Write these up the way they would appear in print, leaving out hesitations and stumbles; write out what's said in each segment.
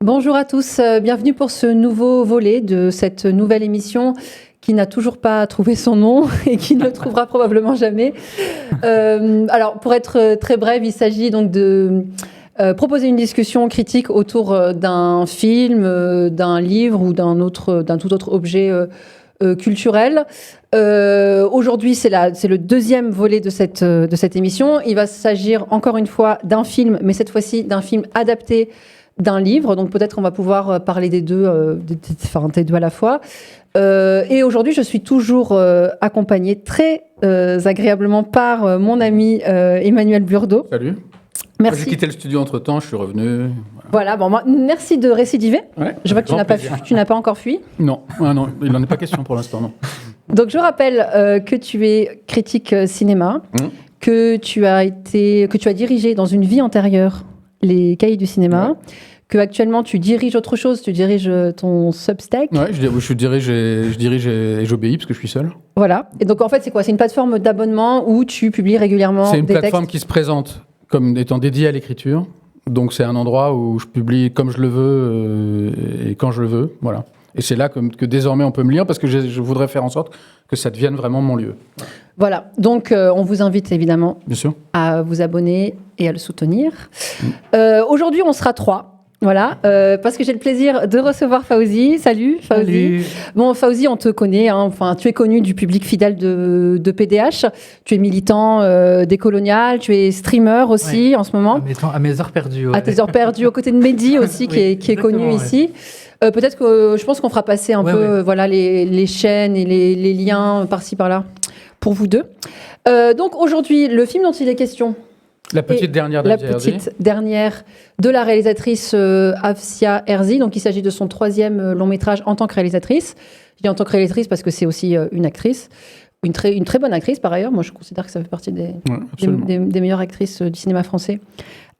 Bonjour à tous, bienvenue pour ce nouveau volet de cette nouvelle émission qui n'a toujours pas trouvé son nom et qui ne le trouvera probablement jamais. Alors, pour être très brève, il s'agit donc de proposer une discussion critique autour d'un film, d'un livre ou d'un tout autre objet culturel. Aujourd'hui, c'est le deuxième volet de cette émission. Il va s'agir encore une fois d'un film, mais cette fois-ci d'un film adapté d'un livre. Donc peut-être on va pouvoir parler des deux à la fois. Et aujourd'hui, je suis toujours accompagnée très agréablement par mon ami Emmanuel Burdeau. Salut. Merci. J'ai quitté le studio entre-temps, je suis revenu. Voilà, bon, merci de récidiver. Ouais, je vois que tu n'as pas encore fui. Non, non, il n'en est pas question pour l'instant, non. Donc je rappelle que tu es critique cinéma, que tu as dirigé dans une vie antérieure les Cahiers du cinéma, que actuellement tu diriges autre chose, tu diriges ton Substack. Ouais, je dirige et j'obéis parce que je suis seul. Voilà. Et donc en fait, c'est quoi ? C'est une plateforme d'abonnement où tu publies régulièrement des textes ? C'est une plateforme qui se présente comme étant dédiée à l'écriture. Donc c'est un endroit où je publie comme je le veux et quand je le veux. Voilà. Et c'est là que désormais on peut me lire parce que je voudrais faire en sorte que ça devienne vraiment mon lieu. Voilà, donc on vous invite évidemment Bien sûr. À vous abonner et à le soutenir. Aujourd'hui, on sera 3. Voilà, parce que j'ai le plaisir de recevoir Fawzi. Salut Fawzi. Salut. Bon, Fawzi, on te connaît, hein. Enfin, tu es connu du public fidèle de PDH. Tu es militant décolonial, tu es streamer aussi en ce moment. À mes heures perdues. Ouais. À tes heures perdues, aux côtés de Mehdi aussi, qui est connu ici. Peut-être que je pense qu'on fera passer un peu voilà, les chaînes et les liens par-ci par-là pour vous deux. Donc aujourd'hui, le film dont il est question. La petite dernière de la réalisatrice Afsia Herzi. Donc il s'agit de son 3e long métrage en tant que réalisatrice. Je dis en tant que réalisatrice parce que c'est aussi une actrice. Une très bonne actrice par ailleurs. Moi je considère que ça fait partie des meilleures actrices du cinéma français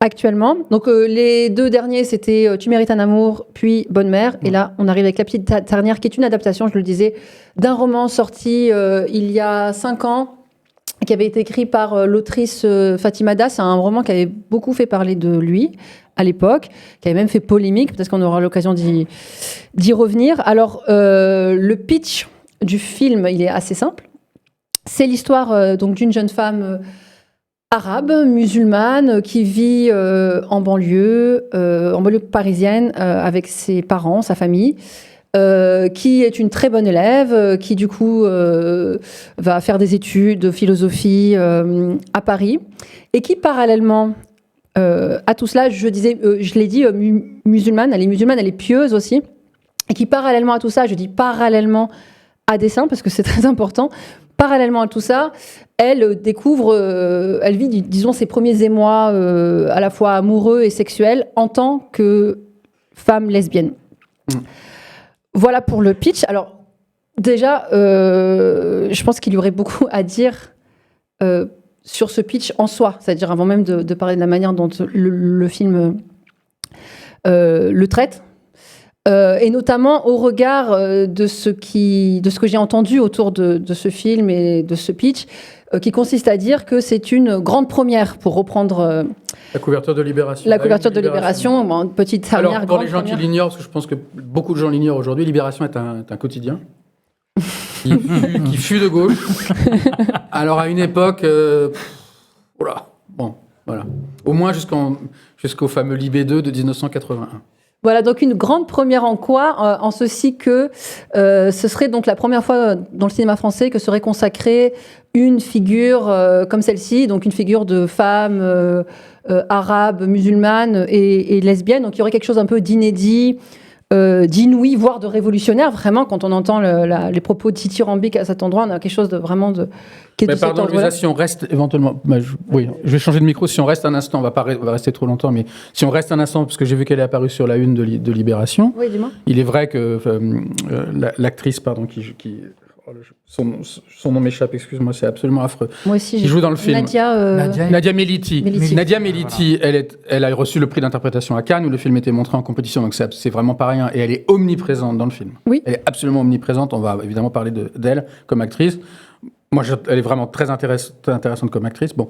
actuellement. Donc les 2 derniers, c'était Tu mérites un amour, puis Bonne mère. Et là, on arrive avec La petite dernière, qui est une adaptation, je le disais, d'un roman sorti il y a 5 ans, qui avait été écrit par l'autrice Fatima Das. C'est un roman qui avait beaucoup fait parler de lui à l'époque, qui avait même fait polémique. Peut-être qu'on aura l'occasion d'y revenir. Alors, le pitch du film, il est assez simple. C'est l'histoire donc d'une jeune femme arabe, musulmane, qui vit en banlieue parisienne, avec ses parents, sa famille, qui est une très bonne élève, qui du coup va faire des études de philosophie à Paris, et qui parallèlement à tout cela, je l'ai dit, musulmane, elle est pieuse aussi, et qui parallèlement à tout ça, je dis parallèlement à dessein, parce que c'est très important, parallèlement à tout ça, elle découvre, elle vit, disons, ses premiers émois à la fois amoureux et sexuels en tant que femme lesbienne. Voilà pour le pitch. Alors, déjà, je pense qu'il y aurait beaucoup à dire sur ce pitch en soi, c'est-à-dire avant même de parler de la manière dont le film le traite. Et notamment au regard de ce que j'ai entendu autour de ce film et de ce pitch, qui consiste à dire que c'est une grande première, pour reprendre la couverture de Libération. La couverture de Libération, bon, petite dernière. Alors, pour les gens qui l'ignorent, parce que je pense que beaucoup de gens l'ignorent aujourd'hui, Libération est un quotidien qui fut de gauche. Alors, à une époque, voilà. Au moins jusqu'au fameux Libé 2 de 1981. Voilà, donc une grande première en quoi ? En ceci que ce serait donc la première fois dans le cinéma français que serait consacrée une figure comme celle-ci, donc une figure de femme arabe, musulmane et lesbienne. Donc il y aurait quelque chose un peu d'inédit, d'inouï, voire de révolutionnaire. Vraiment, quand on entend les propos dithyrambiques à cet endroit, on a quelque chose de vraiment qui est de cet ordre-là. Pardon, si on reste éventuellement... je vais changer de micro. Si on reste un instant, on va rester trop longtemps, mais si on reste un instant, parce que j'ai vu qu'elle est apparue sur la une de Libération. Oui, dis-moi. Il est vrai que l'actrice, son nom m'échappe, excuse-moi, c'est absolument affreux. Moi aussi, qui joue dans le film. Nadia Meliti. Nadia Meliti, elle a reçu le prix d'interprétation à Cannes, où le film était montré en compétition, donc c'est vraiment pas rien. Et elle est omniprésente dans le film. Oui. Elle est absolument omniprésente. On va évidemment parler d'elle comme actrice. Moi, elle est vraiment très intéressante comme actrice. Bon.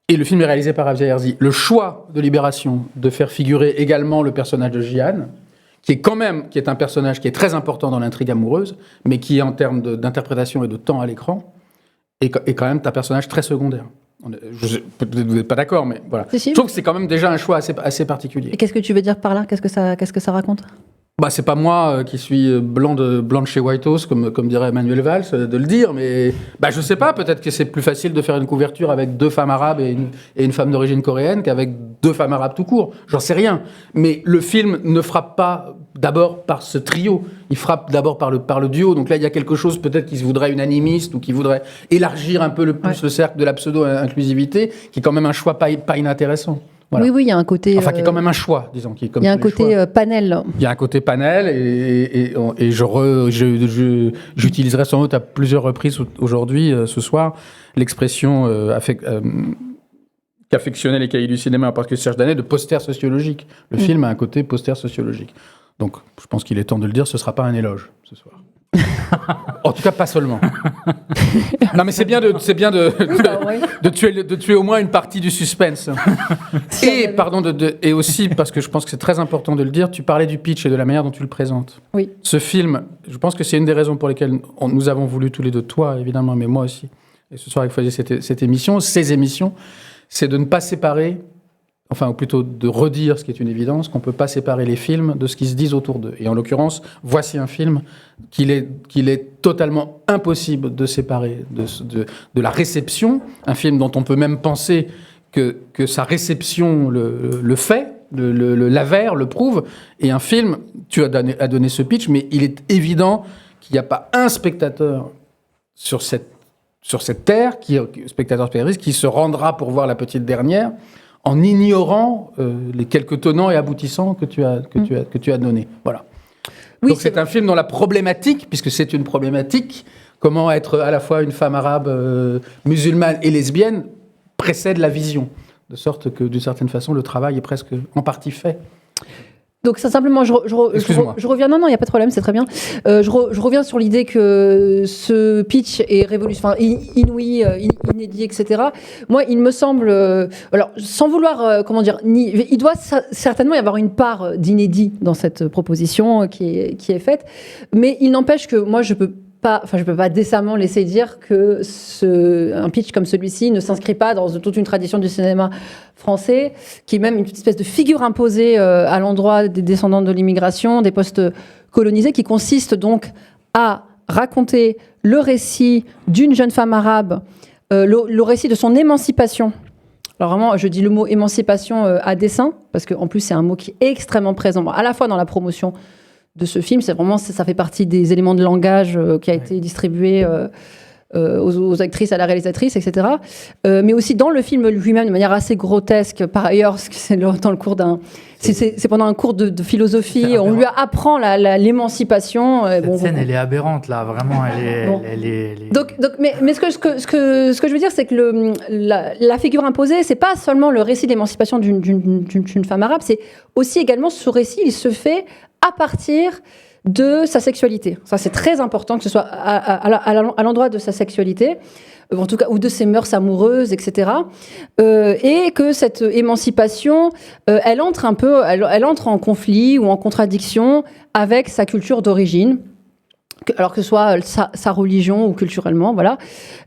Et le film est réalisé par Afsia Herzi. Le choix de Libération de faire figurer également le personnage de Jihan, qui est un personnage qui est très important dans l'intrigue amoureuse, mais qui, en termes d'interprétation et de temps à l'écran, est quand même un personnage très secondaire. Peut-être vous n'êtes pas d'accord, mais voilà. Si. Je trouve que c'est quand même déjà un choix assez particulier. Et qu'est-ce que tu veux dire par là ? Qu'est-ce que ça raconte ? C'est pas moi qui suis blanc de chez White House, comme dirait Emmanuel Valls, de le dire, mais je sais pas, peut-être que c'est plus facile de faire une couverture avec 2 femmes arabes et une femme d'origine coréenne qu'avec 2 femmes arabes tout court. J'en sais rien. Mais le film ne frappe pas d'abord par ce trio, il frappe d'abord par le duo. Donc là, il y a quelque chose peut-être qui se voudrait unanimiste ou qui voudrait élargir un peu plus le cercle de la pseudo-inclusivité, qui est quand même un choix pas inintéressant. Voilà. Oui, il y a un côté... qui est quand même un choix, disons. Il y a un côté panel. Il y a un côté panel et j'utiliserai sans doute à plusieurs reprises aujourd'hui, ce soir, l'expression qu'affectionnait les cahiers du cinéma, parce que Serge Danet, de poster sociologique. Le film a un côté poster sociologique. Donc, je pense qu'il est temps de le dire, ce ne sera pas un éloge ce soir. En tout cas, pas seulement. Non, mais c'est bien de tuer au moins une partie du suspense. Et aussi, parce que je pense que c'est très important de le dire, tu parlais du pitch et de la manière dont tu le présentes. Oui. Ce film, je pense que c'est une des raisons pour lesquelles nous avons voulu tous les deux, toi évidemment, mais moi aussi, et ce soir, il faisait ces émissions, c'est de ne pas séparer, ou plutôt de redire ce qui est une évidence, qu'on ne peut pas séparer les films de ce qui se dit autour d'eux. Et en l'occurrence, voici un film qu'il est totalement impossible de séparer de la réception, un film dont on peut même penser que sa réception le fait, l'avère, le prouve, et un film, tu as donné ce pitch, mais il est évident qu'il n'y a pas un spectateur sur cette terre, spectatrice, qui se rendra pour voir La Petite Dernière, en ignorant les quelques tenants et aboutissants que tu as donnés. Voilà. Oui, donc c'est un film dont la problématique, puisque c'est une problématique, comment être à la fois une femme arabe, musulmane et lesbienne, précède la vision. De sorte que, d'une certaine façon, le travail est presque en partie fait. Donc ça, simplement, je reviens. Non, il n'y a pas de problème, c'est très bien. Je reviens sur l'idée que ce pitch est inouï, inédit, etc. Moi, il me semble, alors sans vouloir, il doit certainement y avoir une part d'inédit dans cette proposition qui est faite, mais il n'empêche que moi, je peux pas décemment laisser dire que un pitch comme celui-ci ne s'inscrit pas dans toute une tradition du cinéma français, qui est même une espèce de figure imposée à l'endroit des descendants de l'immigration, des post-colonisés, qui consiste donc à raconter le récit d'une jeune femme arabe, le récit de son émancipation. Alors vraiment, je dis le mot émancipation à dessein, parce qu'en plus c'est un mot qui est extrêmement présent, à la fois dans la promotion de ce film, ça fait partie des éléments de langage qui a été distribué aux actrices, à la réalisatrice, etc. Mais aussi dans le film lui-même, de manière assez grotesque, par ailleurs, parce que c'est dans le cours c'est pendant un cours de philosophie, on lui apprend l'émancipation. Cette scène, elle est aberrante, là, vraiment, elle est... Donc, mais ce que je veux dire, c'est que la figure imposée, c'est pas seulement le récit d'émancipation d'une femme arabe, c'est aussi également ce récit, il se fait à partir de sa sexualité. Ça, c'est très important que ce soit à l'endroit de sa sexualité, en tout cas, ou de ses mœurs amoureuses, etc. Et que cette émancipation, elle entre en conflit ou en contradiction avec sa culture d'origine, alors que ce soit sa religion ou culturellement, voilà.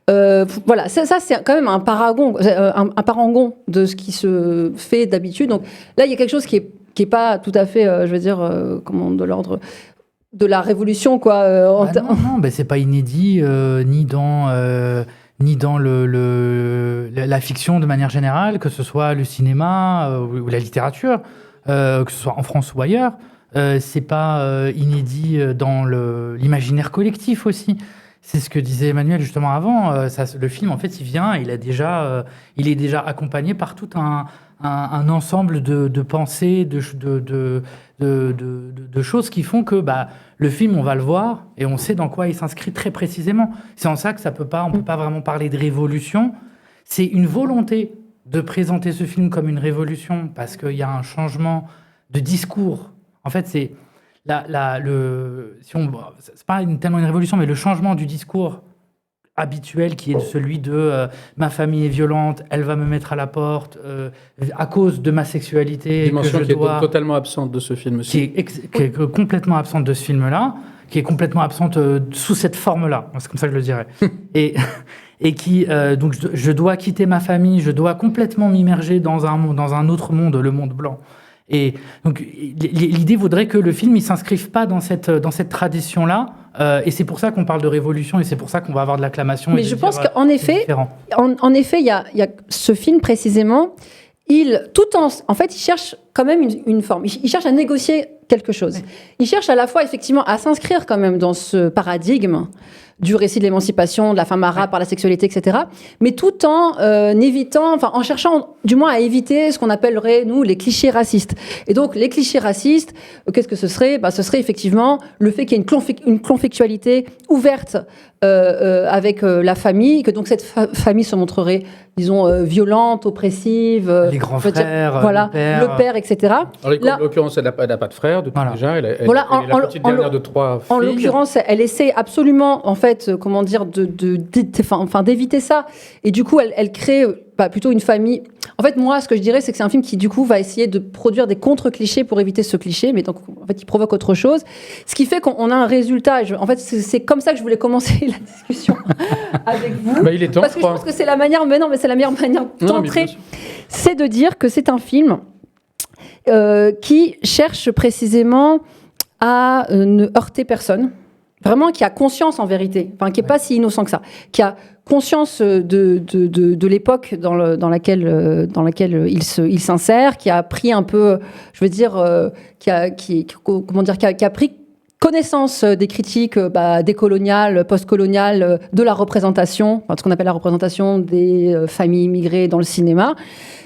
Voilà, ça c'est quand même un parangon de ce qui se fait d'habitude. Donc là, il y a quelque chose qui est pas tout à fait, de l'ordre de la révolution, quoi. Non, c'est pas inédit ni dans la fiction de manière générale, que ce soit le cinéma ou la littérature, que ce soit en France ou ailleurs. C'est pas inédit dans l'imaginaire collectif aussi. C'est ce que disait Emmanuel justement avant. Le film, en fait, il est déjà accompagné par tout un ensemble de pensées, de choses qui font que le film, on va le voir et on sait dans quoi il s'inscrit très précisément. C'est en ça que on peut pas vraiment parler de révolution. C'est une volonté de présenter ce film comme une révolution parce qu'il y a un changement de discours. En fait, c'est c'est pas tellement une révolution, mais le changement du discours habituel qui est celui de ma famille est violente, elle va me mettre à la porte à cause de ma sexualité. Dimension qui est totalement absente de ce film aussi. Qui est complètement absente de ce film-là, qui est complètement absente sous cette forme-là. C'est comme ça que je le dirais. Et qui, donc, je dois quitter ma famille, je dois complètement m'immerger dans un autre monde, le monde blanc. Et donc, l'idée voudrait que le film ne s'inscrive pas dans cette tradition-là. Et c'est pour ça qu'on parle de révolution et c'est pour ça qu'on va avoir de l'acclamation. Mais je pense qu'en effet, il y a ce film précisément, en fait, il cherche quand même une forme. Il cherche à négocier quelque chose. Oui. Il cherche à la fois, effectivement, à s'inscrire quand même dans ce paradigme du récit de l'émancipation de la femme arabe par la sexualité, etc. Mais tout en en cherchant du moins à éviter ce qu'on appellerait, nous, les clichés racistes. Et donc, les clichés racistes, qu'est-ce que ce serait ? Ce serait effectivement le fait qu'il y ait une conflictualité ouverte avec la famille, que donc cette famille se montrerait, disons, violente, oppressive. Les grands frères, le père, etc. En l'occurrence, elle n'a pas de frère, déjà. Elle est la petite dernière de 3 filles. En l'occurrence, elle essaie absolument, en fait, d'éviter ça. Et du coup, elle crée plutôt une famille. En fait, moi, ce que je dirais, c'est que c'est un film qui, du coup, va essayer de produire des contre-clichés pour éviter ce cliché, mais donc, en fait, il provoque autre chose. Ce qui fait qu'on a un résultat. En fait, c'est comme ça que je voulais commencer la discussion avec vous. Il est temps, parce que je pense que c'est la manière, mais c'est la meilleure manière d'entrer. C'est de dire que c'est un film qui cherche précisément à ne heurter personne. Vraiment, qui a conscience en vérité, qui n'est pas si innocent que ça, qui a conscience de l'époque dans laquelle il s'insère, qui a pris un peu, je veux dire, qui a pris connaissance des critiques décoloniales, postcoloniales, de la représentation, ce qu'on appelle la représentation des familles immigrées dans le cinéma,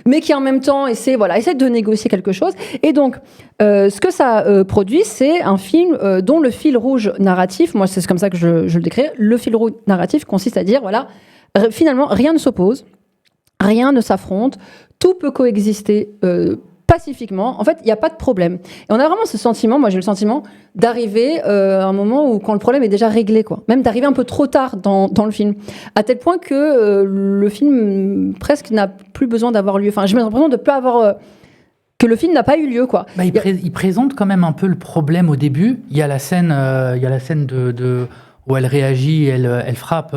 mais qui en même temps essaie de négocier quelque chose. Et donc, ce que ça produit, c'est un film dont le fil rouge narratif, moi c'est comme ça que je le décris, le fil rouge narratif consiste à dire, finalement, rien ne s'oppose, rien ne s'affronte, tout peut coexister pacifiquement. En fait, il n'y a pas de problème. Et on a vraiment ce sentiment, moi j'ai le sentiment, d'arriver à un moment où quand le problème est déjà réglé, même d'arriver un peu trop tard dans le film, à tel point que le film presque n'a plus besoin d'avoir lieu. J'ai l'impression de ne pas avoir... que le film n'a pas eu lieu, il présente quand même un peu le problème au début. Il y a la scène, de où elle réagit, elle frappe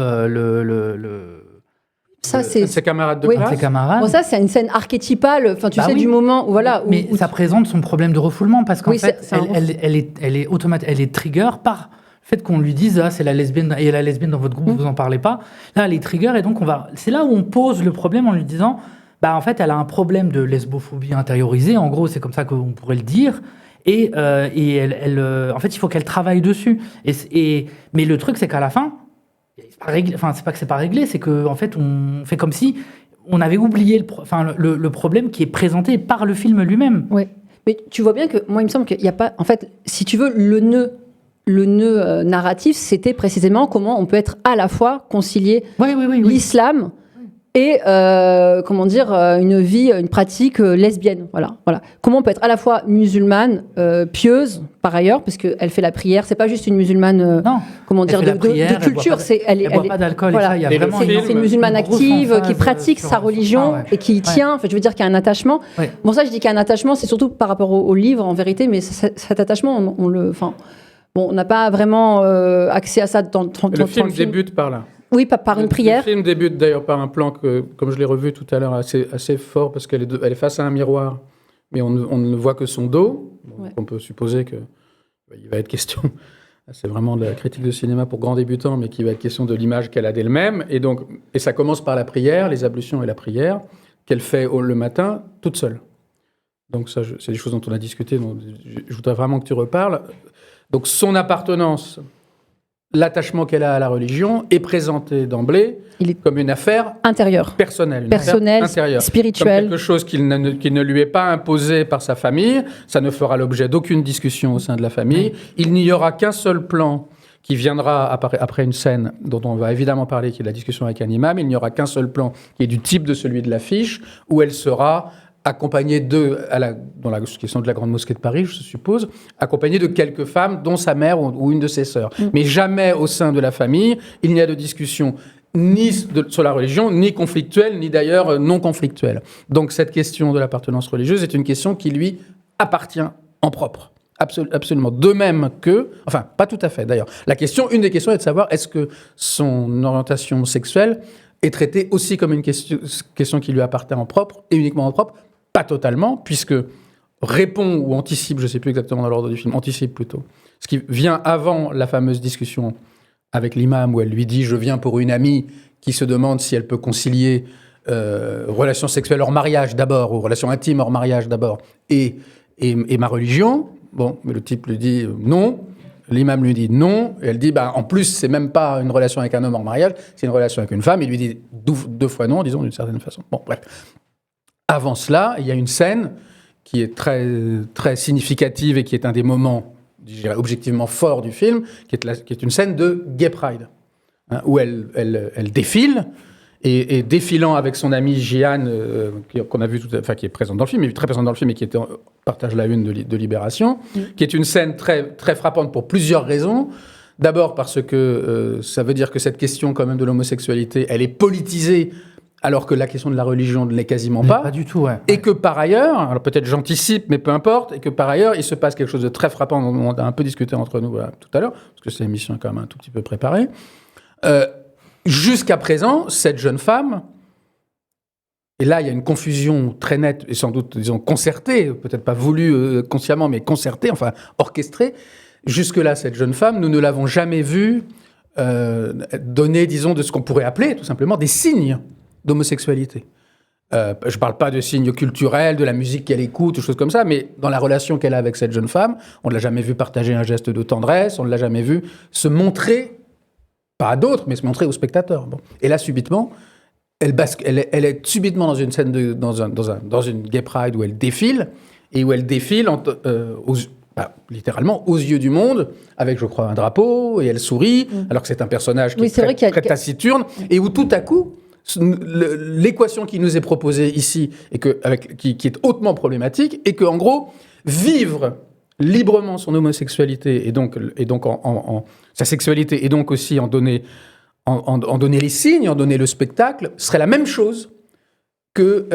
ses camarades de classe. Ses camarades. Bon, ça, c'est une scène archétypale, du moment où... Mais ça présente son problème de refoulement, parce qu'en fait, elle est trigger par le fait qu'on lui dise « Ah, c'est la lesbienne, et la lesbienne dans votre groupe, vous en parlez pas ». Là, elle est trigger, et donc c'est là où on pose le problème en lui disant en fait, elle a un problème de lesbophobie intériorisée, en gros, c'est comme ça qu'on pourrait le dire, et en fait, il faut qu'elle travaille dessus. Mais le truc, c'est qu'à la fin, c'est pas que c'est pas réglé, c'est qu'en fait, on fait comme si on avait oublié le problème qui est présenté par le film lui-même. Oui, mais tu vois bien que, moi, il me semble qu'il n'y a pas... En fait, si tu veux, le nœud narratif, c'était précisément comment on peut être à la fois concilier l'islam et une pratique lesbienne. Voilà. Comment on peut être à la fois musulmane, pieuse par ailleurs, parce qu'elle fait la prière. C'est pas juste une musulmane, de culture. Elle boit pas d'alcool. Voilà. C'est une musulmane active qui pratique sa religion et qui tient. Je veux dire qu'il y a un attachement. Ouais. Bon, ça, je dis qu'il y a un attachement, c'est surtout par rapport au livre en vérité, mais cet attachement, on n'a pas vraiment accès à ça dans le film. Débute par là. Oui, par une prière. Le film débute d'ailleurs par un plan que, comme je l'ai revu tout à l'heure, assez fort, parce qu'elle est face à un miroir, mais on ne voit que son dos. Donc on peut supposer qu'il va être question, c'est vraiment de la critique de cinéma pour grands débutants, mais qu'il va être question de l'image qu'elle a d'elle-même. Et ça commence par la prière, les ablutions et la prière, qu'elle fait le matin, toute seule. Donc ça, c'est des choses dont on a discuté, donc je voudrais vraiment que tu reparles. Donc son appartenance... L'attachement qu'elle a à la religion est présenté d'emblée comme une affaire intérieure, personnelle, intérieure, spirituelle, comme quelque chose qui ne lui est pas imposé par sa famille. Ça ne fera l'objet d'aucune discussion au sein de la famille. Il n'y aura qu'un seul plan qui viendra après une scène dont on va évidemment parler, qui est la discussion avec un imam. Il n'y aura qu'un seul plan qui est du type de celui de l'affiche, où elle sera accompagnée dans la question de la Grande Mosquée de Paris, je suppose, accompagnée de quelques femmes, dont sa mère ou une de ses sœurs. Mais jamais au sein de la famille, il n'y a de discussion sur la religion, ni conflictuelle, ni d'ailleurs non conflictuelle. Donc cette question de l'appartenance religieuse est une question qui lui appartient en propre. Absolument. De même que, enfin, pas tout à fait d'ailleurs. Une des questions est de savoir est-ce que son orientation sexuelle est traitée aussi comme une question qui lui appartient en propre et uniquement en propre. Pas totalement, puisque répond ou anticipe, je ne sais plus exactement dans l'ordre du film, anticipe plutôt, ce qui vient avant la fameuse discussion avec l'imam où elle lui dit « je viens pour une amie qui se demande si elle peut concilier relations sexuelles hors mariage d'abord, ou relations intimes hors mariage d'abord, et ma religion ». Bon, mais le type lui dit non, l'imam lui dit non, et elle dit en plus c'est même pas une relation avec un homme hors mariage, c'est une relation avec une femme. Il lui dit deux fois non, disons d'une certaine façon. Bon, bref. Avant cela, il y a une scène qui est très très significative et qui est un des moments, je dirais, objectivement forts du film, qui est une scène de Gay Pride, hein, où elle défile. Et défilant avec son amie Jeanne, qu'on a vu, qui est présente dans le film, mais très présente dans le film et qui était partage la une de Libération, qui est une scène très, très frappante pour plusieurs raisons. D'abord parce que ça veut dire que cette question quand même de l'homosexualité, elle est politisée, alors que la question de la religion ne l'est quasiment pas. Pas du tout, ouais. Et que par ailleurs, alors peut-être j'anticipe, mais peu importe, et que par ailleurs, il se passe quelque chose de très frappant, dont on a un peu discuté entre nous tout à l'heure, parce que cette émission est quand même un tout petit peu préparée. Jusqu'à présent, cette jeune femme, et là il y a une confusion très nette et sans doute, disons, concertée, peut-être pas voulue consciemment, mais concertée, enfin orchestrée, jusque-là, cette jeune femme, nous ne l'avons jamais vue donner, disons, de ce qu'on pourrait appeler tout simplement des signes d'homosexualité. Je ne parle pas de signes culturels, de la musique qu'elle écoute, des choses comme ça, mais dans la relation qu'elle a avec cette jeune femme, on ne l'a jamais vue partager un geste de tendresse, on ne l'a jamais vue se montrer, pas à d'autres, mais se montrer aux spectateurs. Bon. Et là, subitement, elle est subitement dans une scène, dans une Gay Pride où elle défile, et où elle défile littéralement aux yeux du monde, avec, je crois, un drapeau, et elle sourit, alors que c'est un personnage qui est très taciturne, et où tout à coup, l'équation qui nous est proposée ici, et qui est hautement problématique, et que, en gros, vivre librement son homosexualité, et donc sa sexualité, et donc aussi en donner les signes, en donner le spectacle, serait la même chose que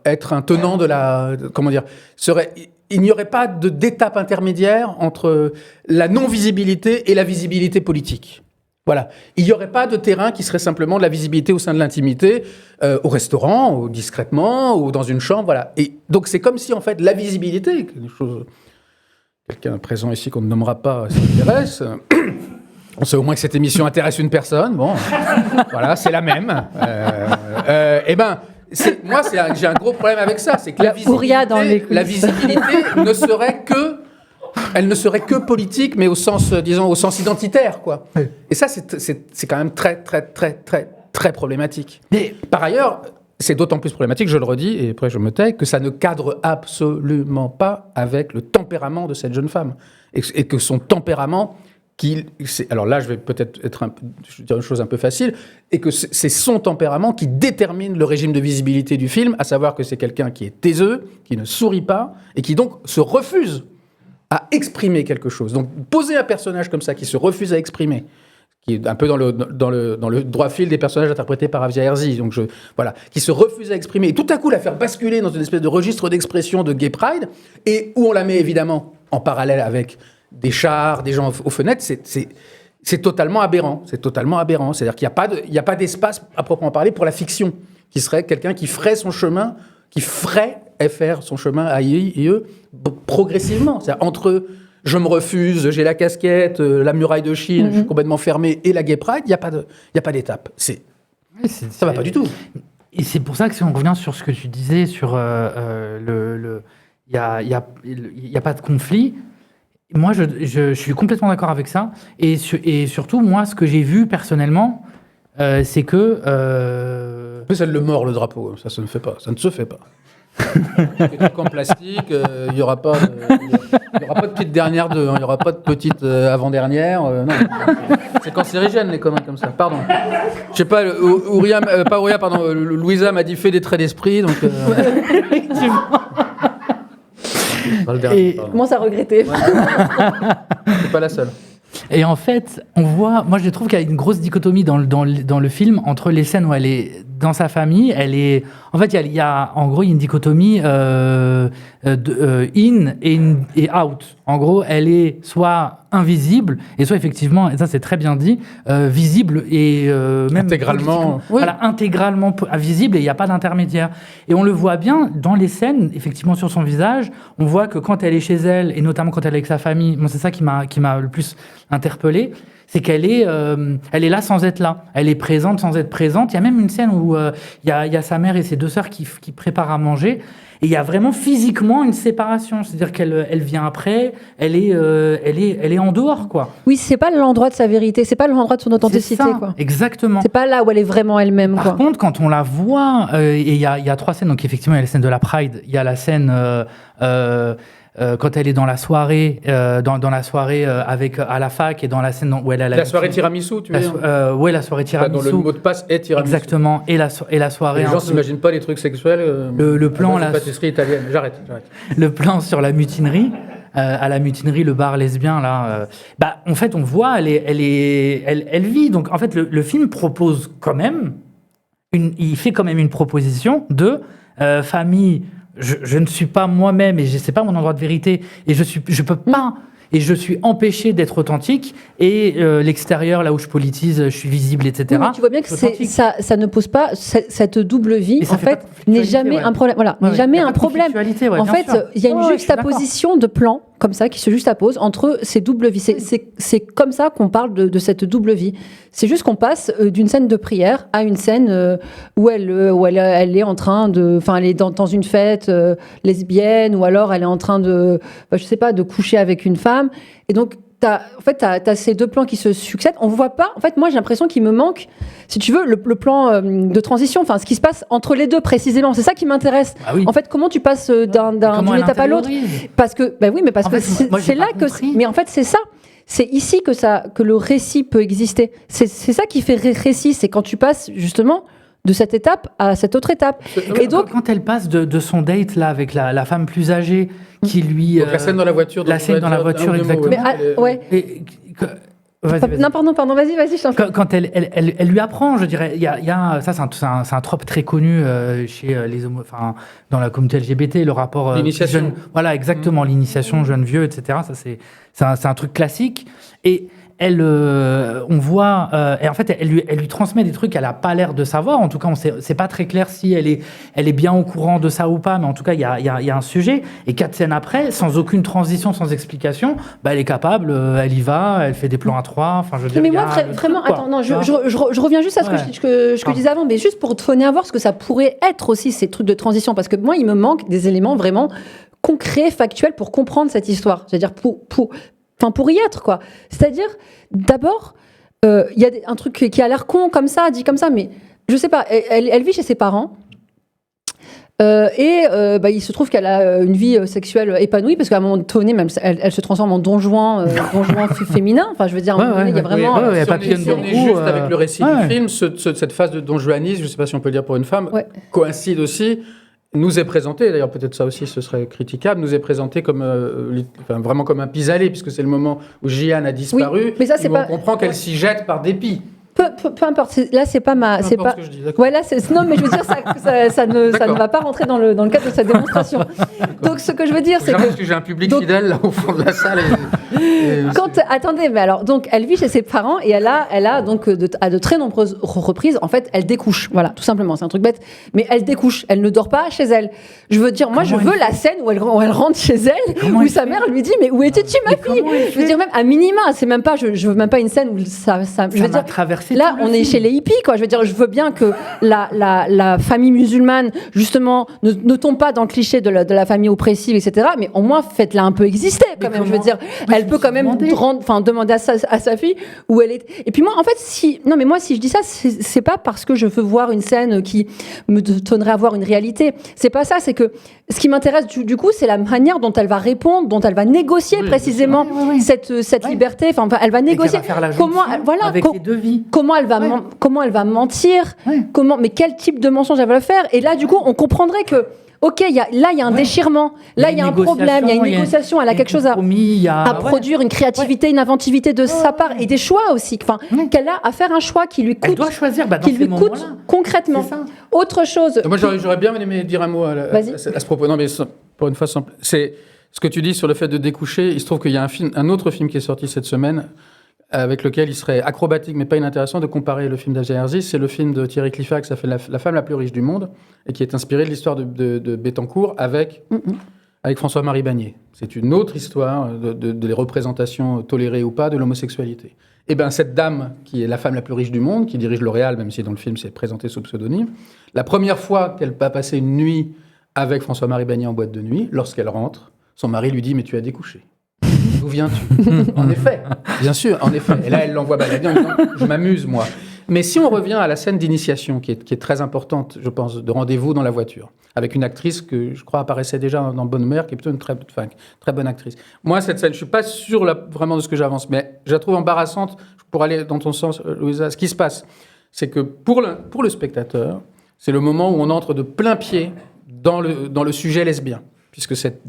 être un tenant de la... Comment dire, il n'y aurait pas d'étape intermédiaire entre la non-visibilité et la visibilité politique. Voilà. Il n'y aurait pas de terrain qui serait simplement de la visibilité au sein de l'intimité, au restaurant, ou discrètement, ou dans une chambre, voilà. Et donc c'est comme si, en fait, la visibilité, quelque chose... Quelqu'un présent ici qu'on ne nommera pas s'intéresse. On sait au moins que cette émission intéresse une personne. Bon, voilà, c'est la même. Moi, j'ai un gros problème avec ça. C'est que la visibilité ne serait que politique, mais au sens identitaire, quoi. Oui. Et ça, c'est quand même très, très, très, très, très problématique. Mais par ailleurs, c'est d'autant plus problématique, je le redis, et après je me tais, que ça ne cadre absolument pas avec le tempérament de cette jeune femme. Et que son tempérament, alors là, je vais peut-être dire une chose un peu facile, et que c'est son tempérament qui détermine le régime de visibilité du film, à savoir que c'est quelqu'un qui est taiseux, qui ne sourit pas, et qui donc se refuse à exprimer quelque chose. Donc, poser un personnage comme ça, qui se refuse à exprimer, qui est un peu dans le droit fil des personnages interprétés par Afsia Herzi, donc qui se refuse à exprimer, et tout à coup la faire basculer dans une espèce de registre d'expression de Gay Pride, et où on la met évidemment en parallèle avec des chars, des gens aux fenêtres, c'est totalement aberrant. C'est totalement aberrant. C'est-à-dire qu'il n'y a pas d'espace à proprement parler pour la fiction, qui serait quelqu'un qui ferait son chemin, qui ferait faire son chemin à IE progressivement. C'est-à-dire entre je me refuse, j'ai la casquette, la muraille de Chine, je suis complètement fermé, et la Gay Pride, il n'y a pas d'étape. Ça ne va pas du tout. Et c'est pour ça que si on revient sur ce que tu disais, sur il n'y a pas de conflit, moi je suis complètement d'accord avec ça. Et surtout, moi, ce que j'ai vu personnellement, c'est que... En plus, elle le mord, le drapeau. Ça ne se fait pas. Des trucs en plastique, il n'y aura pas de petite dernière il n'y aura pas de petite avant-dernière. Non, c'est cancérigène, les conneries comme ça. Pardon. Je sais pas, Louisa m'a dit fais des traits d'esprit, donc. Effectivement. Je commence à regretter. Ouais. C'est pas la seule. Et en fait, moi je trouve qu'il y a une grosse dichotomie dans le film entre les scènes où elle est dans sa famille, en fait il y a en gros une dichotomie in et out. En gros, elle est soit invisible et soit effectivement, et ça c'est très bien dit, visible et même intégralement, voilà, intégralement visible et il n'y a pas d'intermédiaire. Et on le voit bien dans les scènes, effectivement sur son visage, on voit que quand elle est chez elle et notamment quand elle est avec sa famille, c'est ça qui m'a le plus interpellé, c'est qu'elle est là sans être là. Elle est présente sans être présente. Il y a même une scène où il y a sa mère et ses 2 sœurs qui préparent à manger. Et il y a vraiment physiquement une séparation. C'est-à-dire qu'elle vient après, elle est en dehors, quoi. Oui, c'est pas l'endroit de sa vérité, c'est pas l'endroit de son authenticité, c'est ça, quoi. Exactement. C'est pas là où elle est vraiment elle-même, Par contre, quand on la voit, et il y a 3 scènes, donc effectivement, il y a la scène de la Pride, il y a la scène quand elle est dans la soirée, dans la soirée à la fac, et dans la scène où elle a la soirée tiramisu, tu veux dire ouais, la soirée tiramisu. Dans le mot de passe est tiramisu. Exactement, et la soirée. Les gens s'imaginent pas les trucs sexuels. Le plan, la pâtisserie italienne. J'arrête. Le plan sur la mutinerie. À la mutinerie, le bar lesbien, là, en fait, on voit, elle vit. Donc, en fait, le film propose quand même, il fait quand même une proposition de famille. Je ne suis pas moi-même et c'est pas mon endroit de vérité et je peux pas. Et je suis empêché d'être authentique et l'extérieur, là où je politise, je suis visible, etc. Oui, mais tu vois bien que ça ne pose pas cette double vie. En fait, n'est jamais un problème. Voilà, n'est jamais un problème. En fait, il y a une juxtaposition de plans comme ça qui se juxtaposent entre ces doubles vies. C'est comme ça qu'on parle de cette double vie. C'est juste qu'on passe d'une scène de prière à une scène où elle est en train de, enfin, elle est dans une fête lesbienne, ou alors elle est en train de, je sais pas, de coucher avec une femme. Et donc, t'as ces 2 plans qui se succèdent. On voit pas. En fait, moi, j'ai l'impression qu'il me manque, si tu veux, le plan de transition. Enfin, ce qui se passe entre les 2 précisément. C'est ça qui m'intéresse. Ah oui. En fait, comment tu passes d'une étape à l'autre. Parce que, oui, mais parce que c'est là que. Mais en fait, c'est ça. C'est ici que le récit peut exister. C'est ça qui fait récit. C'est quand tu passes justement de cette étape à cette autre étape. Et donc, quand elle passe de son date là avec la femme plus âgée qui lui. Donc la scène dans la voiture. La scène dans la voiture, exactement. Mais, ouais. Vas-y. Non, pardon, vas-y, je t'en prie. Quand elle lui apprend, je dirais, il y a ça, c'est un trope très connu chez les dans la communauté LGBT, le rapport l'initiation. Jeune, voilà, exactement, l'initiation jeune-vieux, etc. Ça, c'est un truc classique. Et on voit, et en fait, elle lui transmet des trucs qu'elle a pas l'air de savoir. En tout cas, c'est pas très clair si elle est bien au courant de ça ou pas. Mais en tout cas, il y a un sujet. Et 4 scènes après, sans aucune transition, sans explication, elle est capable, elle y va, elle fait des plans à 3. Enfin, je veux dire. Mais moi, vraiment, attends, non, je reviens juste à ce que je disais avant, mais juste pour te donner à voir ce que ça pourrait être aussi, ces trucs de transition, parce que moi, il me manque des éléments vraiment concrets, factuels, pour comprendre cette histoire. C'est-à-dire pour y être, quoi. C'est-à-dire, d'abord, il y a un truc qui a l'air con comme ça, dit comme ça, mais je sais pas, elle vit chez ses parents. Il se trouve qu'elle a une vie sexuelle épanouie, parce qu'à un moment donné, même elle se transforme en Don Juan féminin. Enfin, je veux dire, il y a vraiment. Si on est juste avec le récit du film, cette phase de Don Juanisme, je ne sais pas si on peut le dire pour une femme, coïncide aussi. Nous est présenté, d'ailleurs peut-être ça aussi ce serait critiquable, nous est présenté comme vraiment comme un pis-aller, puisque c'est le moment où Jeanne a disparu. Oui, mais ça, c'est on comprend qu'elle s'y jette par dépit. Peu importe. Là, c'est pas ma. C'est pas. Ce que je dis, d'accord. Ouais, là, non, mais je veux dire, ça ne va pas rentrer dans le cadre de cette démonstration. Donc, ce que je veux dire, c'est que j'ai un public fidèle là au fond de la salle. Attendez, mais alors, donc, elle vit chez ses parents et elle a donc à de très nombreuses reprises, en fait, elle découche. Voilà, tout simplement, c'est un truc bête. Mais elle découche. Elle ne dort pas chez elle. Je veux dire, moi, je veux la scène où elle rentre chez elle, où sa mère lui dit, mais où étais-tu, ma fille? Je veux dire, même à minima, c'est même pas. Je veux même pas une scène où ça. Je veux dire. Là, on est chez les hippies, quoi. Je veux dire, je veux bien que la famille musulmane, justement, ne tombe pas dans le cliché de la famille oppressive, etc. Mais au moins, faites-la un peu exister, quand même. Je veux dire, elle peut quand même demander à sa fille où elle est. Et puis moi, en fait, si je dis ça, c'est pas parce que je veux voir une scène qui me donnerait à voir une réalité. C'est pas ça. C'est que ce qui m'intéresse, du coup, c'est la manière dont elle va répondre, dont elle va négocier précisément cette liberté. Enfin, elle va négocier. Avec les 2 vies. Comment elle va mentir, mais quel type de mensonge elle va faire. Et là, du coup, on comprendrait que, ok, il y a un déchirement, là il y a un problème, il y a une négociation, elle a quelque chose à produire, une créativité, une inventivité de sa part et des choix aussi, qu'elle a à faire un choix qui lui coûte, elle doit choisir, qui lui coûte concrètement. Autre chose. Moi j'aurais bien aimé dire un mot à ce propos. Non mais pour une fois, c'est ce que tu dis sur le fait de découcher. Il se trouve qu'il y a un autre film qui est sorti cette semaine, avec lequel il serait acrobatique mais pas inintéressant de comparer le film d'Afsia Herzi. C'est le film de Thierry Cliffat qui s'appelle La femme la plus riche du monde et qui est inspiré de l'histoire de Bettencourt avec François-Marie Bagné. C'est une autre histoire de les représentations tolérées ou pas de l'homosexualité. Et bien cette dame qui est la femme la plus riche du monde, qui dirige L'Oréal, même si dans le film c'est présenté sous pseudonyme, la première fois qu'elle va passer une nuit avec François-Marie Bagné en boîte de nuit, lorsqu'elle rentre, son mari lui dit « mais tu as découché ». D'où viens-tu ? En effet, bien sûr, en effet. Et là, elle l'envoie balader en disant « je m'amuse, moi ». Mais si on revient à la scène d'initiation, qui est très importante, je pense, de rendez-vous dans la voiture, avec une actrice que, je crois, apparaissait déjà dans Bonne Mère, qui est plutôt une très bonne actrice. Moi, cette scène, je ne suis pas sûr vraiment de ce que j'avance, mais je la trouve embarrassante, pour aller dans ton sens, Louisa. Ce qui se passe, c'est que pour le spectateur, c'est le moment où on entre de plein pied dans le sujet lesbien. Puisque cette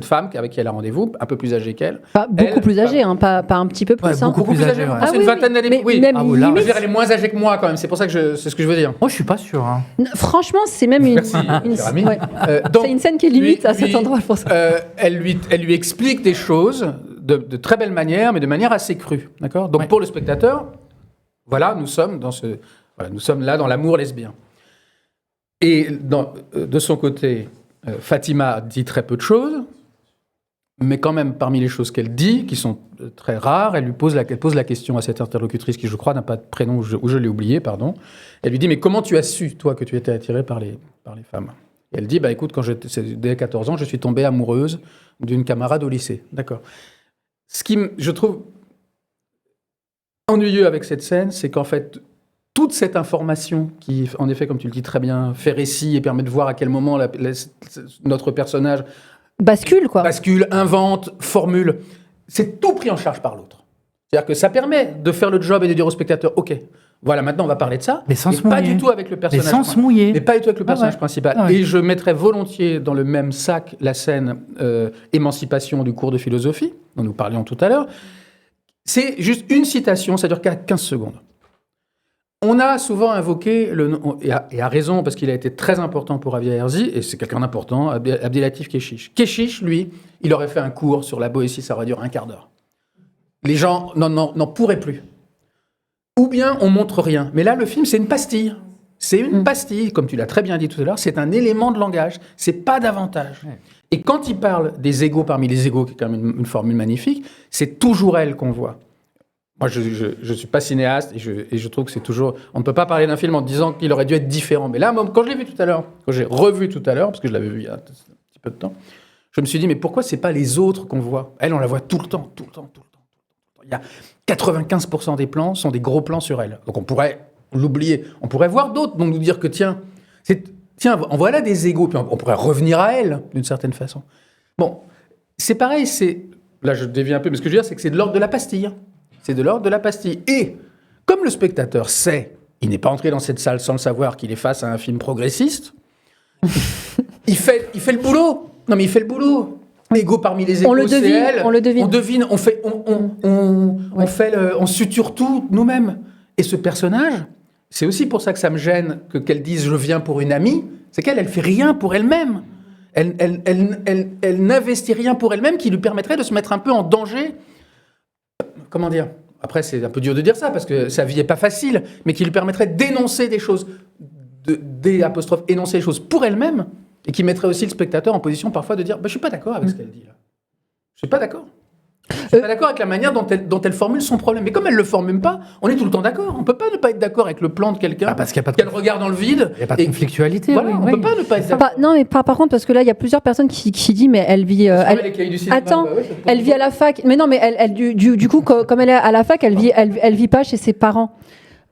femme avec qui elle a rendez-vous, un peu plus âgée qu'elle... Beaucoup plus âgée, pas un petit peu plus. Ouais, beaucoup plus âgée, ouais. C'est une vingtaine d'années. Oui, même limite... elle est moins âgée que moi, quand même. C'est pour ça que c'est ce que je veux dire. Moi, je suis pas sûr. Hein. Franchement, c'est même une... Merci, ouais. C'est une scène qui est limite à cet endroit, pour ça. Elle lui explique des choses de très belle manière, mais de manière assez crue. D'accord ? Donc, pour le spectateur, voilà, nous sommes là dans l'amour lesbien. Et de son côté... Fatima dit très peu de choses, mais quand même, parmi les choses qu'elle dit, qui sont très rares, elle pose la question à cette interlocutrice qui, je crois, n'a pas de prénom, ou je l'ai oublié, pardon. Elle lui dit « Mais comment tu as su, toi, que tu étais attirée par les femmes ?» Et elle dit « Écoute, dès 14 ans, je suis tombée amoureuse d'une camarade au lycée. » D'accord. Ce qui, je trouve, ennuyeux avec cette scène, c'est qu'en fait... Toute cette information qui, en effet, comme tu le dis très bien, fait récit et permet de voir à quel moment notre personnage bascule, invente, formule, c'est tout pris en charge par l'autre. C'est-à-dire que ça permet de faire le job et de dire au spectateur, ok, voilà, maintenant on va parler de ça, mais sans se pas mouiller. Du tout avec le personnage. Mais sans se mouiller. Mais pas du tout avec le personnage principal. Ah ouais. Et je mettrais volontiers dans le même sac la scène émancipation du cours de philosophie, dont nous parlions tout à l'heure. C'est juste une citation, ça dure qu'à 15 secondes. On a souvent invoqué, et à raison, parce qu'il a été très important pour Afsia Herzi, et c'est quelqu'un d'important, Abdelatif Kechiche. Kechiche, lui, il aurait fait un cours sur la Boétie, ça aurait duré un quart d'heure. Les gens n'en pourraient plus. Ou bien on montre rien. Mais là, le film, c'est une pastille. C'est une pastille, comme tu l'as très bien dit tout à l'heure, c'est un élément de langage, c'est pas davantage. Ouais. Et quand il parle des égaux parmi les égaux, qui est quand même une formule magnifique, c'est toujours elle qu'on voit. Moi, je suis pas cinéaste et je trouve que c'est toujours... On ne peut pas parler d'un film en disant qu'il aurait dû être différent. Mais là, quand je l'ai vu tout à l'heure, quand j'ai revu tout à l'heure, parce que je l'avais vu il y a un petit peu de temps, je me suis dit, mais pourquoi c'est pas les autres qu'on voit ? Elle, on la voit tout le temps. Il y a 95% des plans sont des gros plans sur elle. Donc on pourrait l'oublier. On pourrait voir d'autres, donc nous dire que tiens, en voilà des égaux. Puis on pourrait revenir à elle, d'une certaine façon. Bon, c'est pareil, là je dévie un peu, mais ce que je veux dire, c'est que c'est de l'ordre de la pastille. C'est de l'ordre de la pastille. Et comme le spectateur sait, il n'est pas entré dans cette salle sans le savoir qu'il est face à un film progressiste, il fait le boulot. Non, mais il fait le boulot. Égaux parmi les égaux, c'est elle. On le devine. On devine, on suture tout nous-mêmes. Et ce personnage, c'est aussi pour ça que ça me gêne qu'elle dise « je viens pour une amie », c'est qu'elle fait rien pour elle-même. Elle n'investit rien pour elle-même qui lui permettrait de se mettre un peu en danger. Comment dire ? Après, c'est un peu dur de dire ça, parce que sa vie n'est pas facile, mais qui lui permettrait d'énoncer des choses, énoncer les choses pour elle-même, et qui mettrait aussi le spectateur en position parfois de dire « je ne suis pas d'accord avec ce qu'elle dit là. Je ne suis pas d'accord. Je ne suis pas d'accord avec la manière dont elle formule son problème. » Mais comme elle ne le formule pas, on est tout le temps d'accord. On ne peut pas ne pas être d'accord avec le plan de quelqu'un, parce qu'il n'y a pas qu'elle regarde dans le vide. Il n'y a pas de conflictualité. Voilà, on ne peut pas ne pas être d'accord. Non, mais par contre, parce que là, il y a plusieurs personnes qui disent, mais elle vit... Attends, elle vit à la fac. Mais non, mais elle du coup, comme elle est à la fac, elle vit pas chez ses parents.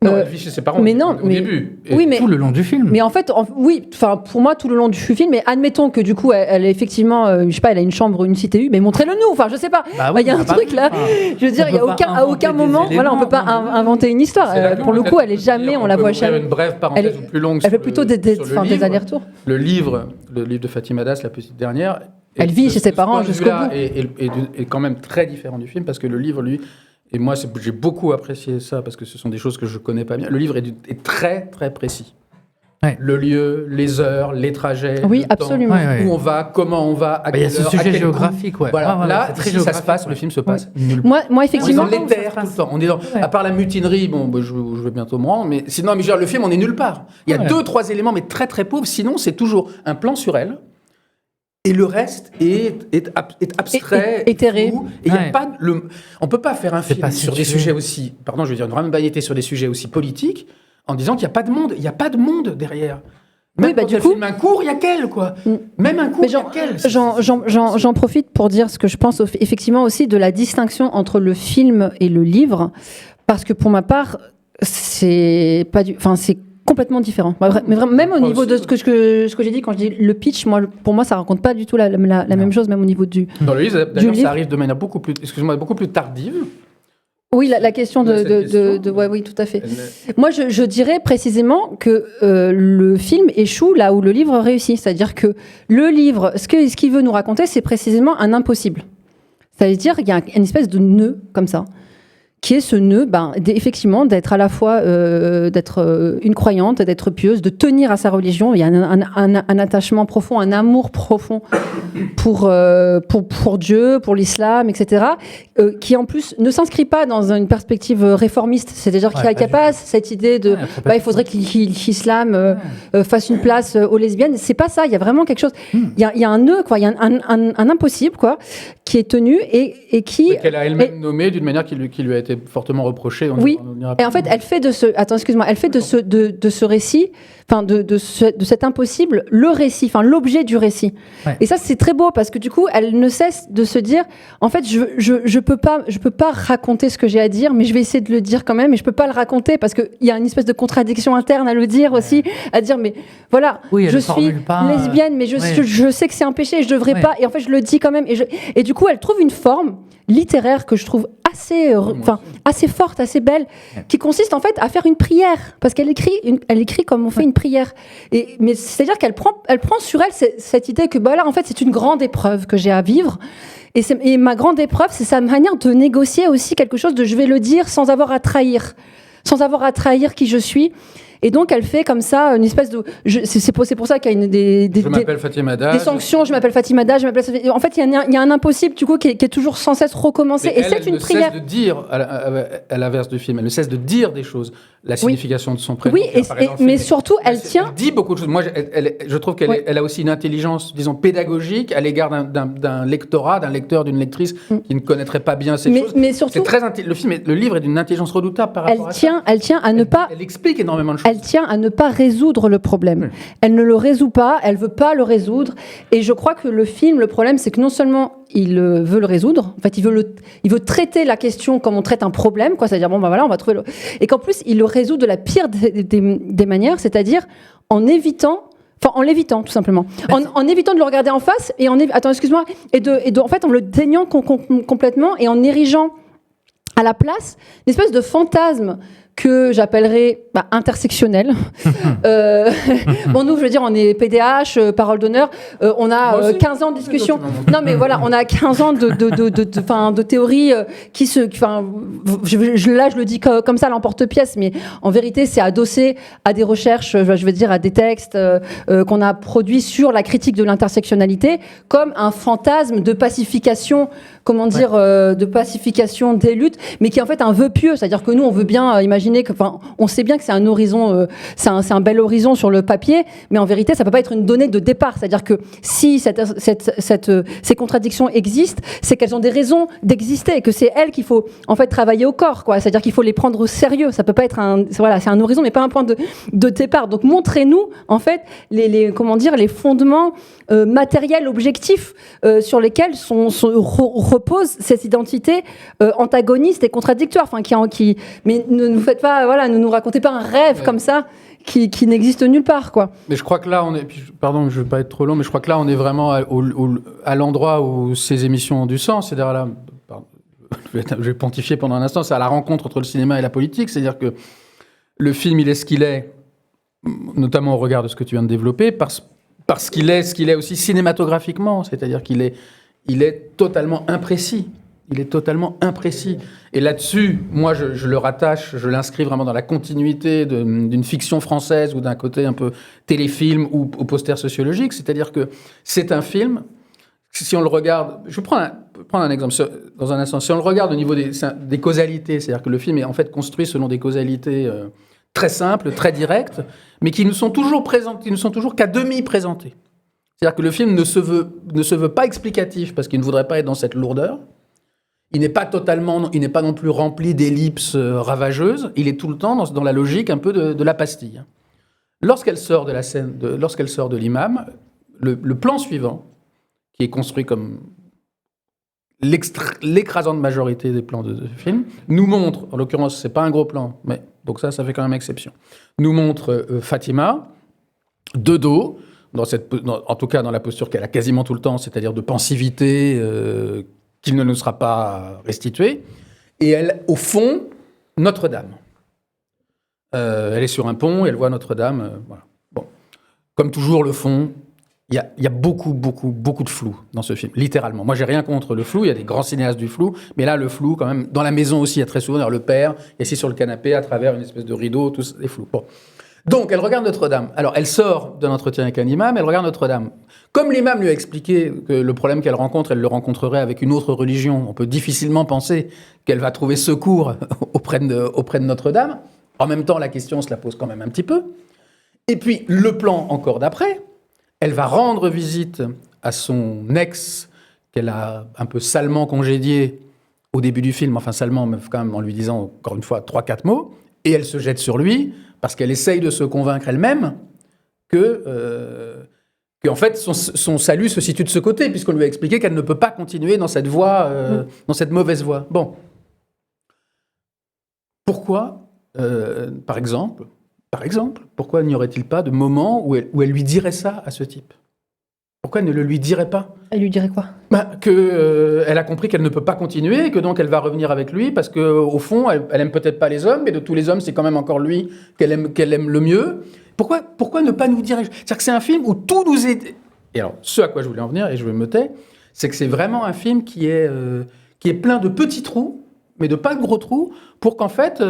Non, elle vit chez ses parents mais non, au début. Et oui, mais tout le long du film. Mais en fait, oui, enfin pour moi tout le long du film, mais admettons que du coup elle est effectivement, je sais pas, elle a une chambre, une cité U, mais montrez-le-nous. Enfin, je sais pas. Bah oui, Il y a un truc là. Je veux dire, il y a à aucun moment, voilà, on peut pas inventer une histoire. Pour le coup, elle est jamais, on la voit jamais. Une brève parenthèse ou plus longue. Elle fait plutôt des allers-retours. Le livre de Fatima Das, la petite dernière. Elle vit chez ses parents jusqu'au bout. Et quand même très différent du film parce que le livre, lui. Et moi, j'ai beaucoup apprécié ça parce que ce sont des choses que je connais pas bien. Le livre est très, très précis. Ouais. Le lieu, les heures, les trajets, oui, le absolument. temps, où on va, comment on va, à quelle heure, il y a ce sujet géographique, ouais. Voilà. Là, ici, ça se passe, le film se passe nulle part. Moi, effectivement, on est dans l'éther tout le temps. On est dans, à part la mutinerie, je vais bientôt me rendre, mais sinon, mais le film, on est nulle part. Il y a 2-3 éléments, mais très, très pauvres. Sinon, c'est toujours un plan sur elle. Et le reste est abstrait, éthéré. Et y a pas on peut pas faire un film sur des sujets aussi, pardon, je veux dire une rambailleté sur des sujets aussi politiques en disant qu'il n'y a pas de monde. Il n'y a pas de monde derrière. Même quand elle filme un cours, il y a qu'elle, quoi. Même un cours, il y a qu'elle. J'en profite pour dire ce que je pense effectivement aussi de la distinction entre le film et le livre, parce que pour ma part, c'est complètement différent. Mais vraiment, même au niveau de ce que j'ai dit quand je dis le pitch, pour moi, ça raconte pas du tout la même chose, même au niveau du. Dans le livre, d'ailleurs, ça arrive de manière beaucoup plus tardive. Oui, la question oui, tout à fait. Moi, je dirais précisément que le film échoue là où le livre réussit. C'est-à-dire que le livre, ce qu'il veut nous raconter, c'est précisément un impossible. C'est-à-dire qu'il y a une espèce de nœud comme ça, qui est ce nœud, effectivement, d'être à la fois d'être une croyante, d'être pieuse, de tenir à sa religion. Il y a un attachement profond, un amour profond pour Dieu, pour l'islam, etc., qui en plus ne s'inscrit pas dans une perspective réformiste. C'est-à-dire qu'il n'y a pas cette idée de il faudrait que l'islam fasse une place aux lesbiennes. C'est pas ça. Il y a vraiment quelque chose. Il y a un nœud, quoi. Il y a un impossible, quoi, qui est tenu et qui qu'elle a elle-même nommé d'une manière qui lui a été fortement reprochée. Oui. Et en fait, elle fait de ce récit, enfin de cet impossible, le récit, enfin l'objet du récit. Ouais. Et ça, c'est très beau parce que du coup, elle ne cesse de se dire, en fait, je peux pas raconter ce que j'ai à dire, mais je vais essayer de le dire quand même, et je peux pas le raconter parce que il y a une espèce de contradiction interne à le dire aussi, à dire, mais voilà, je suis lesbienne, mais je sais que c'est un péché, je devrais pas, et en fait, je le dis quand même, et du coup, elle trouve une forme littéraire que je trouve assez forte, assez belle, qui consiste en fait à faire une prière, parce qu'elle écrit comme on fait une prière. Mais c'est-à-dire qu'elle prend sur elle cette idée que là, en fait, c'est une grande épreuve que j'ai à vivre. Et ma grande épreuve, c'est sa manière de négocier aussi quelque chose de je vais le dire sans avoir à trahir qui je suis. Et donc, elle fait comme ça une espèce de. C'est pour ça qu'il y a je m'appelle Fatima Das. Des sanctions, je m'appelle Fatima Das, en fait, il y a un impossible, du coup, qui est toujours sans cesse recommencé. Et c'est une prière. Elle ne cesse de dire, à l'inverse du film, elle ne cesse de dire des choses. La signification de son prénom. Oui, mais surtout, elle tient. Elle dit beaucoup de choses. Moi, je trouve qu'elle a aussi une intelligence, disons, pédagogique à l'égard d'un lectorat, d'un lecteur, d'une lectrice qui ne connaîtrait pas bien ces choses. Mais surtout. Le livre est d'une intelligence redoutable par rapport à ça. Elle tient à ne pas. Elle explique énormément de choses. Elle tient à ne pas résoudre le problème. Elle ne le résout pas, elle veut pas le résoudre. Et je crois que le film, le problème, c'est que non seulement il veut le résoudre, en fait, il veut traiter la question comme on traite un problème, quoi. C'est-à-dire, on va trouver et qu'en plus, il le résout de la pire des manières, c'est-à-dire en l'évitant, tout simplement. En évitant de le regarder en face, et attends, excuse-moi, en fait, en le déniant complètement, et en érigeant à la place une espèce de fantasme que j'appellerais intersectionnel. Nous, je veux dire, on est PDH, parole d'honneur, on a 15 ans de discussion. Non, mais voilà, on a 15 ans de théorie qui se... Là, je le dis comme ça, l'emporte-pièce, mais en vérité, c'est adossé à des recherches, je veux dire, à des textes qu'on a produits sur la critique de l'intersectionnalité, comme un fantasme de pacification, de pacification des luttes, mais qui est en fait un vœu pieux. C'est-à-dire que nous, on veut bien imaginer on sait bien que c'est un horizon, c'est un bel horizon sur le papier, mais en vérité, ça peut pas être une donnée de départ. C'est-à-dire que si ces contradictions existent, c'est qu'elles ont des raisons d'exister, et que c'est elles qu'il faut en fait travailler au corps, quoi. C'est-à-dire qu'il faut les prendre au sérieux. Ça peut pas être c'est un horizon, mais pas un point de départ. Donc montrez-nous en fait les fondements matériels, objectifs sur lesquels repose cette identité antagoniste et contradictoire. Mais ne nous faites faites pas, voilà, ne nous racontez pas un rêve comme ça qui n'existe nulle part, quoi. Mais je crois que là, pardon, je ne veux pas être trop long, mais je crois que là, on est vraiment à l'endroit où ces émissions ont du sens. C'est-à-dire là, je vais pontifier pendant un instant, c'est à la rencontre entre le cinéma et la politique. C'est-à-dire que le film, il est ce qu'il est, notamment au regard de ce que tu viens de développer, parce qu'il est ce qu'il est aussi cinématographiquement. C'est-à-dire qu'il est totalement imprécis. Il est totalement imprécis. Et là-dessus, moi, je le rattache, je l'inscris vraiment dans la continuité d'une fiction française ou d'un côté un peu téléfilm ou poster sociologique. C'est-à-dire que c'est un film, si on le regarde... Je vais prendre un exemple dans un instant. Si on le regarde au niveau des causalités, c'est-à-dire que le film est en fait construit selon des causalités très simples, très directes, mais qui nous sont toujours présentes, qui ne sont toujours qu'à demi présentées. C'est-à-dire que le film ne se veut pas explicatif parce qu'il ne voudrait pas être dans cette lourdeur. Il n'est pas non plus rempli d'ellipses ravageuses. Il est tout le temps dans la logique un peu de la pastille. Lorsqu'elle sort de la scène, lorsqu'elle sort de l'imam, le plan suivant, qui est construit comme l'écrasante majorité des plans de film, nous montre, en l'occurrence, c'est pas un gros plan, mais donc ça fait quand même exception, nous montre Fatima de dos, en tout cas dans la posture qu'elle a quasiment tout le temps, c'est-à-dire de pensivité. Qu'il ne nous sera pas restitué. Et elle, au fond, Notre-Dame. Elle est sur un pont, elle voit Notre-Dame. Voilà. Bon. Comme toujours, le fond, il y a beaucoup de flou dans ce film, littéralement. Moi, j'ai rien contre le flou, il y a des grands cinéastes du flou, mais là, le flou, quand même, dans la maison aussi, il y a très souvent le père, assis sur le canapé, à travers une espèce de rideau, tous des flous. Bon. Donc, elle regarde Notre-Dame. Alors, elle sort d'un entretien avec un imam, elle regarde Notre-Dame. Comme l'imam lui a expliqué que le problème qu'elle rencontre, elle le rencontrerait avec une autre religion, on peut difficilement penser qu'elle va trouver secours auprès de Notre-Dame. En même temps, la question se la pose quand même un petit peu. Et puis, le plan encore d'après, elle va rendre visite à son ex, qu'elle a un peu salement congédié au début du film, enfin salement, mais quand même en lui disant, encore une fois, 3-4 mots, et elle se jette sur lui, parce qu'elle essaye de se convaincre elle-même qu'en fait, son salut se situe de ce côté, puisqu'on lui a expliqué qu'elle ne peut pas continuer dans cette voie, dans cette mauvaise voie. Bon. Pourquoi, par exemple, pourquoi n'y aurait-il pas de moment où elle lui dirait ça à ce type ? Pourquoi elle ne le lui dirait pas ? Elle lui dirait quoi ? Elle a compris qu'elle ne peut pas continuer et que donc elle va revenir avec lui parce qu'au fond, elle aime peut-être pas les hommes, mais de tous les hommes, c'est quand même encore lui qu'elle aime le mieux. Pourquoi ne pas nous dire ? C'est-à-dire que c'est un film où tout nous est... Et alors, ce à quoi je voulais en venir, et je me tais, c'est que c'est vraiment un film qui est plein de petits trous, mais de pas de gros trous, pour qu'en fait,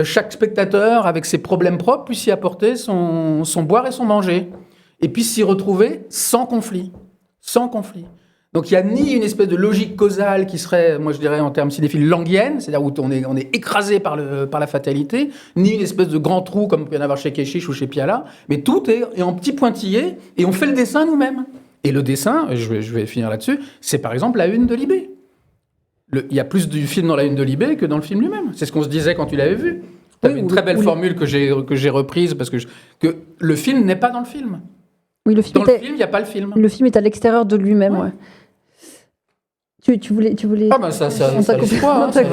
chaque spectateur, avec ses problèmes propres, puisse y apporter son boire et son manger. Et puis s'y retrouver sans conflit. Sans conflit. Donc il n'y a ni une espèce de logique causale qui serait, moi je dirais en termes cinéphiles, languienne, c'est-à-dire où on est écrasé par la fatalité, ni une espèce de grand trou comme il peut y en avoir chez Keshish ou chez Piala, mais tout est en petits pointillés et on fait le dessin nous-mêmes. Et le dessin, je vais finir là-dessus, c'est par exemple la une de Libé. Il y a plus du film dans la une de Libé que dans le film lui-même. C'est ce qu'on se disait quand tu l'avais vu. Tu avais une très belle formule que j'ai reprise parce que le film n'est pas dans le film. Oui, le film le film, il n'y a pas le film. Le film est à l'extérieur de lui-même, ouais. Tu voulais... Ah ben ça laisse toi, ça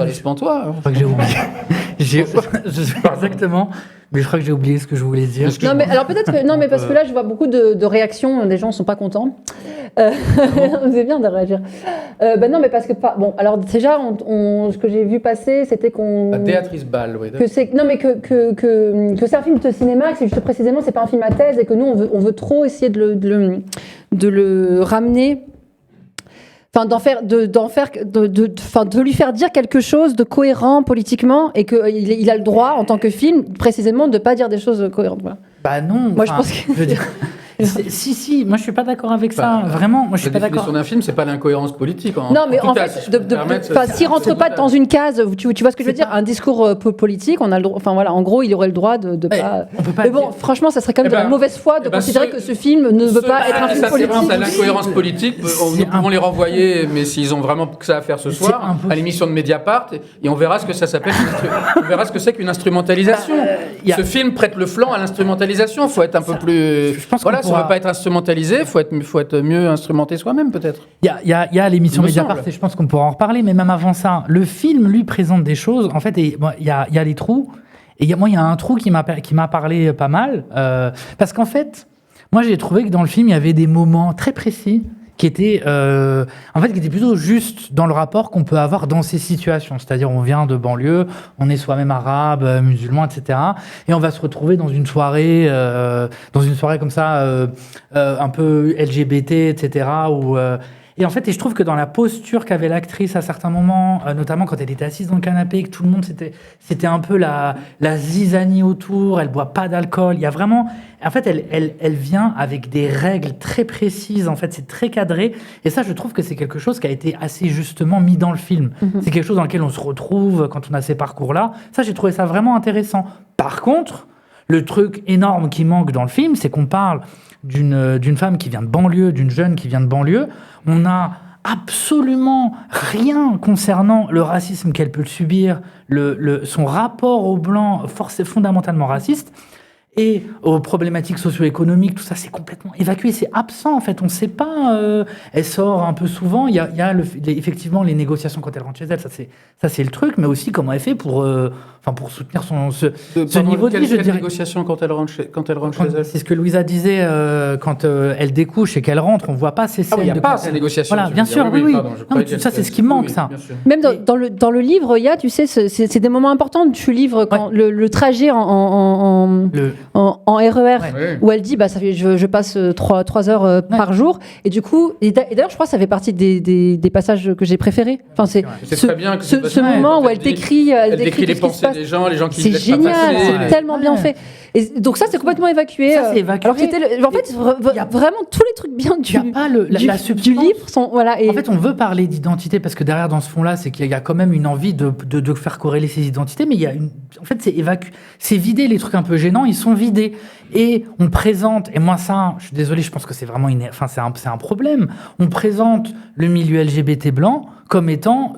laisse pas toi. Je crois que j'ai oublié. Je sais pas exactement, mais je crois que j'ai oublié ce que je voulais dire. Non, mais alors peut-être que... Non, mais parce que là, je vois beaucoup de réactions, des gens ne sont pas contents. C'est bien de réagir. Non, mais parce que... Bon, alors déjà, ce que j'ai vu passer, c'était qu'on... Béatrice Ball, oui. Que c'est c'est un film de cinéma, que c'est juste précisément, c'est pas un film à thèse, et que nous, on veut trop essayer de le ramener... Enfin, de lui faire dire quelque chose de cohérent politiquement et qu'il a le droit, en tant que film, précisément, de ne pas dire des choses cohérentes. Voilà. Bah non. Moi, je pense que... Je veux dire... Si, moi je suis pas d'accord avec ça. Vraiment, moi je suis pas d'accord. La définition d'un film, c'est pas l'incohérence politique. Non, mais en fait, s'il rentre pas dans une case, tu vois ce que je veux dire, un discours politique, on a le droit. Enfin voilà, en gros, il aurait le droit de pas. On peut pas. Mais bon, franchement, ça serait quand même de la mauvaise foi de considérer que ce film ne veut pas être un film politique. À l'incohérence politique, nous pouvons les renvoyer, mais s'ils ont vraiment que ça à faire ce soir, à l'émission de Mediapart, et on verra ce que ça s'appelle. On verra ce que c'est qu'une instrumentalisation. Ce film prête le flanc à l'instrumentalisation. Il faut être un peu plus. Je pense qu'on on veut pas être instrumentalisé, faut être mieux instrumenté soi-même, peut-être. Il y a l'émission Il me Mediapart, semble. et je pense qu'on pourra en reparler, mais même avant ça, le film lui présente des choses. En fait, il y a les trous, et il y a un trou qui m'a parlé pas mal, parce qu'en fait, moi j'ai trouvé que dans le film, il y avait des moments très précis qui étaient plutôt justes dans le rapport qu'on peut avoir dans ces situations. C'est-à-dire, on vient de banlieue, on est soi-même arabe, musulman, etc. Et on va se retrouver dans une soirée comme ça, un peu LGBT, etc. Et en fait, je trouve que dans la posture qu'avait l'actrice à certains moments, notamment quand elle était assise dans le canapé, que tout le monde c'était un peu la zizanie autour, elle boit pas d'alcool. Il y a vraiment, en fait, elle vient avec des règles très précises. En fait, c'est très cadré. Et ça, je trouve que c'est quelque chose qui a été assez justement mis dans le film. C'est quelque chose dans lequel on se retrouve quand on a ces parcours-là. Ça, j'ai trouvé ça vraiment intéressant. Par contre, le truc énorme qui manque dans le film, c'est qu'on parle d'une femme qui vient de banlieue, d'une jeune qui vient de banlieue. On n'a absolument rien concernant le racisme qu'elle peut subir, son rapport aux Blancs, fondamentalement raciste, et aux problématiques socio-économiques, tout ça, c'est complètement évacué, c'est absent en fait, on ne sait pas, elle sort un peu souvent, il y a effectivement les négociations quand elle rentre chez elle, ça c'est le truc, mais aussi comment elle fait pour soutenir ce niveau de vie, je dirais. Négociation quand elle rentre chez elle. C'est ce que Louisa disait quand elle découche et qu'elle rentre, on ne voit pas ces scènes. Il n'y a pas ces négociations. Voilà, bien sûr, oui. Non, mais ça, c'est ce qui manque, ça. Même dans le livre, il y a, tu sais, c'est des moments importants du livre, quand le trajet en RER, où elle dit, je passe 3 heures par jour, et du coup, et d'ailleurs, je crois que ça fait partie des passages que j'ai préférés. Enfin, c'est très bien que ce moment où elle décrit les pensées des gens, les gens qui c'est ne laissent pas génial, passer. c'est tellement bien fait. Et donc ça, c'est complètement évacué. Ça, c'est évacué. Alors que c'était en fait, vraiment tous les trucs bien du livre sont voilà. Et en fait, on veut parler d'identité parce que derrière dans ce fond-là, c'est qu'il y a quand même une envie de faire corréler ces identités, mais en fait, c'est vidé, les trucs un peu gênants, ils sont vidés. Et on présente, et moi ça, je suis désolé, je pense que c'est vraiment c'est un problème. On présente le milieu LGBT blanc comme étant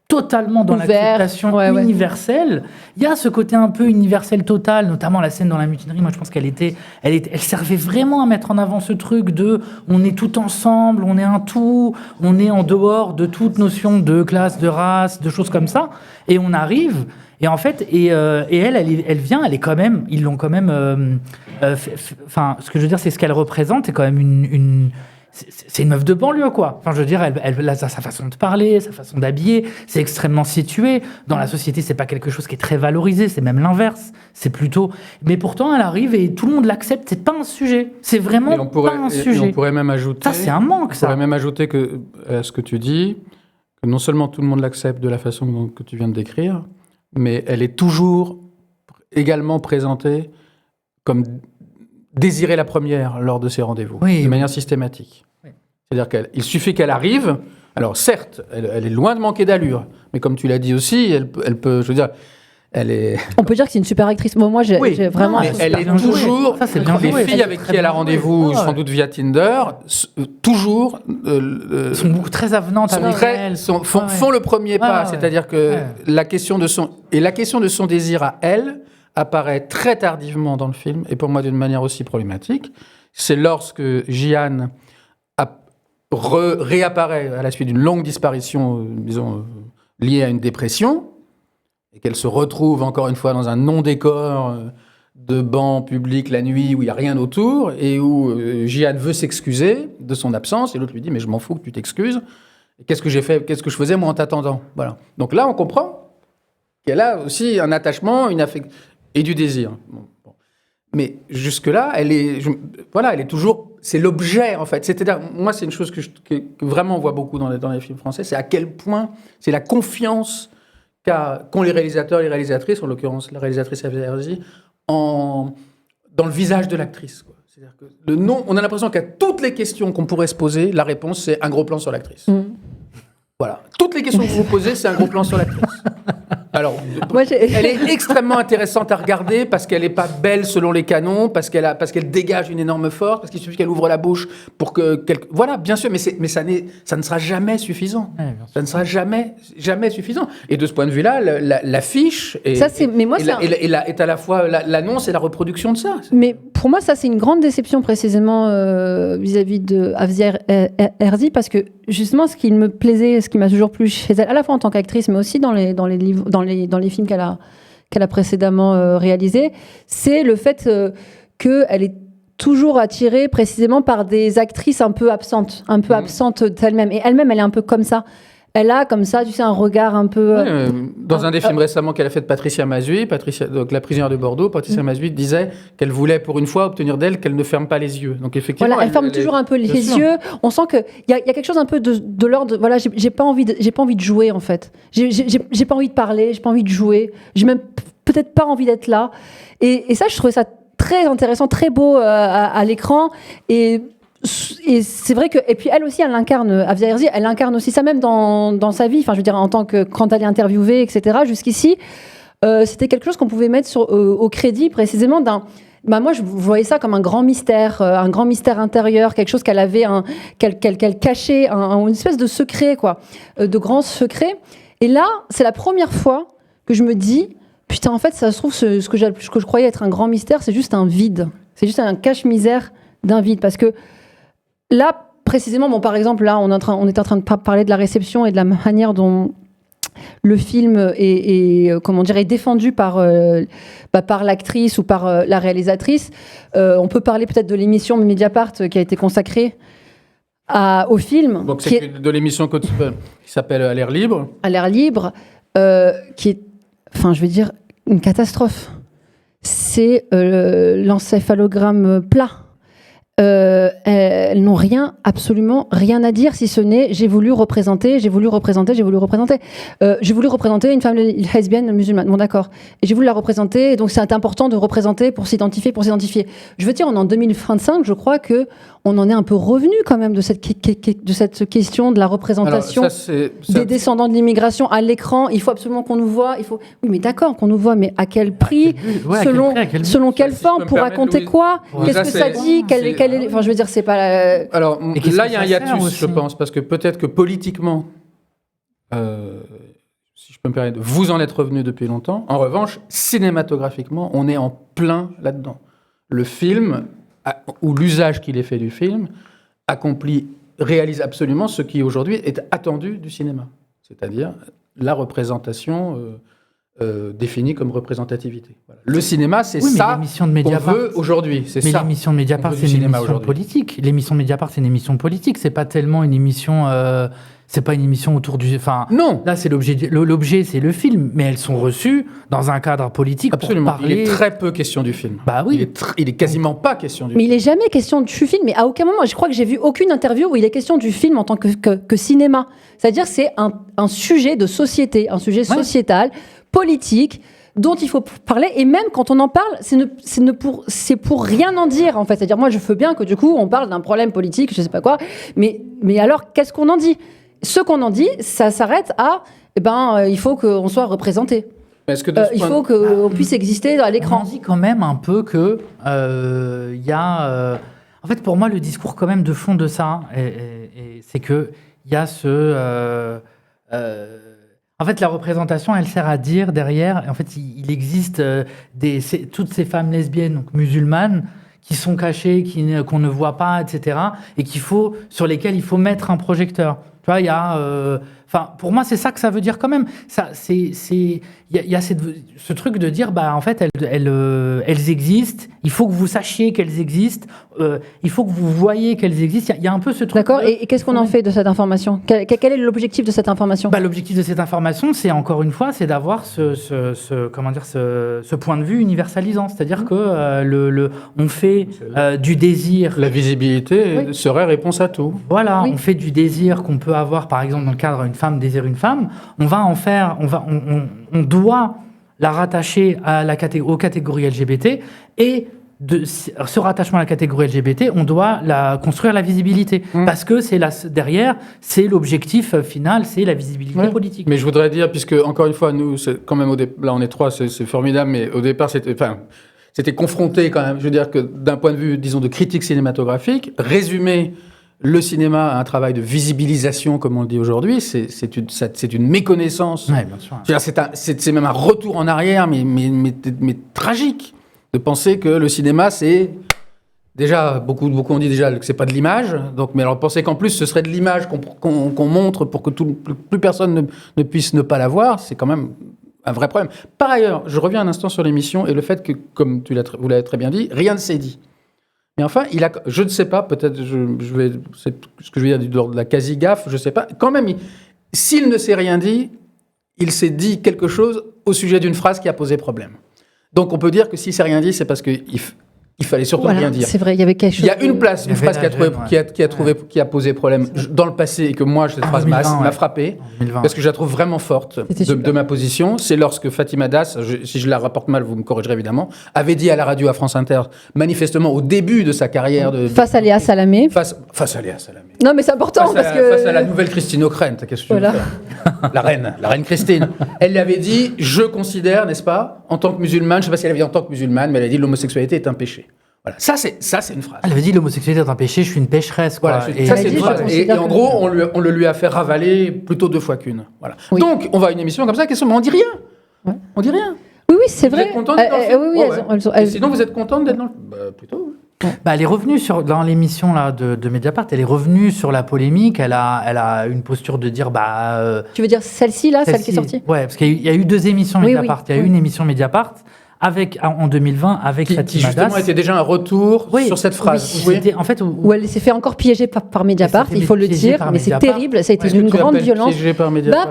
totalement dans l'acceptation universelle. Il y a ce côté un peu universel total, notamment la scène dans la mutinerie. Moi, je pense qu'elle servait vraiment à mettre en avant ce truc de on est tout ensemble, on est un tout, on est en dehors de toute notion de classe, de race, de choses comme ça. Et on arrive, et en fait, elle vient, elle est quand même, ils l'ont quand même. Ce que je veux dire, c'est ce qu'elle représente, c'est quand même c'est une meuf de banlieue, quoi. Enfin, je veux dire, elle a sa façon de parler, sa façon d'habiller, c'est extrêmement situé. Dans la société, c'est pas quelque chose qui est très valorisé, c'est même l'inverse. C'est plutôt... Mais pourtant, elle arrive et tout le monde l'accepte, c'est pas un sujet. C'est vraiment pas un sujet. On pourrait même ajouter... Ça, c'est un manque, ça. On pourrait même ajouter que, ce que tu dis, que non seulement tout le monde l'accepte de la façon que tu viens de décrire, mais elle est toujours également présentée comme désirer la première lors de ces rendez-vous, de manière systématique. Oui. C'est-à-dire qu'il suffit qu'elle arrive. Alors certes, elle est loin de manquer d'allure, mais comme tu l'as dit aussi, elle peut, je veux dire, elle est... On peut dire que c'est une super actrice. Moi, j'ai vraiment... Elle est toujours... Ça, c'est bien les filles avec qui elle a rendez-vous, sans doute via Tinder, toujours... sont beaucoup très avenantes avec elle. Font le premier pas. C'est-à-dire que la question de son désir à elle apparaît très tardivement dans le film, et pour moi d'une manière aussi problématique. C'est lorsque Jian réapparaît à la suite d'une longue disparition, disons, liée à une dépression, et qu'elle se retrouve encore une fois dans un non-décor de banc public la nuit où il n'y a rien autour, et où Jian veut s'excuser de son absence, et l'autre lui dit « mais je m'en fous que tu t'excuses, qu'est-ce que j'ai fait, qu'est-ce que je faisais moi en t'attendant ?» Voilà. Donc là, on comprend qu'elle a aussi un attachement, une affection, et du désir. Bon. Mais jusque-là, elle est toujours... C'est l'objet, en fait. C'est-à-dire, moi, c'est une chose que vraiment on voit beaucoup dans les films français, c'est à quel point c'est la confiance qu'ont les réalisateurs et les réalisatrices, en l'occurrence la réalisatrice Afsia Herzi, dans le visage de l'actrice, quoi. C'est-à-dire que on a l'impression qu'à toutes les questions qu'on pourrait se poser, la réponse, c'est un gros plan sur l'actrice. Voilà. Toutes les questions que vous vous posez, c'est un gros plan sur l'actrice. Alors, Moi, elle est extrêmement intéressante à regarder parce qu'elle n'est pas belle selon les canons, parce qu'elle dégage une énorme force, parce qu'il suffit qu'elle ouvre la bouche pour que... Voilà, bien sûr, mais ça ne sera jamais suffisant. Ouais, bien sûr. Ça ne sera jamais suffisant. Et de ce point de vue-là, l'affiche est à la fois l'annonce et la reproduction de ça. Mais pour moi, ça, c'est une grande déception précisément vis-à-vis de Afzia Herzi, parce que justement, ce qui me plaisait, ce qui m'a toujours plu chez elle, à la fois en tant qu'actrice, mais aussi dans les livres, dans les films qu'elle a précédemment réalisés, c'est le fait qu'elle est toujours attirée précisément par des actrices un peu absentes d'elle-même. Et elle-même, elle est un peu comme ça. Elle a comme ça, tu sais, un regard un peu... dans un des films récemment qu'elle a fait de Patricia Mazui, donc la prisonnière de Bordeaux, Patricia Mazui disait qu'elle voulait pour une fois obtenir d'elle qu'elle ne ferme pas les yeux. Donc effectivement, voilà, elle ferme toujours un peu les yeux. On sent qu'il y a quelque chose un peu de l'ordre. Voilà, j'ai pas envie de jouer en fait. J'ai pas envie de parler, j'ai pas envie de jouer. J'ai même peut-être pas envie d'être là. Et ça, je trouvais ça très intéressant, très beau à l'écran. Et c'est vrai que, et puis elle aussi, elle incarne, Afzia Herzi, elle incarne aussi ça même dans sa vie. Enfin, je veux dire, en tant que, quand elle est interviewée, etc. Jusqu'ici, c'était quelque chose qu'on pouvait mettre au crédit précisément d'un. Moi, je voyais ça comme un grand mystère intérieur, quelque chose qu'elle avait, qu'elle cachait, une espèce de secret, quoi, de grand secret. Et là, c'est la première fois que je me dis, putain, en fait, ça se trouve, ce que je croyais être un grand mystère, c'est juste un vide. C'est juste un cache-misère d'un vide. Parce que là, précisément, bon, par exemple, là, on était en train de parler de la réception et de la manière dont le film est défendu par l'actrice ou par la réalisatrice. On peut parler peut-être de l'émission Mediapart qui a été consacrée au film. Donc c'est de l'émission qui s'appelle À l'air libre. À l'air libre, qui est, enfin, je vais dire, une catastrophe. C'est l'encéphalogramme plat. Elles n'ont absolument rien à dire, si ce n'est j'ai voulu représenter une femme lesbienne musulmane. Bon, d'accord. Et j'ai voulu la représenter, donc c'est important de représenter pour s'identifier. Je veux dire, on est en 2025, je crois que on en est un peu revenu quand même de cette question de la représentation. Alors, des descendants de l'immigration à l'écran. Il faut absolument qu'on nous voit. Oui, mais d'accord, qu'on nous voit, mais à quel prix, selon quelle forme, pour raconter quoi, qu'est-ce que ça dit, enfin, je veux dire, c'est pas. Alors là, il y a un hiatus, je pense, parce que peut-être que politiquement, si je peux me permettre, vous en êtes revenu depuis longtemps. En revanche, cinématographiquement, on est en plein là-dedans. Le film, ou l'usage qu'il est fait du film, réalise absolument ce qui aujourd'hui est attendu du cinéma, c'est-à-dire la représentation définie comme représentativité. Voilà. Le cinéma, c'est ça qu'on veut aujourd'hui. Mais l'émission de Mediapart, c'est une émission politique. L'émission de Mediapart, c'est une émission politique. C'est pas tellement une émission. C'est pas une émission autour du. Enfin, non. Là, c'est l'objet. L'objet, c'est le film, mais elles sont reçues dans un cadre politique. Absolument. Pour parler... Il est très peu question du film. Bah oui. Il est quasiment pas question du film. Mais il est jamais question du film. Mais à aucun moment, je crois que j'ai vu aucune interview où il est question du film en tant que cinéma. C'est-à-dire, c'est un sujet de société, un sujet sociétal, politique, dont il faut parler, et même quand on en parle, c'est pour rien en dire, en fait. C'est-à-dire, moi, je veux bien que, du coup, on parle d'un problème politique, je sais pas quoi, mais alors, qu'est-ce qu'on en dit ? Ce qu'on en dit, ça s'arrête à, il faut qu'on soit représenté. Il faut qu'on puisse exister à l'écran. On dit quand même un peu que y a... en fait, pour moi, le discours quand même de fond de ça, c'est que il y a en fait, la représentation, elle sert à dire derrière, en fait, il existe toutes ces femmes lesbiennes, donc musulmanes, qui sont cachées, qu'on ne voit pas, etc., et sur lesquelles il faut mettre un projecteur. Tu vois, il y a... pour moi, c'est ça que ça veut dire quand même. Il y a ce truc de dire, en fait, elles existent. Il faut que vous sachiez qu'elles existent. Il faut que vous voyez qu'elles existent. Il y a un peu ce truc. D'accord. Et qu'est-ce qu'on en fait de cette information ? Quel est l'objectif de cette information ? L'objectif de cette information, c'est encore une fois, c'est d'avoir ce point de vue universalisant. C'est-à-dire que on fait du désir. La visibilité serait réponse à tout. Voilà, on fait du désir qu'on peut avoir, par exemple, dans le cadre d'une femme désire une femme. On doit la rattacher aux catégories LGBT et ce rattachement à la catégorie LGBT, on doit construire la visibilité. Parce que derrière, c'est l'objectif final, c'est la visibilité politique. Mais je voudrais dire, puisque, encore une fois, nous, quand même, là, on est 3, c'est formidable, mais au départ, c'était confronté quand même, je veux dire que d'un point de vue, disons, de critique cinématographique, résumer le cinéma à un travail de visibilisation, comme on le dit aujourd'hui, c'est une méconnaissance. Ouais, bien sûr. C'est même un retour en arrière, mais tragique, de penser que le cinéma, c'est... Déjà, beaucoup ont dit déjà que c'est pas de l'image, mais alors penser qu'en plus, ce serait de l'image qu'on montre pour que plus personne ne puisse ne pas la voir, c'est quand même un vrai problème. Par ailleurs, je reviens un instant sur l'émission et le fait que, comme vous l'avez très bien dit, rien ne s'est dit. Mais enfin, je ne sais pas, peut-être, c'est ce que je veux dire de l'ordre de la quasi-gaffe, je ne sais pas. Quand même, s'il ne s'est rien dit, il s'est dit quelque chose au sujet d'une phrase qui a posé problème. Donc on peut dire que s'il ne s'est rien dit, c'est parce qu'il fallait surtout rien dire. C'est vrai, il y avait quelque chose. Il y a une phrase qui a posé problème dans le passé et que moi, cette phrase m'a frappé, parce que je la trouve vraiment forte de ma position. C'est lorsque Fatima Das, si je la rapporte mal, vous me corrigerez évidemment, avait dit à la radio à France Inter, manifestement au début de sa carrière... Face à Léa Salamé. Face à Léa Salamé. Non, mais c'est important parce que... Face à la nouvelle Christine O'Krent, qu'est-ce que tu veux faire ? La reine Christine. Elle lui avait dit, je considère, n'est-ce pas, en tant que musulmane, je ne sais pas si elle avait dit en tant que musulmane, mais elle a dit l'homosexualité est un péché. Voilà. Ça, c'est une phrase. Elle avait dit l'homosexualité est un péché, je suis une pécheresse. Quoi. Voilà, ça, c'est une phrase. Et en gros, on le lui a fait ravaler plutôt 2 fois qu'une. Voilà. Oui. Donc, on va à une émission comme ça, mais on dit rien. Ouais. On dit rien. Oui, c'est vrai. Vous êtes contente d'être dans le film ? Sinon, vous êtes contente d'être dans le film ? Plutôt. Elle est revenue dans l'émission là, de Mediapart, elle est revenue sur la polémique, elle a une posture de dire... Tu veux dire celle-ci, celle qui est sortie ? Ouais, parce qu'il y a eu 2 émissions Mediapart. Il y a eu une émission Mediapart en 2020 avec Fatima Das. Qui justement était déjà un retour sur cette phrase. Oui. En fait, où elle s'est fait encore piéger par Mediapart, il faut le dire, mais c'est terrible, ça a été d'une grande violence.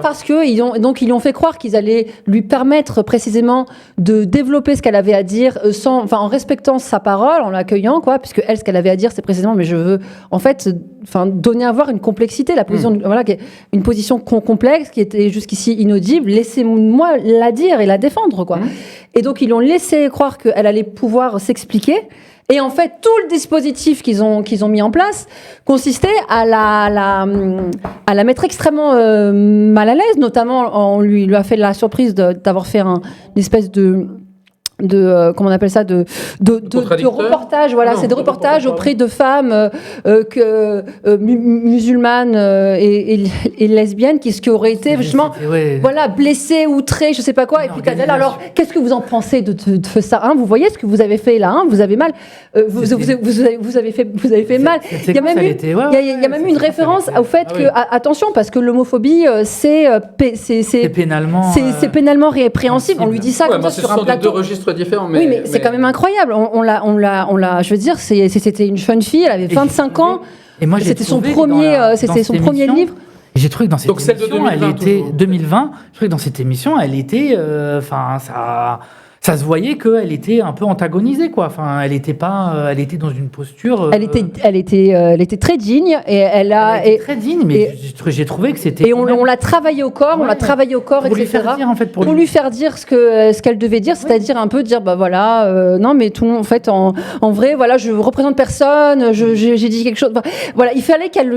Parce qu'ils ont fait croire qu'ils allaient lui permettre précisément de développer ce qu'elle avait à dire en respectant sa parole, en l'accueillant, puisque elle, ce qu'elle avait à dire, c'est précisément, mais je veux en fait donner à voir une complexité, la position, une position complexe qui était jusqu'ici inaudible, laissez-moi la dire et la défendre, quoi. Et donc, ils l'ont laissé croire qu'elle allait pouvoir s'expliquer. Et en fait, tout le dispositif qu'ils ont mis en place consistait à la mettre extrêmement mal à l'aise. Notamment, on lui a fait la surprise d'avoir fait une espèce de comment on appelle ça, de reportage, c'est des reportages auprès de femmes musulmanes et lesbiennes qui auraient été justement blessées, outrées, je sais pas quoi, et puis t'as alors qu'est-ce que vous en pensez de ça, hein, vous voyez ce que vous avez fait là, hein, vous avez mal, vous avez fait mal. Il y a même eu une référence au fait que attention, parce que l'homophobie c'est pénalement répréhensible. On lui dit ça comme ça sur un plateau. Différents, mais c'est quand même incroyable. On l'a. Je veux dire, c'était une jeune fille. Elle avait 25 ans. Et moi, c'était son premier livre. J'ai trouvé que dans cette émission, elle était 2020. Je trouvais que dans cette émission, elle était, ça se voyait qu'elle était un peu antagonisée, quoi. Enfin, elle était dans une posture. Elle était très digne et elle était très digne, mais j'ai trouvé que c'était. Et on l'a travaillé au corps, pour lui faire dire, en fait, pour lui faire dire ce qu'elle devait dire, c'est-à-dire un peu dire non, mais tout, en fait, en vrai, je représente personne, j'ai dit quelque chose. Voilà, il fallait qu'elle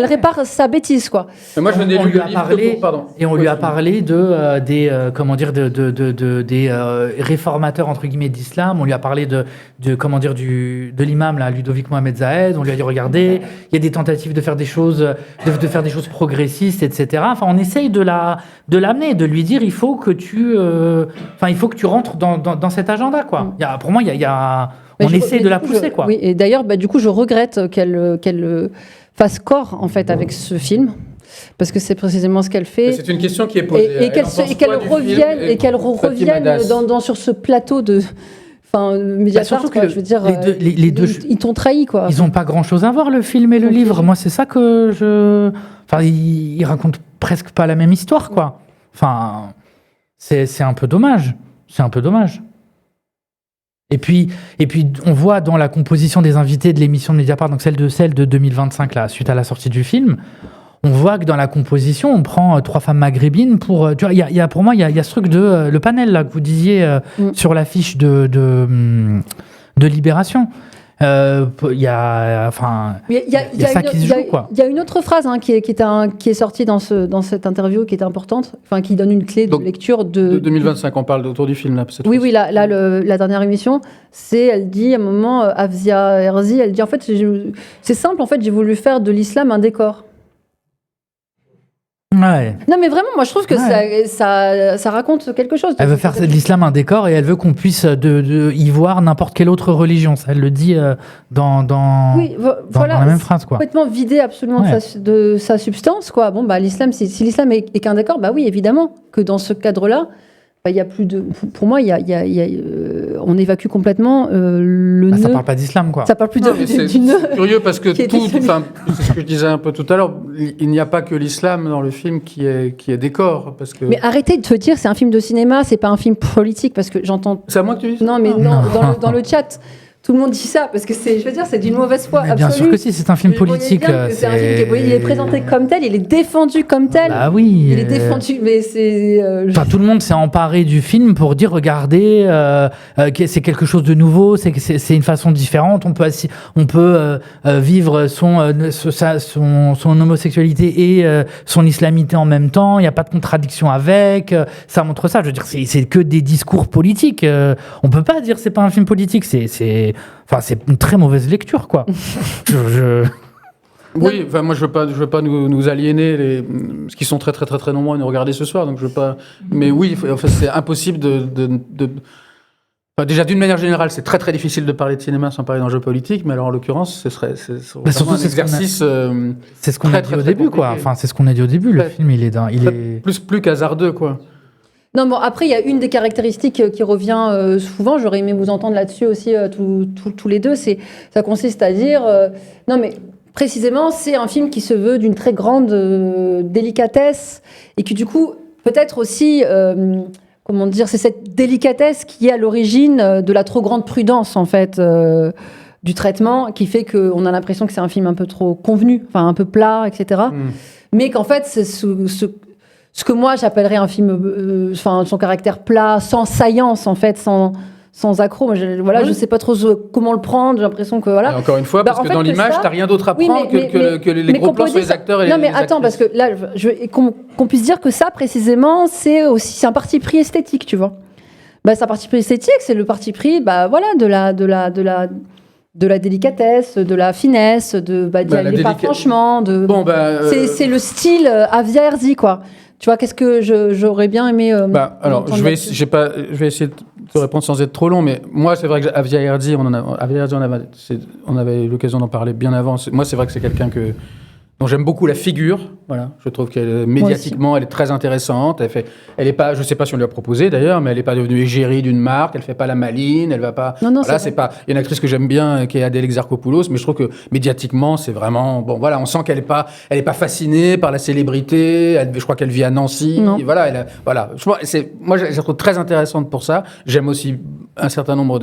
répare sa bêtise, quoi. Mais moi, je venais lui parler, et on lui a parlé des réformateurs entre guillemets d'islam. On lui a parlé de l'imam là, Ludovic Mohamed Zahed. On lui a dit regardez, il y a des tentatives de faire des choses progressistes, etc. Enfin, on essaye de l'amener, de lui dire il faut que tu rentres dans cet agenda, quoi. Pour moi, on essaie de la pousser, quoi. Oui, et d'ailleurs, du coup, je regrette qu'elle fasse corps en fait avec ce film. Parce que c'est précisément ce qu'elle fait. C'est une question qui est posée. Et qu'elle revienne sur ce plateau de... Mediapart, surtout que je veux dire, les deux, ils t'ont trahi, quoi. Ils n'ont pas grand-chose à voir, le film et le livre. Moi, c'est ça que ils racontent presque pas la même histoire, quoi. Enfin, c'est un peu dommage. C'est un peu dommage. Et puis, on voit dans la composition des invités de l'émission de Mediapart, donc celle de 2025, là, suite à la sortie du film, on voit que dans la composition, on prend 3 femmes maghrébines pour... Tu vois, pour moi, il y a ce truc de... le panel, là, que vous disiez sur l'affiche de Libération. Il y a ça qui se joue, quoi. Il y a une autre phrase qui est sortie dans cette interview qui était importante, qui donne une clé de lecture de 2025. On parle autour du film là. Oui, la dernière émission, elle dit à un moment, Afzia Herzi, elle dit en fait c'est simple, en fait j'ai voulu faire de l'islam un décor. Ouais. Non mais vraiment, moi je trouve que ça raconte quelque chose. Elle veut faire de l'islam un décor et elle veut qu'on puisse y voir n'importe quelle autre religion. Ça, elle le dit dans la même phrase, quoi. Complètement vidé absolument de sa substance, quoi. Bon, l'islam, si l'islam est qu'un décor, oui, évidemment que dans ce cadre-là, il y a plus de. Pour moi, on évacue complètement le nœud. Ça parle pas d'islam, quoi. Ça parle plus du nœud. C'est curieux parce que c'est ce que je disais un peu tout à l'heure. Il n'y a pas que l'islam dans le film qui est décor, parce que. Mais arrêtez de te dire c'est un film de cinéma, c'est pas un film politique, parce que j'entends. C'est à moi que tu dis ça. Non, mais dans le chat. Tout le monde dit ça, parce que c'est d'une mauvaise foi absolue. Bien sûr que si, c'est un film politique. C'est un film il est présenté comme tel, il est défendu comme tel. Ah oui. Il est défendu, mais c'est... tout le monde s'est emparé du film pour dire, regardez, c'est quelque chose de nouveau, c'est une façon différente, on peut vivre son homosexualité et son islamité en même temps, il n'y a pas de contradiction avec, ça montre ça. Je veux dire, c'est que des discours politiques. On peut pas dire c'est pas un film politique, c'est une très mauvaise lecture, quoi. Oui, moi je veux pas nous aliéner, parce qu'ils sont très très très très nombreux à nous regarder ce soir, donc je veux pas. Mais oui, en fait, c'est impossible déjà d'une manière générale, c'est très très difficile de parler de cinéma sans parler d'enjeux politiques, mais alors en l'occurrence, ce serait surtout un exercice. C'est ce qu'on a dit au début, quoi. Enfin, c'est ce qu'on a dit au début. Le film, il est plus qu'hasardeux, quoi. Non, bon, après, il y a une des caractéristiques qui revient souvent, j'aurais aimé vous entendre là-dessus aussi tous les deux, ça consiste à dire, non mais précisément, c'est un film qui se veut d'une très grande délicatesse, et qui du coup, peut-être aussi, comment dire, c'est cette délicatesse qui est à l'origine de la trop grande prudence, en fait, du traitement, qui fait qu'on a l'impression que c'est un film un peu trop convenu, un peu plat, etc. Mais qu'en fait, c'est ce que moi j'appellerais un film, son caractère plat, sans saillance en fait, sans accroc. Moi, je sais pas trop comment le prendre. J'ai l'impression que voilà. Et encore une fois, parce que dans l'image, t'as rien d'autre à prendre que les gros plans sur les acteurs et les actrices. Non, mais attends, parce que là, qu'on puisse dire que ça précisément, c'est un parti pris esthétique, tu vois. C'est un parti pris esthétique, c'est le parti pris, de la délicatesse, de la finesse, d'y aller pas franchement. C'est le style Afzia Herzi, quoi. Tu vois, qu'est-ce que j'aurais bien aimé... alors, je vais essayer de te répondre sans être trop long, mais moi, c'est vrai que Afzia Herzi, on avait eu l'occasion d'en parler bien avant. Moi, c'est vrai que c'est quelqu'un dont j'aime beaucoup la figure. Voilà, je trouve qu'elle médiatiquement, elle est très intéressante. Elle est pas, je sais pas si on lui a proposé d'ailleurs, mais elle est pas devenue égérie d'une marque. Elle fait pas la maline. Elle va pas. Non, voilà, c'est pas. Il y a une actrice que j'aime bien, qui est Adèle Exarchopoulos, mais je trouve que médiatiquement, c'est vraiment bon. Voilà, on sent qu'elle est pas fascinée par la célébrité. Je crois qu'elle vit à Nancy. Et voilà, moi, je la trouve très intéressante pour ça. J'aime aussi un certain nombre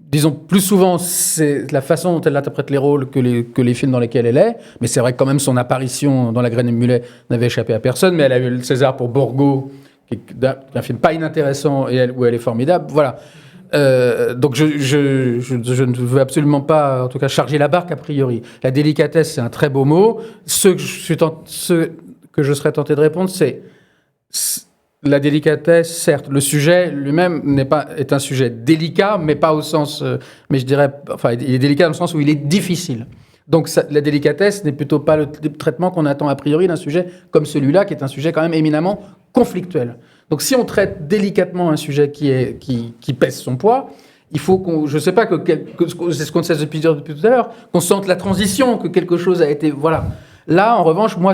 disons, plus souvent, c'est la façon dont elle interprète les rôles que les films dans lesquels elle est. Mais c'est vrai que quand même, son apparition dans La Graine et le Mulet n'avait échappé à personne. Mais elle a eu le César pour Borgo, qui est un film pas inintéressant et où elle est formidable. Voilà. Donc je ne veux absolument pas, en tout cas, charger la barque a priori. La délicatesse, c'est un très beau mot. Ce que je serais tenté de répondre, c'est... La délicatesse, certes, le sujet lui-même est un sujet délicat, mais pas au sens, mais je dirais, il est délicat dans le sens où il est difficile. Donc la délicatesse n'est plutôt pas le traitement qu'on attend a priori d'un sujet comme celui-là, qui est un sujet quand même éminemment conflictuel. Donc si on traite délicatement un sujet qui pèse son poids, il faut je sais pas c'est ce qu'on sait depuis tout à l'heure, qu'on sente la transition, que quelque chose a été, voilà. Là, en revanche, moi,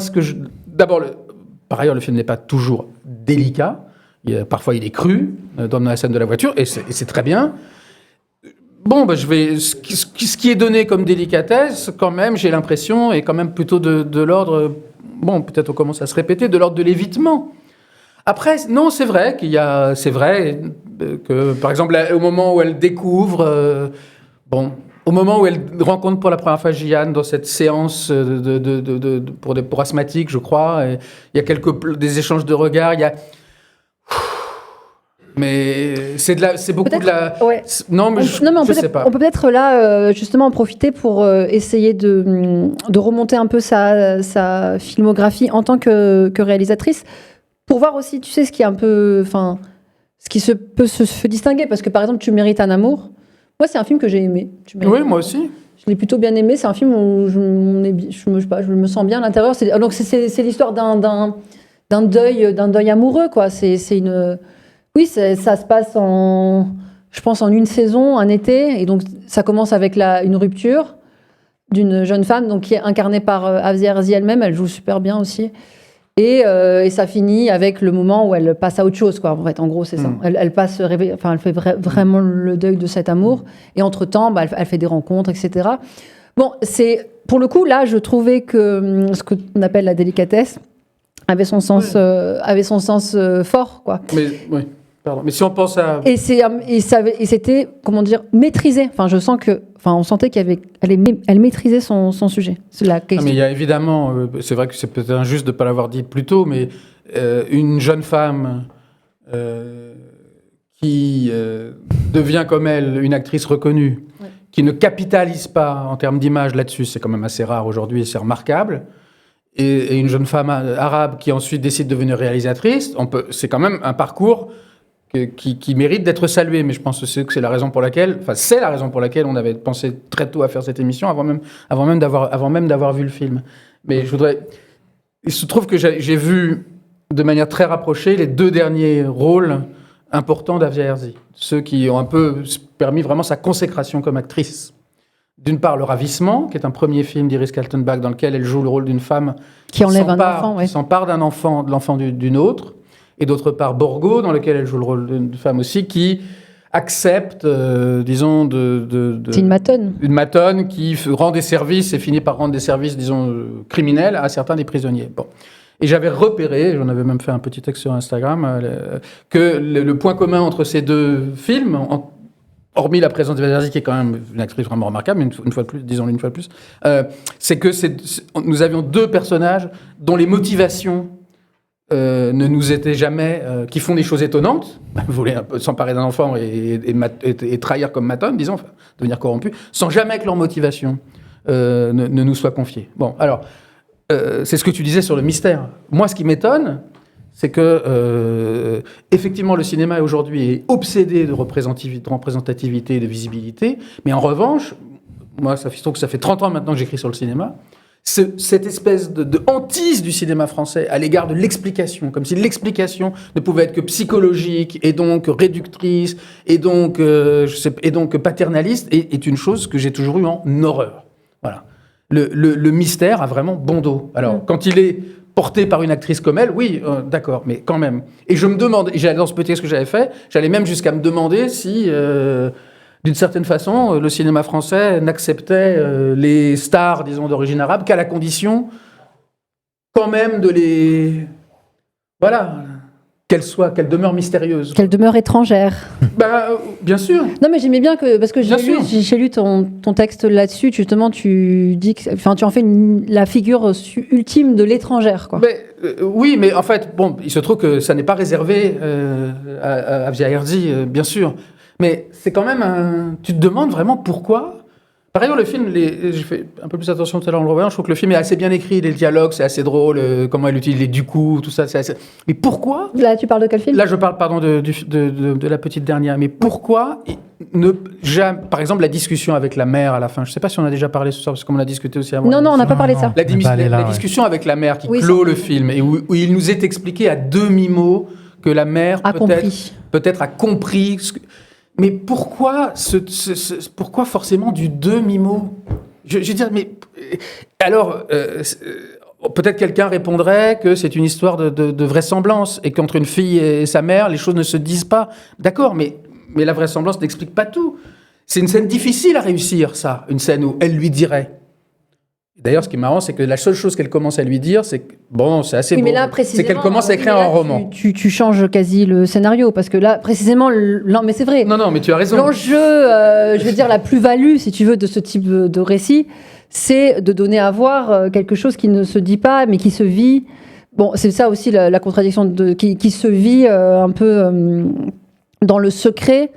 par ailleurs, le film n'est pas toujours délicat. Parfois, il est cru, dans la scène de la voiture, et c'est très bien. Bon, ce qui est donné comme délicatesse, quand même, j'ai l'impression, est quand même plutôt de l'ordre... Bon, peut-être on commence à se répéter, de l'ordre de l'évitement. Après, non, c'est vrai que, par exemple, au moment où elle découvre... Au moment où elle rencontre pour la première fois Jian dans cette séance pour asthmatiques, je crois, et il y a des échanges de regards, il y a... Mais c'est beaucoup de la... Ouais. Non, mais je sais pas. On peut peut-être là, justement, en profiter pour essayer de remonter un peu sa filmographie en tant que réalisatrice, pour voir aussi, tu sais, ce qui est un peu... Enfin, ce qui peut se distinguer, parce que, par exemple, Tu mérites un amour, moi, c'est un film que j'ai aimé. Oui, moi aussi. Je l'ai plutôt bien aimé. C'est un film où je me sens bien à l'intérieur. Donc, c'est l'histoire d'un deuil amoureux, quoi. Oui, ça se passe je pense, en une saison, un été. Et donc, ça commence avec une rupture d'une jeune femme, donc, qui est incarnée par Afzia Herzi elle-même. Elle joue super bien aussi. Et ça finit avec le moment où elle passe à autre chose, quoi. En fait, en gros, c'est ça. Elle fait vraiment le deuil de cet amour. Et entre-temps, elle fait des rencontres, etc. Bon, pour le coup, là, je trouvais que ce qu'on appelle la délicatesse avait son sens fort, quoi. Mais, oui. Pardon. Mais si on pense à... Et c'était, comment dire, maîtrisé. Enfin, je sens on sentait elle maîtrisait son sujet. C'est la question. Mais il y a évidemment, c'est vrai que c'est peut-être injuste de ne pas l'avoir dit plus tôt, mais une jeune femme qui devient comme elle une actrice reconnue, qui ne capitalise pas en termes d'image là-dessus, c'est quand même assez rare aujourd'hui et c'est remarquable. Et une jeune femme arabe qui ensuite décide de devenir réalisatrice, c'est quand même un parcours qui mérite d'être salué, mais je pense que c'est la raison pour laquelle, on avait pensé très tôt à faire cette émission, avant même d'avoir vu le film. Mais il se trouve que j'ai vu de manière très rapprochée les 2 derniers rôles importants d'Afzia Herzi, ceux qui ont un peu permis vraiment sa consécration comme actrice. D'une part, Le Ravissement, qui est un premier film d'Iris Kaltenbach dans lequel elle joue le rôle d'une femme qui enlève un enfant, qui s'empare d'un enfant, de l'enfant d'une autre. Et d'autre part, Borgo, dans lequel elle joue le rôle d'une femme aussi, qui accepte, disons, c'est une matonne. Une matonne qui rend des services et finit par rendre des services, disons, criminels à certains des prisonniers. Bon. Et j'avais repéré, j'en avais même fait un petit texte sur Instagram, que le point commun entre ces 2 films, hormis la présence de Herzi, qui est quand même une actrice vraiment remarquable, mais une fois de plus, disons-le une fois de plus, c'est que nous avions 2 personnages dont les motivations ne nous étaient jamais... qui font des choses étonnantes, voulaient s'emparer d'un enfant et trahir comme matonne, disons, enfin, devenir corrompu, sans jamais que leur motivation ne nous soit confiée. Bon, alors, c'est ce que tu disais sur le mystère. Moi, ce qui m'étonne, c'est que, effectivement, le cinéma aujourd'hui est obsédé de représentativité et de visibilité, mais en revanche, moi, ça fait 30 ans maintenant que j'écris sur le cinéma, cette espèce de hantise du cinéma français à l'égard de l'explication, comme si l'explication ne pouvait être que psychologique et donc réductrice et donc paternaliste, est une chose que j'ai toujours eue en horreur. Voilà. Le mystère a vraiment bon dos. Alors, quand il est porté par une actrice comme elle, oui, d'accord, mais quand même. Et je me demande, et dans ce petit texte que j'avais fait, j'allais même jusqu'à me demander si... d'une certaine façon, le cinéma français n'acceptait les stars, disons, d'origine arabe qu'à la condition, quand même, de les... Voilà, qu'elles demeurent mystérieuses. Qu'elles demeurent étrangères. Bien sûr. Non, mais j'aimais bien parce que j'ai lu ton texte là-dessus, justement, tu dis que... Enfin, tu en fais la figure ultime de l'étrangère, quoi. Oui, mais en fait, bon, il se trouve que ça n'est pas réservé à Afzia Herzi, bien sûr. Mais c'est quand même tu te demandes vraiment pourquoi. Par ailleurs, le film, j'ai fait un peu plus attention tout à l'heure en le revoyant, je trouve que le film est assez bien écrit, les dialogues, c'est assez drôle, comment elle utilise les du-coup, tout ça, c'est assez... Mais pourquoi... Là, tu parles de quel film ? Là, je parle, pardon, de la petite dernière. Mais pourquoi par exemple, la discussion avec la mère à la fin, je ne sais pas si on a déjà parlé ce soir, parce qu'on a discuté aussi avant. Non, on n'a pas parlé de ça. La discussion avec la mère qui clôt le film, et où il nous est expliqué à demi-mot que la mère peut-être a compris... Mais pourquoi forcément du demi-mot ? Je veux dire, mais alors peut-être quelqu'un répondrait que c'est une histoire de vraisemblance et qu'entre une fille et sa mère, les choses ne se disent pas. D'accord, mais la vraisemblance n'explique pas tout. C'est une scène difficile à réussir, ça, une scène où elle lui dirait. D'ailleurs, ce qui est marrant, c'est que la seule chose qu'elle commence à lui dire, c'est que, bon, c'est assez Oui, mais beau, là, c'est qu'elle commence à écrire mais là, un roman. Tu changes quasi le scénario, parce que là, précisément, non, mais c'est vrai. Non, mais tu as raison. L'enjeu, je veux dire, la plus-value, si tu veux, de ce type de récit, c'est de donner à voir quelque chose qui ne se dit pas, mais qui se vit. Bon, c'est ça aussi la contradiction qui se vit un peu dans le secret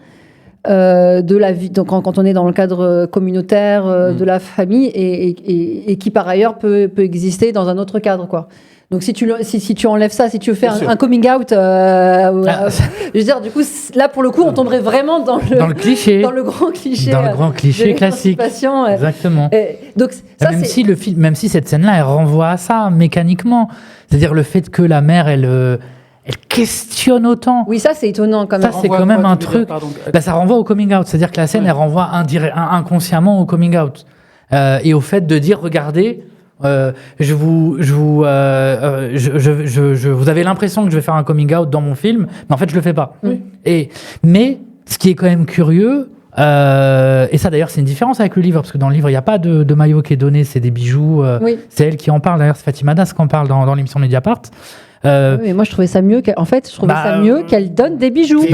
de la vie, donc quand on est dans le cadre communautaire de la famille et qui par ailleurs peut exister dans un autre cadre, quoi. Donc si tu enlèves ça, si tu veux faire un coming out, je veux dire, du coup là pour le coup on tomberait vraiment dans le cliché, dans le grand cliché, classique. Exactement. Donc ça, même si cette scène-là elle renvoie à ça mécaniquement, c'est-à-dire le fait que la mère elle questionne autant. Oui, ça c'est étonnant quand même. Ça c'est quand même un truc. Ça renvoie au coming out, c'est-à-dire que la scène elle renvoie inconsciemment au coming out et au fait de dire regardez. Vous avez l'impression que je vais faire un coming out dans mon film, mais en fait je le fais pas. Mais ce qui est quand même curieux, et ça d'ailleurs c'est une différence avec le livre, parce que dans le livre il n'y a pas de maillot qui est donné, c'est des bijoux. C'est elle qui en parle, d'ailleurs c'est Fatima Das qui en parle dans l'émission Mediapart. Mais moi je trouvais ça mieux qu'elle donne des bijoux.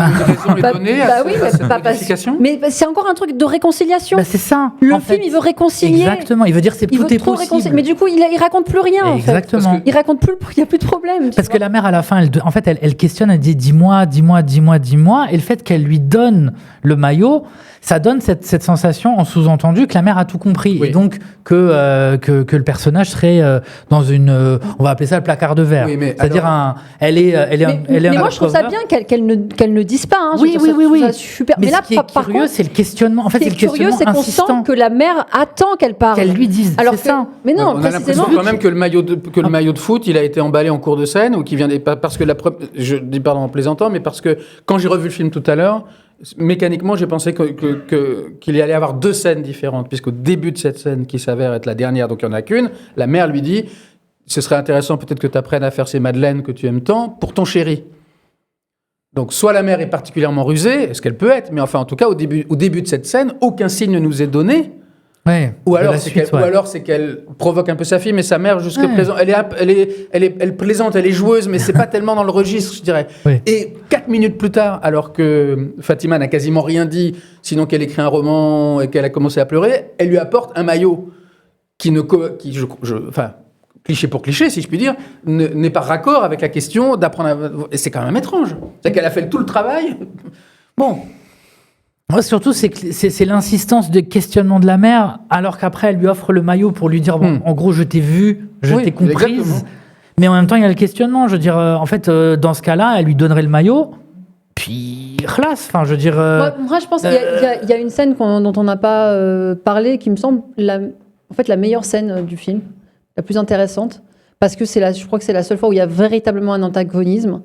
Mais c'est encore un truc de réconciliation. C'est ça. Le film il veut réconcilier. Exactement. Il veut dire c'est tout est possible. Mais du coup il raconte plus rien. Exactement. En fait. Il raconte plus. Il y a plus de problème. Parce que la mère à la fin, elle questionne, elle dit dis-moi. Et le fait qu'elle lui donne le maillot, ça donne cette sensation en sous-entendu que la mère a tout compris et donc que le personnage serait dans une, on va appeler ça le placard de verre. Oui, c'est-à-dire mais moi je trouve ça bien qu'elle ne dise pas. Hein, oui. Super. Mais là, ce qui est curieux, c'est le questionnement. En fait, c'est curieux, c'est qu'on sent que la mère attend qu'elle parle. Qu'elle lui dise. Alors ça. Mais non, on a l'impression quand même que le maillot de foot, il a été emballé en cours de scène ou qui vient parce que je dis pardon en plaisantant, mais parce que quand j'ai revu le film tout à l'heure. Mécaniquement, j'ai pensé qu'il y allait y avoir deux scènes différentes, puisqu'au début de cette scène, qui s'avère être la dernière, donc il n'y en a qu'une, la mère lui dit « Ce serait intéressant peut-être que tu apprennes à faire ces madeleines que tu aimes tant pour ton chéri. » Donc soit la mère est particulièrement rusée, ce qu'elle peut être, mais enfin en tout cas au début de cette scène, aucun signe ne nous est donné. Ou alors c'est qu'elle provoque un peu sa fille, mais sa mère jusque présent, elle plaisante, elle est joueuse, mais c'est pas tellement dans le registre, je dirais. Et 4 minutes plus tard, alors que Fatima n'a quasiment rien dit, sinon qu'elle écrit un roman et qu'elle a commencé à pleurer, elle lui apporte un maillot enfin cliché pour cliché, si je puis dire, n'est pas raccord avec la question d'apprendre. Et c'est quand même étrange. C'est qu'elle a fait tout le travail. Bon. Moi, surtout, c'est l'insistance de questionnement de la mère, alors qu'après, elle lui offre le maillot pour lui dire, en gros, je t'ai vue, je t'ai comprise. Exactement. Mais en même temps, il y a le questionnement. Je veux dire, en fait, dans ce cas-là, elle lui donnerait le maillot, puis classe. Enfin, je veux dire. Moi, je pense qu'il y a une scène dont on n'a pas parlé, qui me semble la meilleure scène du film, la plus intéressante, parce que je crois que c'est la seule fois où il y a véritablement un antagonisme.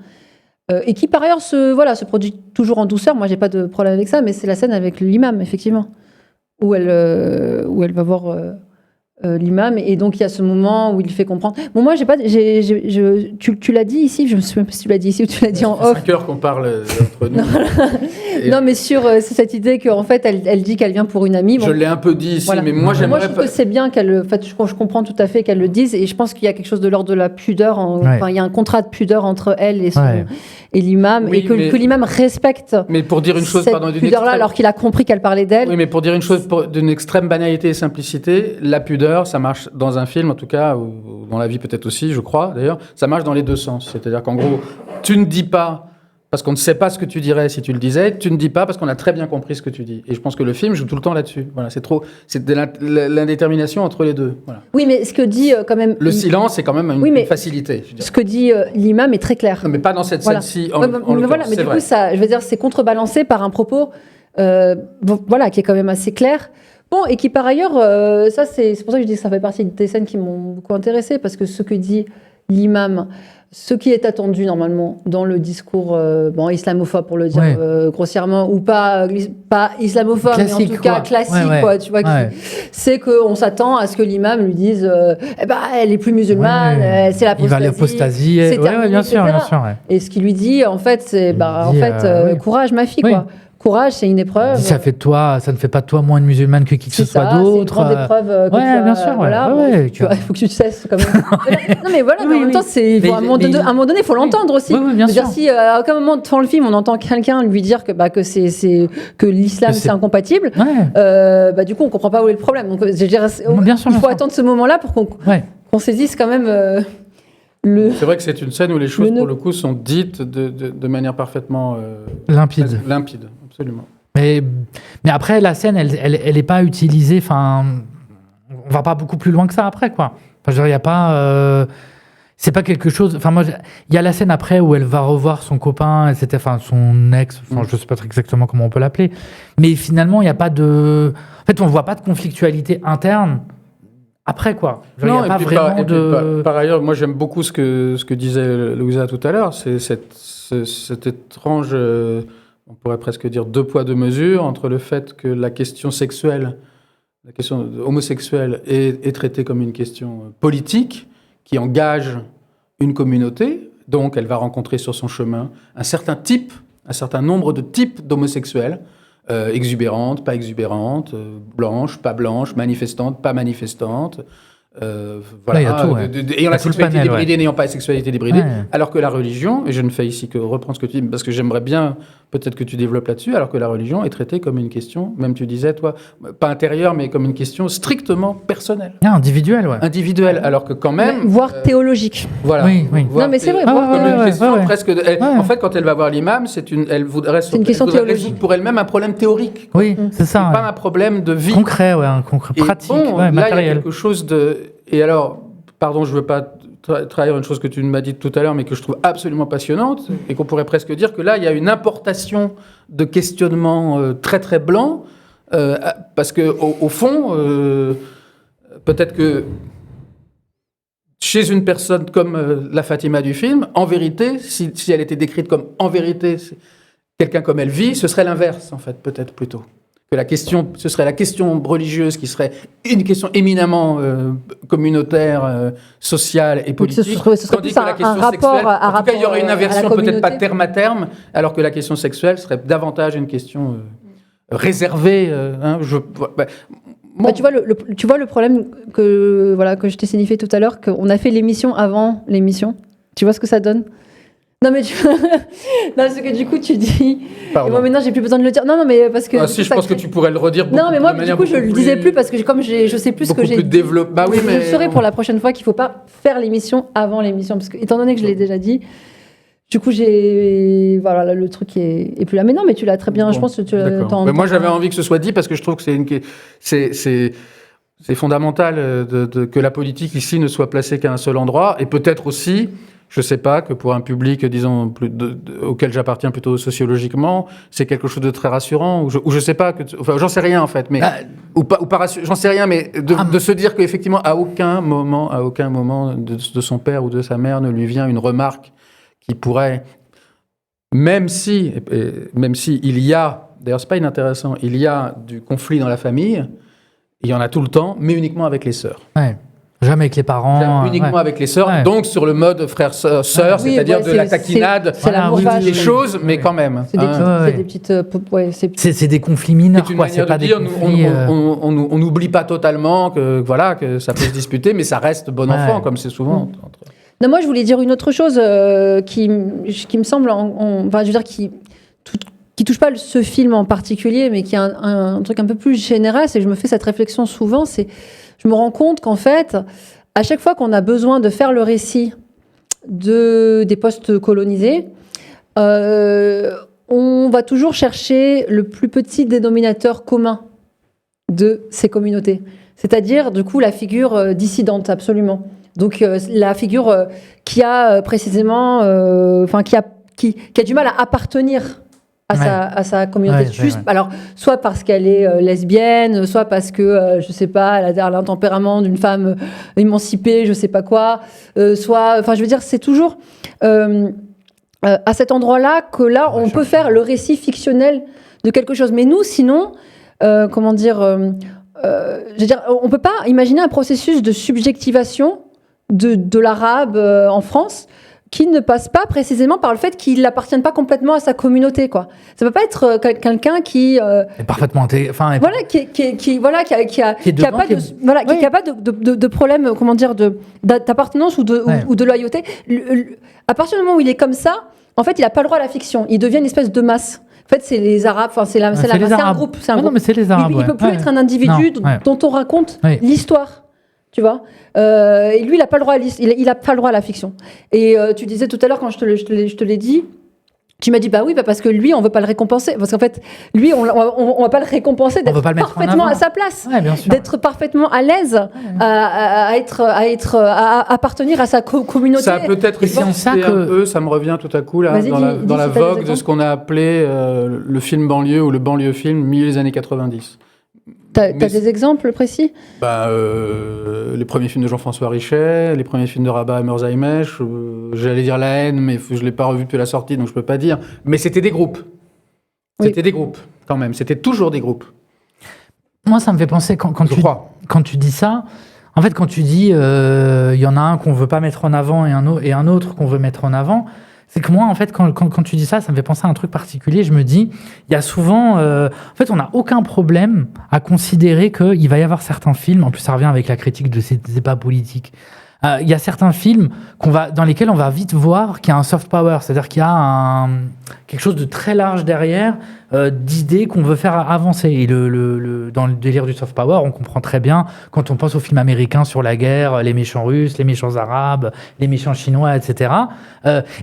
Et qui par ailleurs se produit toujours en douceur. Moi j'ai pas de problème avec ça, mais c'est la scène avec l'imam effectivement où elle va voir l'imam et donc il y a ce moment où il fait comprendre. Bon moi tu l'as dit ici, je me souviens pas si tu l'as dit ici ou tu l'as dit en off. 5 heures qu'on parle entre nous. Non mais sur cette idée qu'en fait elle dit qu'elle vient pour une amie. Bon, je l'ai un peu dit ici, mais moi j'aimerais. Moi je trouve que c'est bien je comprends tout à fait qu'elle le dise et je pense qu'il y a quelque chose de l'ordre de la pudeur. Il y a un contrat de pudeur entre elle et l'imam et que l'imam respecte. Mais pour dire une chose, cette pudeur-là, alors qu'il a compris qu'elle parlait d'elle. Oui, mais pour dire une chose d'une extrême banalité et simplicité, la pudeur, ça marche dans un film en tout cas, ou dans la vie peut-être aussi, je crois d'ailleurs, ça marche dans les deux sens. C'est-à-dire qu'en gros, tu ne dis pas parce qu'on ne sait pas ce que tu dirais si tu le disais, tu ne dis pas parce qu'on a très bien compris ce que tu dis. Et je pense que le film joue tout le temps là-dessus. Voilà, c'est de l'indétermination entre les deux. Voilà. Oui, mais ce que dit quand même... Le silence, c'est quand même une facilité. Ce que dit l'imam est très clair. Non, mais pas dans cette scène-ci. Mais du coup, ça, je veux dire, c'est contrebalancé par un propos qui est quand même assez clair. Bon, et qui par ailleurs, ça c'est pour ça que je dis que ça fait partie des scènes qui m'ont beaucoup intéressée, parce que ce que dit l'imam ce qui est attendu normalement dans le discours islamophobe, pour le dire grossièrement, ou pas islamophobe, classique, mais en tout cas classique, quoi, tu vois, c'est qu'on s'attend à ce que l'imam lui dise elle est plus musulmane, c'est l'apostasie. Il va l'apostasie, c'est terminé, bien sûr. Et ce qu'il lui dit, en fait, c'est courage, ma fille, quoi. Courage, c'est une épreuve. Ça ne fait pas de toi moins une musulmane que qui que ce soit d'autre. C'est une grande épreuve. Bien sûr. Il faut que tu cesses quand même. Non, mais voilà, en même temps, à un moment donné, il faut l'entendre aussi. Bien sûr. Si à aucun moment devant le film, on entend quelqu'un lui dire que l'islam c'est incompatible, du coup, on comprend pas où est le problème. Donc, il faut attendre ce moment-là pour qu'on saisisse quand même. C'est vrai que c'est une scène où les choses, pour le coup, sont dites de manière parfaitement limpide. Absolument. Mais après, la scène, elle est pas utilisée. Enfin, on va pas beaucoup plus loin que ça après, quoi. Enfin, je veux dire, il y a pas. C'est pas quelque chose. Enfin, moi, il y a la scène après où elle va revoir son copain, etc. Enfin, son ex. Enfin, je sais pas très exactement comment on peut l'appeler. Mais finalement, il y a pas de. En fait, on voit pas de conflictualité interne. Après, quoi. Non, par ailleurs, moi j'aime beaucoup ce que disait Louisa tout à l'heure, c'est cette étrange, on pourrait presque dire deux poids deux mesures, entre le fait que la question sexuelle, la question homosexuelle est traitée comme une question politique qui engage une communauté, donc elle va rencontrer sur son chemin un certain nombre de types d'homosexuels, exubérante, pas exubérante, blanche, pas blanche, manifestante, pas manifestante, voilà, ayant la sexualité débridée, n'ayant pas la sexualité débridée, alors que la religion, et je ne fais ici que reprendre ce que tu dis, parce que j'aimerais bien peut-être que tu développes là-dessus, alors que la religion est traitée comme une question, même tu disais, toi, pas intérieure, mais comme une question strictement personnelle. Individuelle, Individuelle, alors que quand même... Voire théologique. Voilà. Oui. Non, mais c'est vrai. Comme une question presque... En fait, quand elle va voir l'imam, elle voudrait résoudre pour elle-même un problème théorique. Oui, c'est ça. Pas un problème de vie. Concret, pratique, matériel. Là, il y a quelque chose de... Et alors, pardon, je ne veux pas trahir une chose que tu m'as dite tout à l'heure, mais que je trouve absolument passionnante, et qu'on pourrait presque dire que là, il y a une importation de questionnements très très blancs, parce que au fond, peut-être que chez une personne comme la Fatima du film, en vérité, si elle était décrite comme en vérité quelqu'un comme elle vit, ce serait l'inverse, en fait, peut-être plutôt. Que ce serait la question religieuse qui serait une question éminemment communautaire, sociale et politique. Ce serait tandis que la question sexuelle, en tout cas, il y aurait une inversion peut-être pas terme à terme, alors que la question sexuelle serait davantage une question réservée. Tu vois le problème que je t'ai signifié tout à l'heure, qu'on a fait l'émission avant l'émission. Tu vois ce que ça donne ? Non, mais parce que du coup, tu dis... Pardon. Et moi, maintenant, j'ai plus besoin de le dire. Non, mais parce que... je pense que tu pourrais le redire beaucoup. Non, mais moi, du coup, je le disais plus parce que comme je sais plus ce que j'ai dit. Bah oui, mais... Je saurai pour la prochaine fois qu'il faut pas faire l'émission avant l'émission. Parce que, étant donné que je l'ai déjà dit, du coup, voilà, le truc est plus là. Mais non, mais tu l'as très bien, je pense que tu l'as... Mais moi, j'avais envie que ce soit dit parce que je trouve que c'est fondamental que la politique ici ne soit placée qu'à un seul endroit. Et peut-être aussi... Je ne sais pas, que pour un public, disons, auquel j'appartiens plutôt sociologiquement, c'est quelque chose de très rassurant, ou je ne sais pas, j'en sais rien en fait, mais, ou pas j'en sais rien, mais de se dire qu'effectivement, à aucun moment de son père ou de sa mère ne lui vient une remarque qui pourrait, même si il y a, d'ailleurs c'est pas inintéressant, il y a du conflit dans la famille, il y en a tout le temps, mais uniquement avec les sœurs. Ouais. Jamais avec les parents. Uniquement avec les sœurs, donc sur le mode frère-sœur, c'est-à-dire de la taquinade, des choses, mais quand même. C'est des petites... c'est des conflits mineurs, quoi. C'est pas des conflits... On n'oublie pas totalement que ça peut se disputer, mais ça reste bon enfant, comme c'est souvent. Non, moi, je voulais dire une autre chose qui me semble... je veux dire, qui touche pas ce film en particulier, mais qui est un truc un peu plus général, c'est que je me fais cette réflexion souvent, je me rends compte qu'en fait, à chaque fois qu'on a besoin de faire le récit des postes colonisés, on va toujours chercher le plus petit dénominateur commun de ces communautés. C'est-à-dire, du coup, la figure dissidente, absolument. Donc, la figure qui a précisément... qui a du mal à appartenir à sa communauté. Alors, soit parce qu'elle est lesbienne, soit parce que, je sais pas, elle a un tempérament d'une femme émancipée, je sais pas quoi, soit... je veux dire, c'est toujours... à cet endroit-là que là, on peut faire le récit fictionnel de quelque chose. Mais nous, sinon, je veux dire, on peut pas imaginer un processus de subjectivation de l'arabe en France qui ne passe pas précisément par le fait qu'il n'appartient pas complètement à sa communauté, quoi. Ça peut pas être quelqu'un qui est parfaitement voilà, qui a pas de problème, comment dire, d'appartenance ou de loyauté. À partir du moment où il est comme ça, en fait, il n'a pas le droit à la fiction. Il devient une espèce de masse. En fait, c'est les Arabes, enfin, c'est un groupe. Non, mais c'est les Arabes. Il ne peut plus être un individu dont on raconte l'histoire. Tu vois, et lui, il n'a pas le droit à la fiction. Et tu disais tout à l'heure, quand je te l'ai dit, tu m'as dit bah oui, parce que lui, on veut pas le récompenser, parce qu'en fait, lui, on va pas le récompenser d'être parfaitement à sa place, d'être parfaitement à l'aise, à appartenir à sa communauté. Ça a peut-être existé un peu, ça me revient tout à coup là, dans la vogue de ce qu'on a appelé le film banlieue ou le banlieue film milieu des années 90. T'as des exemples précis ? Les premiers films de Jean-François Richet, les premiers films de Rabat Merzaimesh, j'allais dire La haine, mais je ne l'ai pas revu depuis la sortie, donc je ne peux pas dire. Mais c'était des groupes. C'était des groupes, quand même. C'était toujours des groupes. Moi, ça me fait penser, quand tu dis ça, en fait, quand tu dis il y en a un qu'on ne veut pas mettre en avant et un autre qu'on veut mettre en avant, c'est que moi, en fait, quand tu dis ça, ça me fait penser à un truc particulier. Je me dis, il y a souvent... en fait, on n'a aucun problème à considérer qu'il va y avoir certains films, en plus ça revient avec la critique de ces débats politiques, il y a certains films dans lesquels on va vite voir qu'il y a un soft power, c'est-à-dire qu'il y a quelque chose de très large derrière, d'idées qu'on veut faire avancer. Et dans le délire du soft power, on comprend très bien quand on pense aux films américains sur la guerre, les méchants russes, les méchants arabes, les méchants chinois, etc.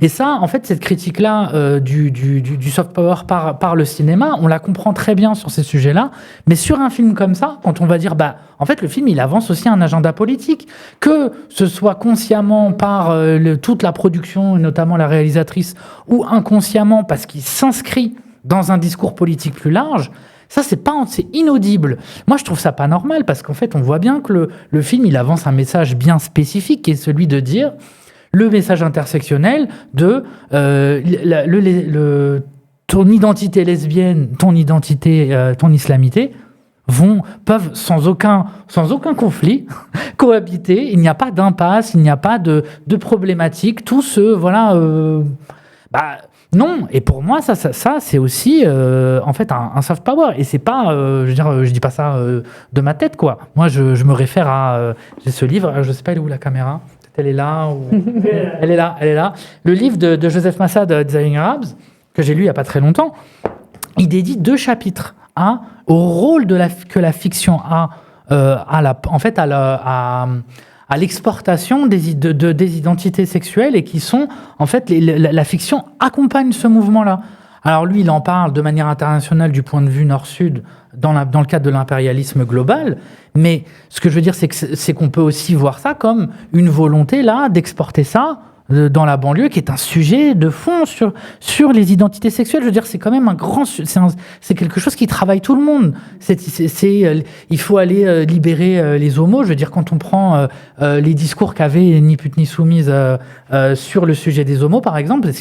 Et ça, en fait, cette critique-là du soft power par le cinéma, on la comprend très bien sur ces sujets-là. Mais sur un film comme ça, quand on va dire, en fait, le film, il avance aussi un agenda politique, que ce soit consciemment par toute la production, notamment la réalisatrice, ou inconsciemment parce qu'il s'inscrit dans un discours politique plus large, ça, c'est inaudible. Moi, je trouve ça pas normal, parce qu'en fait, on voit bien que le film, il avance un message bien spécifique, qui est celui de dire le message intersectionnel de ton identité lesbienne, ton identité, ton islamité, peuvent sans aucun conflit cohabiter. Il n'y a pas d'impasse, il n'y a pas de problématique. Tout non. Et pour moi, ça c'est aussi en fait un soft power. Et c'est pas, je dis pas ça de ma tête, quoi. Moi, je me réfère à j'ai ce livre. Je sais pas, elle est où la caméra ? Peut-être elle est là ou elle est là. Le livre de Joseph Massad, Designing Arabs, que j'ai lu il y a pas très longtemps. Il dédie 2 chapitres au rôle que la fiction a à l'exportation des identités sexuelles, et qui sont, en fait, la fiction accompagne ce mouvement-là. Alors lui, il en parle de manière internationale du point de vue nord-sud, dans le cadre de l'impérialisme global, mais ce que je veux dire, c'est qu'on peut aussi voir ça comme une volonté, là, d'exporter ça dans la banlieue, qui est un sujet de fond sur les identités sexuelles. Je veux dire, c'est quand même c'est quelque chose qui travaille tout le monde. Il faut aller libérer les homos. Je veux dire, quand on prend les discours qu'avait Ni pute ni soumise sur le sujet des homos, par exemple, de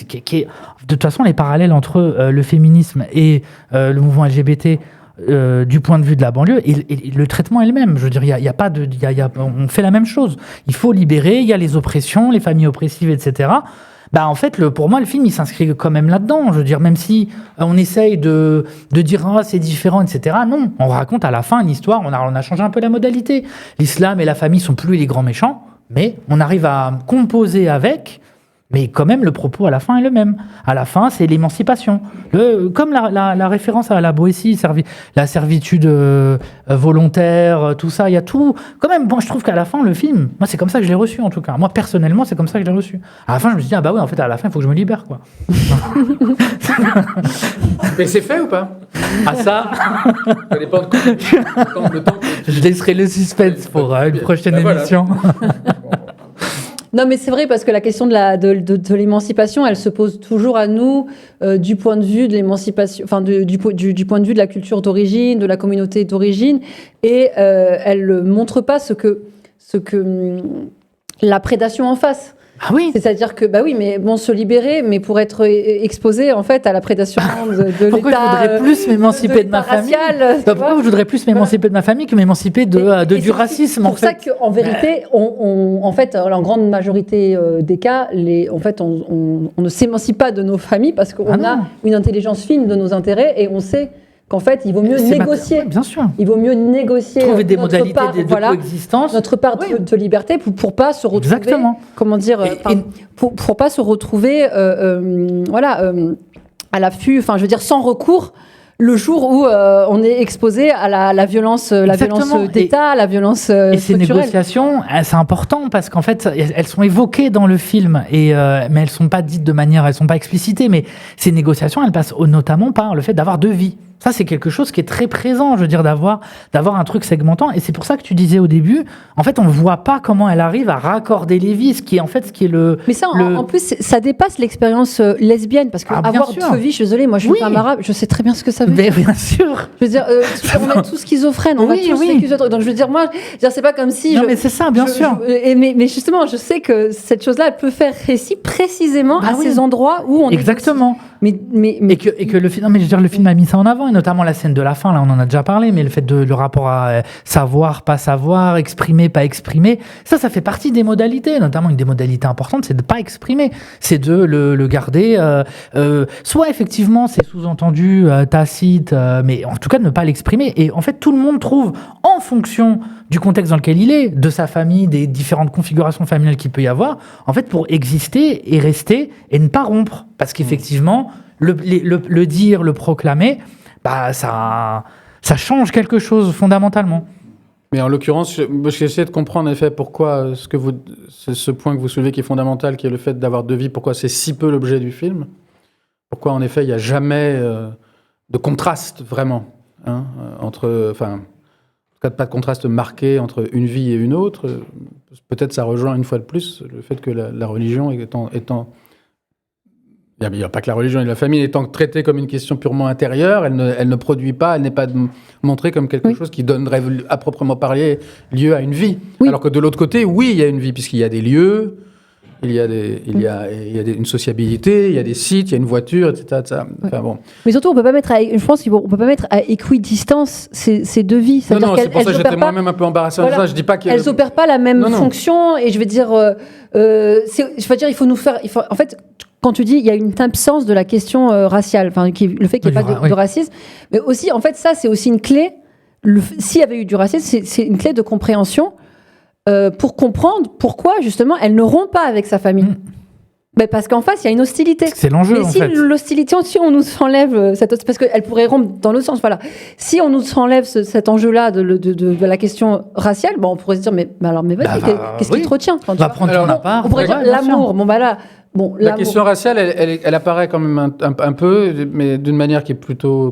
toute façon, les parallèles entre le féminisme et le mouvement LGBT, du point de vue de la banlieue, et le traitement est le même. Je veux dire, on fait la même chose. Il faut libérer, il y a les oppressions, les familles oppressives, etc. En fait, pour moi, le film, il s'inscrit quand même là-dedans. Je veux dire, même si on essaye de dire c'est différent, etc. Non, on raconte à la fin une histoire. On a changé un peu la modalité. L'islam et la famille sont plus les grands méchants, mais on arrive à composer avec. Mais quand même, le propos à la fin est le même. À la fin, c'est l'émancipation. Comme la référence à la Boétie, la servitude volontaire, tout ça, il y a tout. Quand même, je trouve qu'à la fin, le film, moi, c'est comme ça que je l'ai reçu, en tout cas. Moi, personnellement, c'est comme ça que je l'ai reçu. À la fin, je me suis dit, oui, en fait, à la fin, il faut que je me libère, quoi. Mais c'est fait ou pas ? Ça dépend de temps. Je laisserai le suspense pour une prochaine émission. Non, mais c'est vrai, parce que la question de l'émancipation, elle se pose toujours à nous du point de vue de l'émancipation, enfin du point de vue de la culture d'origine, de la communauté d'origine, et elle ne montre pas ce que la prédation en face. Ah oui. C'est-à-dire que, bah oui, mais bon, se libérer, mais pour être exposé, en fait, à la prédation de l'État. Pourquoi je voudrais plus m'émanciper de ma famille Pourquoi je voudrais plus m'émanciper de ma famille que m'émanciper du racisme, en fait? C'est pour ça qu'en vérité, en fait, en grande majorité des cas, on ne s'émancipe pas de nos familles parce qu'on a une intelligence fine de nos intérêts et on sait qu'en fait, il vaut mieux négocier. Bien sûr. Il vaut mieux négocier. Trouver des modalités de coexistence. Notre part de liberté pour pas se retrouver. Exactement. Comment dire pour pas se retrouver, à l'affût. Enfin, je veux dire, sans recours. Le jour où on est exposé à la violence, d'État, la violence structurelle. Et ces négociations, c'est important parce qu'en fait, elles sont évoquées dans le film, mais elles sont pas dites elles sont pas explicitées. Mais ces négociations, elles passent notamment par le fait d'avoir 2 vies. Ça, c'est quelque chose qui est très présent, je veux dire, d'avoir un truc segmentant. Et c'est pour ça que tu disais au début, en fait, on ne voit pas comment elle arrive à raccorder les vies, ce qui est le... Mais ça, en plus, ça dépasse l'expérience lesbienne, parce qu'avoir 2 vies, je suis désolée, moi, je suis femme arabe, je sais très bien ce que ça veut dire. Mais bien sûr. Je veux dire, on est tous schizophrènes, on a tous vécu ce truc. Donc, je veux dire, moi, c'est pas comme si... Non, mais c'est ça, bien sûr. Mais justement, je sais que cette chose-là, elle peut faire récit précisément à ces endroits où on est... Exactement. Mais et que le film, non mais je veux dire, le film a mis ça en avant, et notamment la scène de la fin, là on en a déjà parlé, mais le fait le rapport à savoir, pas savoir, exprimer, pas exprimer, ça fait partie des modalités, notamment une des modalités importantes, c'est de pas exprimer, c'est de le garder, soit effectivement c'est sous-entendu, tacite, mais en tout cas de ne pas l'exprimer. Et en fait tout le monde trouve, en fonction du contexte dans lequel il est, de sa famille, des différentes configurations familiales qu'il peut y avoir, en fait pour exister et rester et ne pas rompre, parce qu'effectivement le dire, le proclamer, ça change quelque chose fondamentalement. Mais en l'occurrence, j'essaie de comprendre en effet pourquoi ce point que vous soulevez qui est fondamental, qui est le fait d'avoir 2 vies, pourquoi c'est si peu l'objet du film. Pourquoi en effet il n'y a jamais de contraste vraiment entre... Enfin, en tout cas, pas de contraste marqué entre une vie et une autre. Peut-être ça rejoint une fois de plus le fait que la religion étant il n'y a pas que la religion et la famille étant traitée comme une question purement intérieure, elle ne produit pas, elle n'est pas montrée comme quelque chose qui donnerait à proprement parler lieu à une vie. Oui. Alors que de l'autre côté, oui, il y a une vie puisqu'il y a des lieux, il y a une sociabilité, il y a des sites, il y a une voiture, etc. Enfin, bon. Mais surtout, on peut pas mettre à équidistance ces 2 vies. C'est pour ça que j'étais moi-même un peu embarrassé. Voilà. Je dis pas elles n'opèrent pas la même fonction. Et je veux dire, il faut nous faire. En fait, quand tu dis il y a une absence de la question raciale, le fait qu'il n'y ait pas de racisme, mais aussi, en fait, ça, c'est aussi une clé. S'il y avait eu du racisme, c'est une clé de compréhension pour comprendre pourquoi, justement, elle ne rompt pas avec sa famille. Parce qu'en face, il y a une hostilité. C'est l'enjeu, en fait. L'hostilité, si on nous enlève parce qu'elle pourrait rompre dans l'autre sens, voilà. Si on nous enlève cet enjeu-là de la question raciale, on pourrait se dire, mais vas-y, qu'est-ce qui te retient on va prendre ton appart. On pourrait dire l'amour. La question raciale, elle apparaît quand même un peu, mais d'une manière qui est plutôt,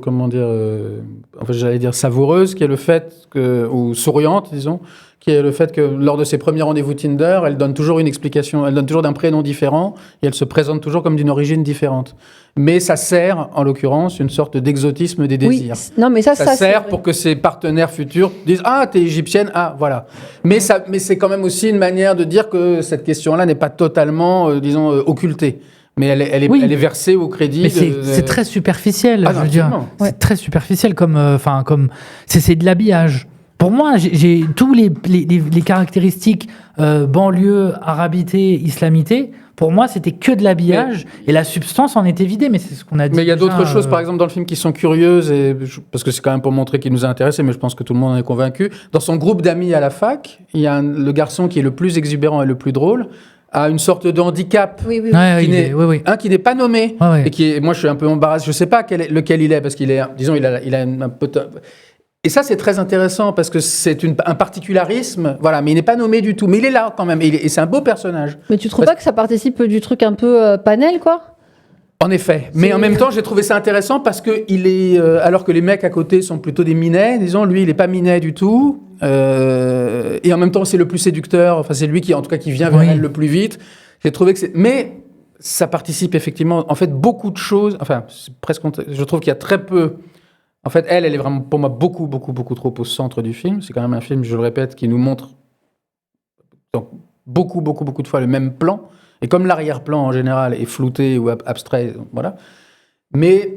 j'allais dire savoureuse, qui est le fait ou souriante, disons, qui est le fait que lors de ses premiers rendez-vous Tinder, elle donne toujours une explication, elle donne toujours d'un prénom différent, et elle se présente toujours comme d'une origine différente. Mais ça sert, en l'occurrence, une sorte d'exotisme des désirs. Oui, non, mais ça sert pour que ses partenaires futurs disent « Ah, t'es égyptienne, ah, voilà ». Mais c'est quand même aussi une manière de dire que cette question-là n'est pas totalement, occultée. Mais elle est versée au crédit. Mais c'est très superficiel, je veux dire. C'est très superficiel comme c'est de l'habillage. Pour moi, j'ai tous les caractéristiques banlieue, arabité, islamité. Pour moi, c'était que de l'habillage et la substance en était vidée. Mais c'est ce qu'on a dit. Mais il y a d'autres choses, par exemple, dans le film qui sont curieuses, parce que c'est quand même pour montrer qu'il nous a intéressés, mais je pense que tout le monde en est convaincu. Dans son groupe d'amis à la fac, il y a le garçon qui est le plus exubérant et le plus drôle, a une sorte de handicap qui n'est pas nommé. Et qui est, moi, je suis un peu embarrassé. Je ne sais pas lequel il est, parce qu'il est, disons, il a un peu... Et ça, c'est très intéressant parce que c'est un particularisme, voilà, mais il n'est pas nommé du tout. Mais il est là quand même, et c'est un beau personnage. Mais tu trouves pas que ça participe du truc un peu panel, quoi ? En effet. Mais en même temps, j'ai trouvé ça intéressant parce que il est, alors que les mecs à côté sont plutôt des minets, disons, lui, il n'est pas minet du tout. Et en même temps, c'est le plus séducteur. Enfin, c'est lui qui, en tout cas, qui vient vers elle le plus vite. J'ai trouvé que mais ça participe effectivement, en fait, beaucoup de choses. Enfin, je trouve qu'il y a très peu. En fait, elle est vraiment, pour moi, beaucoup trop au centre du film. C'est quand même un film, je le répète, qui nous montre donc, beaucoup de fois le même plan. Et comme l'arrière-plan en général est flouté ou abstrait, voilà. Mais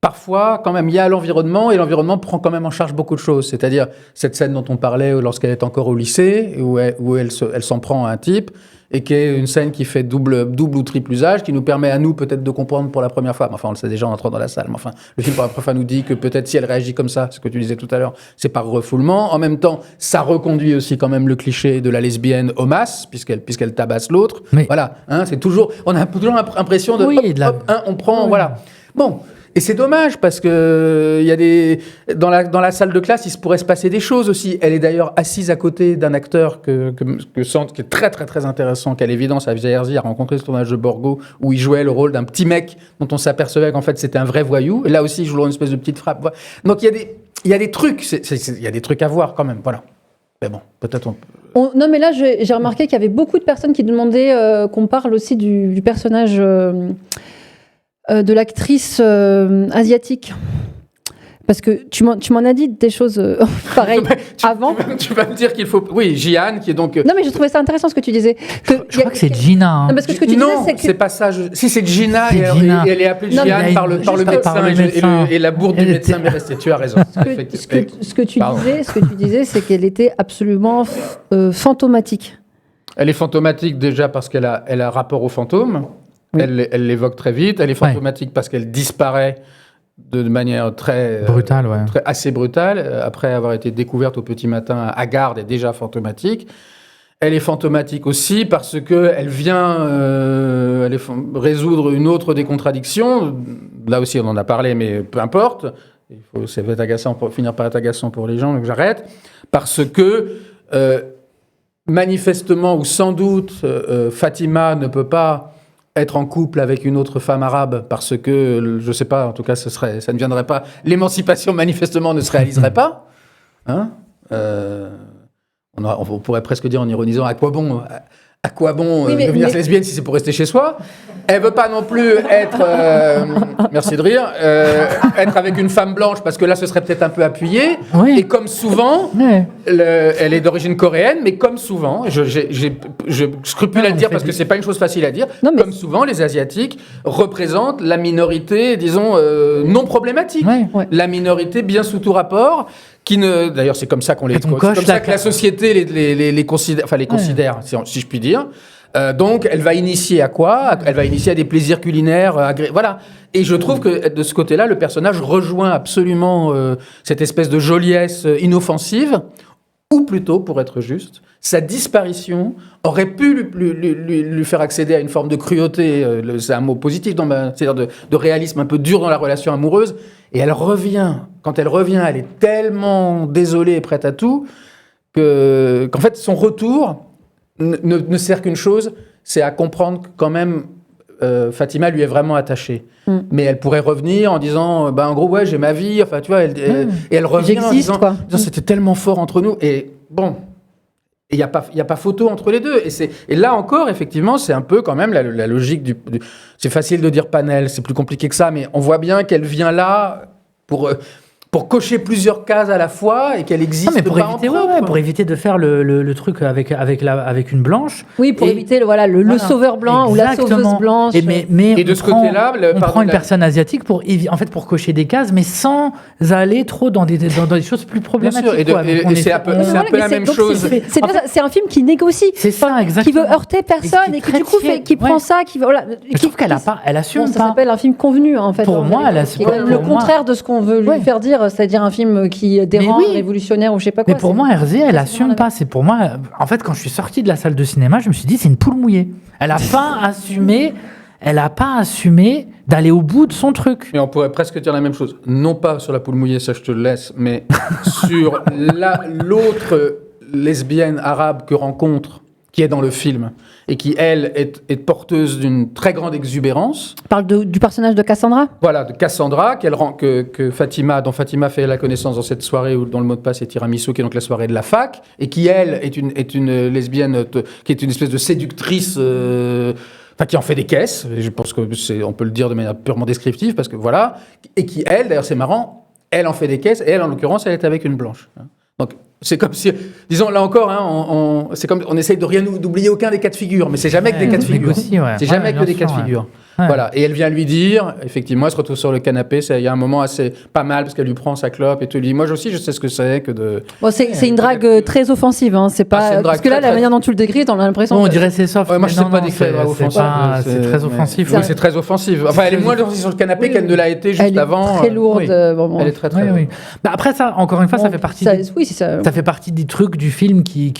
parfois, quand même, il y a l'environnement, et l'environnement prend quand même en charge beaucoup de choses. C'est-à-dire cette scène dont on parlait lorsqu'elle est encore au lycée, où elle s'en prend à un type, et qui est une scène qui fait double ou triple usage, qui nous permet à nous peut-être de comprendre pour la première fois. Enfin, on le sait déjà en entrant dans la salle. Mais enfin, le film pour la première fois nous dit que peut-être si elle réagit comme ça, ce que tu disais tout à l'heure, c'est par refoulement. En même temps, ça reconduit aussi quand même le cliché de la lesbienne au masse, puisqu'elle tabasse l'autre. Mais voilà, hein, c'est toujours, on a toujours l'impression de, on prend, voilà. Bon. Et c'est dommage parce que il y a dans la salle de classe, il se pourrait se passer des choses aussi. Elle est d'ailleurs assise à côté d'un acteur qui est très très très intéressant, qu'à l'évidence Afzia Herzi a rencontré ce tournage de Borgo où il jouait le rôle d'un petit mec dont on s'apercevait qu'en fait c'était un vrai voyou. Et là aussi, il joue une espèce de petite frappe. Donc il y a des trucs, il y a des trucs à voir quand même. Voilà. Mais bon, peut-être non, mais là, j'ai remarqué qu'il y avait beaucoup de personnes qui demandaient qu'on parle aussi du personnage. De l'actrice asiatique. Parce que tu m'en as dit des choses pareilles avant. Tu vas me dire qu'il faut... Oui, Jihan, qui est donc... Non, mais je trouvais ça intéressant ce que tu disais. Je crois que c'est Gina. Hein. Non, parce que ce que tu disais, c'est que... c'est pas ça. Si, c'est Gina, et elle est appelée Jihan par le médecin. Et la bourde du médecin m'est restée. Tu as raison. Ce que tu disais, c'est qu'elle était absolument fantomatique. Elle est fantomatique déjà parce qu'elle a rapport aux fantômes. Oui. Elle l'évoque très vite. Elle est fantomatique parce qu'elle disparaît de manière très brutale, assez brutale. Après avoir été découverte au petit matin à Garde, elle est déjà fantomatique. Elle est fantomatique aussi parce qu'elle vient résoudre une autre des contradictions. Là aussi, on en a parlé, mais peu importe. Ça va être agaçant finir par être agaçant pour les gens, donc j'arrête. Parce que, manifestement, ou sans doute, Fatima ne peut pas être en couple avec une autre femme arabe parce que, je ne sais pas, en tout cas, ça ne viendrait pas... L'émancipation, manifestement, ne se réaliserait pas. Hein on pourrait presque dire en ironisant, à quoi bon devenir lesbienne si c'est pour rester chez soi? Elle veut pas non plus être, merci de rire, être avec une femme blanche parce que là ce serait peut-être un peu appuyé. Oui. Et comme souvent, elle est d'origine coréenne, mais comme souvent, je scrupule à le dire parce que c'est pas une chose facile à dire. Non, comme souvent, les Asiatiques représentent la minorité, disons, non problématique, la minorité bien sous tout rapport. D'ailleurs, c'est comme ça qu'on les... C'est comme ça que la société les considère, si je puis dire. Donc, elle va initier à quoi? Elle va initier à des plaisirs culinaires, voilà. Et je trouve que, de ce côté-là, le personnage rejoint absolument cette espèce de joliesse inoffensive, ou plutôt, pour être juste, sa disparition aurait pu lui faire accéder à une forme de cruauté, c'est un mot positif, c'est-à-dire de réalisme un peu dur dans la relation amoureuse. Et elle revient. Quand elle revient, elle est tellement désolée et prête à tout qu'en fait, son retour ne sert qu'une chose, c'est à comprendre que quand même Fatima lui est vraiment attachée. Mais elle pourrait revenir en disant, en gros, j'ai ma vie. Enfin, tu vois, et elle revient en disant, c'était tellement fort entre nous. Et bon, il n'y a pas photo entre les deux. Et là encore, effectivement, c'est un peu quand même la logique du... C'est facile de dire panel, c'est plus compliqué que ça, mais on voit bien qu'elle vient là pour cocher plusieurs cases à la fois et qu'elle existe pour éviter de faire le truc avec une blanche. Oui, pour éviter le sauveur blanc. Exactement. Ou la sauveuse blanche. Et de ce côté-là, on prend une personne asiatique pour cocher des cases, mais sans aller trop dans des choses plus problématiques. Bien sûr, et c'est un peu la même chose. C'est un film qui négocie. C'est ça, exactement. Qui veut heurter personne et qui du coup prend ça, je trouve qu'elle assume pas. Ça s'appelle un film convenu, en fait. Pour moi, elle assume. Le contraire de ce qu'on veut lui faire dire. C'est-à-dire un film qui dérange, révolutionnaire ou je sais pas quoi. Mais pour moi, Herzi, elle assume pas. C'est pour moi, en fait, quand je suis sorti de la salle de cinéma, je me suis dit, c'est une poule mouillée. Elle a pas assumé d'aller au bout de son truc. Mais on pourrait presque dire la même chose. Non pas sur la poule mouillée, ça je te le laisse, mais sur l'autre lesbienne arabe que rencontre, qui est dans le film, et qui, elle, est porteuse d'une très grande exubérance. Tu parles du personnage de Cassandra ? Voilà, de Cassandra, dont Fatima fait la connaissance dans cette soirée où, dont le mot de passe est tiramisu, qui est donc la soirée de la fac, et qui, elle, est une lesbienne, qui est une espèce de séductrice... qui en fait des caisses, je pense qu'on peut le dire de manière purement descriptive, parce que voilà, et qui, elle, d'ailleurs c'est marrant, elle en fait des caisses, et elle, en l'occurrence, elle est avec une blanche. Donc, C'est comme si, disons là encore, c'est comme on essaye d'oublier aucun des cas de figure, mais c'est jamais que des cas de figure. C'est jamais que des cas de figure. Ouais. Voilà. Et elle vient lui dire, effectivement, elle se retrouve sur le canapé. Il y a un moment assez pas mal parce qu'elle lui prend sa clope et tout. Lui dit, moi aussi, je sais ce que c'est que de. Bon, c'est une drague très offensive. Hein. C'est pas parce que là, la manière dont tu le décris, on a l'impression. On dirait c'est soft. Moi, je sais pas décrire drague offensive. C'est très offensif. Oui, c'est très offensif. Enfin, elle est moins sur le canapé qu'elle ne l'a été juste avant. Elle est très lourde. Elle est très très lourde. Après ça, encore une fois, ça fait partie. Ça fait partie des trucs du film qui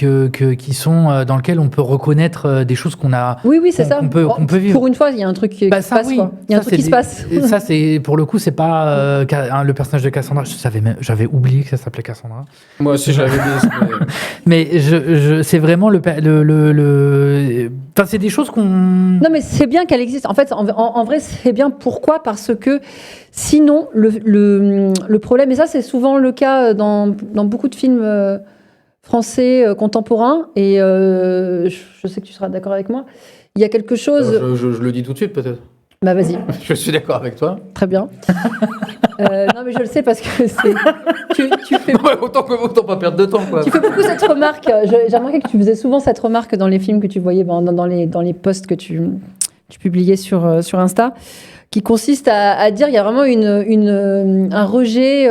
sont dans lequel on peut reconnaître des choses qu'on a. Oui, c'est ça. Qu'on peut vivre. Pour une fois, il y a un truc qui se passe. Il y a un truc qui se passe. Et ça, c'est pour le coup, c'est pas le personnage de Cassandra. J'avais oublié que ça s'appelait Cassandra. Moi aussi, j'avais dit. Mais c'est vraiment Enfin, c'est des choses qu'on. Non, mais c'est bien qu'elle existe. En fait, en vrai, c'est bien. Pourquoi ? Parce que sinon, le problème, et ça, c'est souvent le cas dans beaucoup de films français contemporains. Et je sais que tu seras d'accord avec moi. Il y a quelque chose. Je le dis tout de suite, peut-être. Bah vas-y. Je suis d'accord avec toi. Très bien. Non mais je le sais parce que tu fais. Autant pas perdre de temps quoi. Tu fais beaucoup cette remarque. J'ai remarqué que tu faisais souvent cette remarque dans les films que tu voyais dans les posts que tu publiais sur Insta, qui consiste à dire il y a vraiment un rejet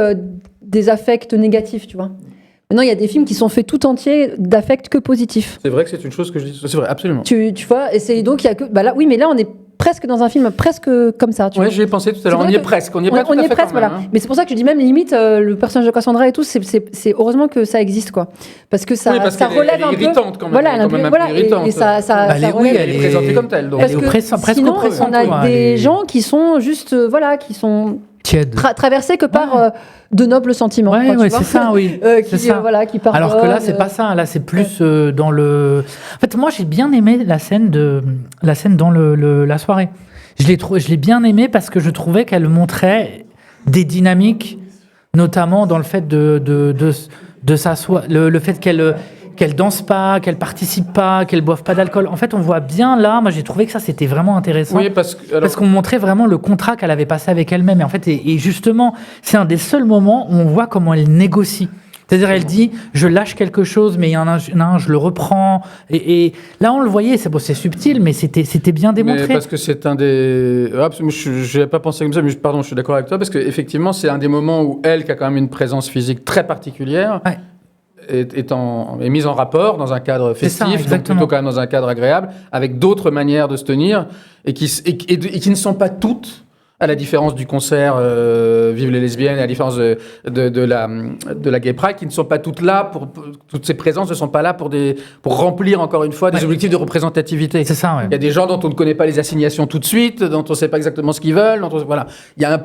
des affects négatifs, tu vois. Maintenant, il y a des films qui sont faits tout entiers d'affects que positifs. C'est vrai que c'est une chose que je dis. C'est vrai, absolument. Tu vois, et c'est donc il y a que là, oui, mais là on est presque dans un film presque comme ça. Oui, j'y ai pensé tout à l'heure. On y est presque. On y est presque, voilà. Hein. Mais c'est pour ça que je dis même limite le personnage de Cassandra et tout, c'est heureusement que ça existe quoi, parce que ça relève un peu. Elle est irritante quand même. Voilà, elle est un peu irritante. Et ça relève. Elle est présentée comme telle. Donc. Parce que sinon, on a des gens qui sont juste qui sont traversés que par de nobles sentiments. Ouais, c'est ça, oui. Qui pardonnent. Alors que là, c'est pas ça. Là, c'est plus dans le. En fait, moi, j'ai bien aimé la scène dans la soirée. Je l'ai bien aimé parce que je trouvais qu'elle montrait des dynamiques, notamment dans le fait de s'asseoir, le fait qu'elle danse pas, qu'elle participe pas, qu'elle boive pas d'alcool. En fait, on voit bien là, moi j'ai trouvé que ça c'était vraiment intéressant. Oui, parce qu'on montrait vraiment le contrat qu'elle avait passé avec elle-même. Et en fait, et justement, c'est un des seuls moments où on voit comment elle négocie. C'est-à-dire, elle dit, je lâche quelque chose, mais il y en a un, je le reprends. Et là, on le voyait, c'est subtil, mais c'était bien démontré. Mais parce que c'est un des... je n'avais pas pensé comme ça, mais pardon, je suis d'accord avec toi, parce qu'effectivement, c'est un des moments où elle, qui a quand même une présence physique très particulière, est mise en rapport dans un cadre festif, donc plutôt quand même dans un cadre agréable, avec d'autres manières de se tenir, et qui ne sont pas toutes, à la différence du concert Vive les lesbiennes, à la différence de la Gay Pride, qui ne sont pas toutes là, toutes ces présences ne sont pas là pour remplir encore une fois des objectifs de représentativité. C'est ça, ouais. Il y a des gens dont on ne connaît pas les assignations tout de suite, dont on ne sait pas exactement ce qu'ils veulent, voilà.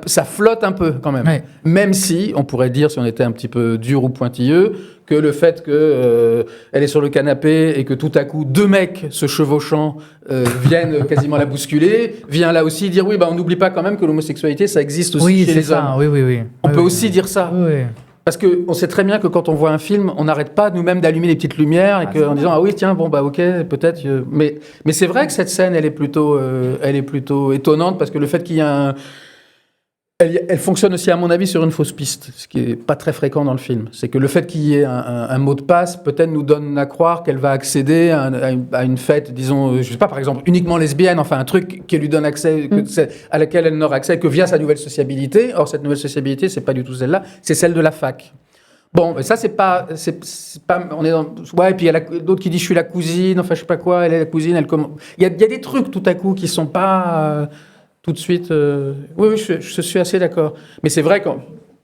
Ça flotte un peu quand même. Ouais. Même si, on pourrait dire, si on était un petit peu dur ou pointilleux, que le fait qu'elle est sur le canapé et que tout à coup, deux mecs se chevauchant viennent quasiment la bousculer, vient là aussi dire, oui, on n'oublie pas quand même que l'homosexualité, ça existe aussi chez les hommes. Oui. On peut aussi dire ça. Oui. Parce qu'on sait très bien que quand on voit un film, on n'arrête pas nous-mêmes d'allumer les petites lumières en disant, ah oui, tiens, ok, peut-être. Mais c'est vrai que cette scène, elle est plutôt étonnante parce que le fait qu'il y a Elle fonctionne aussi, à mon avis, sur une fausse piste, ce qui n'est pas très fréquent dans le film. C'est que le fait qu'il y ait un mot de passe, peut-être nous donne à croire qu'elle va accéder à une fête, disons, je ne sais pas, par exemple, uniquement lesbienne, enfin un truc qui lui donne accès, à laquelle elle n'aura accès que via sa nouvelle sociabilité. Or, cette nouvelle sociabilité, c'est pas du tout celle-là, c'est celle de la fac. Bon, mais ça, c'est pas, on est dans, ouais, et puis il y a d'autres qui disent je suis la cousine, enfin je sais pas quoi, elle est la cousine, il y a des trucs tout à coup qui sont pas tout de suite. Oui, je suis assez d'accord. Mais c'est vrai que,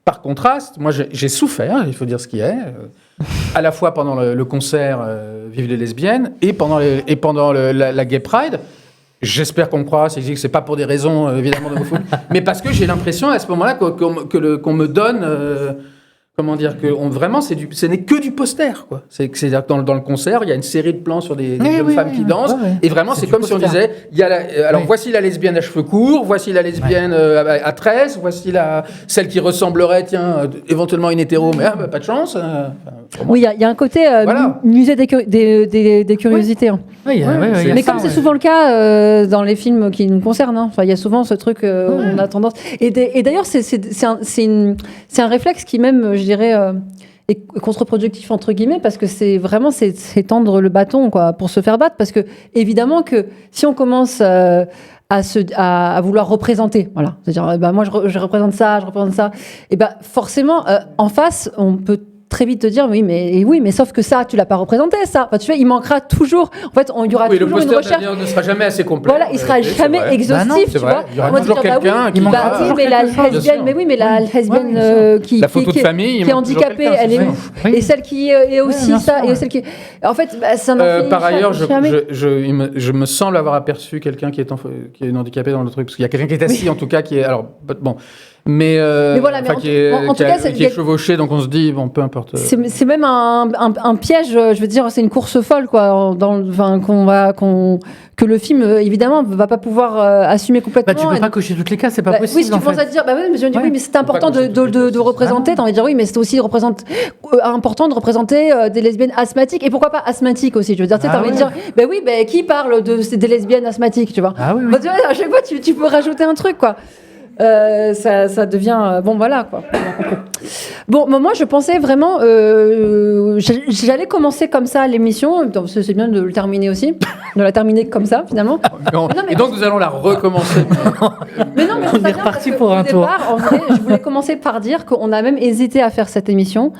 par contraste, moi j'ai souffert, il faut dire ce qui est, à la fois pendant le concert Vive les lesbiennes et pendant la Gay Pride. J'espère qu'on me croira, c'est pas pour des raisons évidemment d'homophobie, mais parce que j'ai l'impression à ce moment-là qu'on me donne. Comment dire que vraiment ce n'est que du poster quoi. C'est-à-dire que dans le concert il y a une série de plans sur des jeunes femmes qui dansent et vraiment c'est comme poster. Si on disait voici la lesbienne à cheveux courts, voici la lesbienne à tresse, voici celle qui ressemblerait éventuellement une hétéro mais pas de chance. Oui il y a un côté musée des curiosités. Oui. Mais comme c'est souvent le cas dans les films qui nous concernent, enfin il y a souvent ce truc on a tendance et d'ailleurs c'est un réflexe qui même je dirais, est contre-productif entre guillemets parce que c'est vraiment c'est tendre le bâton quoi pour se faire battre parce que évidemment que si on commence à vouloir représenter, voilà, c'est-à-dire moi je représente ça, et ben forcément en face on peut très vite te dire oui mais sauf que ça tu l'as pas représenté ça, enfin, tu vois il manquera toujours en fait il y aura toujours une recherche, ne sera jamais assez complet, voilà il sera jamais exhaustif, tu vois, il y aura toujours quelqu'un qui mais la lesbienne qui la photo de famille qui est handicapée elle est ouf et celle qui est aussi ça et celle qui en fait ça par ailleurs je me semble avoir aperçu quelqu'un qui est handicapé dans le truc parce qu'il y a quelqu'un qui est assis en tout cas qui est alors bon mais voilà, qui est chevauché, donc on se dit bon, peu importe. C'est même un piège, je veux dire, c'est une course folle, quoi, que le film évidemment va pas pouvoir assumer complètement. Tu peux pas cocher toutes les cases, c'est pas possible. Oui, si tu penses à te dire, oui, mais c'est important de représenter. T'as envie de dire oui, mais c'est aussi important de représenter des lesbiennes asthmatiques et pourquoi pas asthmatiques aussi. Je veux dire, t'as envie de dire, oui, qui parle des lesbiennes asthmatiques, tu vois. À chaque fois, tu peux rajouter un truc, quoi. Ça devient bon voilà quoi. Bon moi je pensais vraiment j'allais commencer comme ça l'émission, c'est bien de le terminer aussi, de la terminer comme ça finalement. Et donc nous allons la recommencer. mais non mais on est reparti pour un tour. En vrai, je voulais commencer par dire qu'on a même hésité à faire cette émission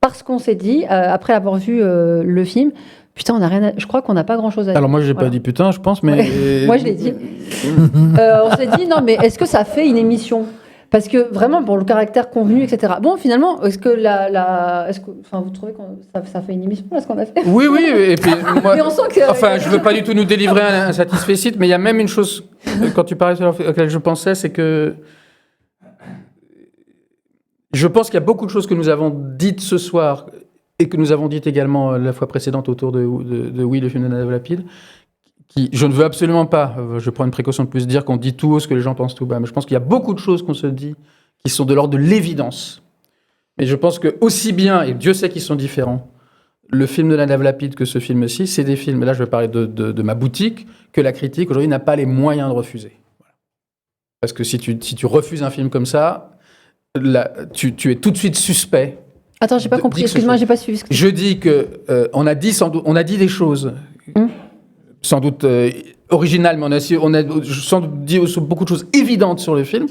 parce qu'on s'est dit après avoir vu le film. Putain, on a rien. Je crois qu'on n'a pas grand-chose à dire. Alors moi, j'ai pas dit putain, je pense, mais moi je l'ai dit. On s'est dit non, mais est-ce que ça fait une émission ? Parce que vraiment, pour le caractère convenu, etc. Bon, finalement, est-ce que vous trouvez que ça fait une émission là, ce qu'on a fait ? Oui. Et puis moi, mais on sent que. Enfin, je veux pas du tout nous délivrer un satisfecit, mais il y a même une chose quand tu parlais à laquelle je pensais, c'est que je pense qu'il y a beaucoup de choses que nous avons dites ce soir. Et que nous avons dit également la fois précédente autour de Oui, le film de Nada Lapide, qui, je ne veux absolument pas, je prends une précaution de plus, dire qu'on dit tout haut ce que les gens pensent tout bas, mais je pense qu'il y a beaucoup de choses qu'on se dit qui sont de l'ordre de l'évidence. Mais je pense que aussi bien, et Dieu sait qu'ils sont différents, le film de Nada Lapide que ce film-ci, c'est des films, et là je vais parler de ma boutique, que la critique aujourd'hui n'a pas les moyens de refuser. Voilà. Parce que si tu refuses un film comme ça, là, tu es tout de suite suspect. Attends, j'ai pas compris. Excuse-moi, j'ai pas suivi. Je dis que on a dit des choses sans doute originales, mais on a sans doute dit beaucoup de choses évidentes sur le film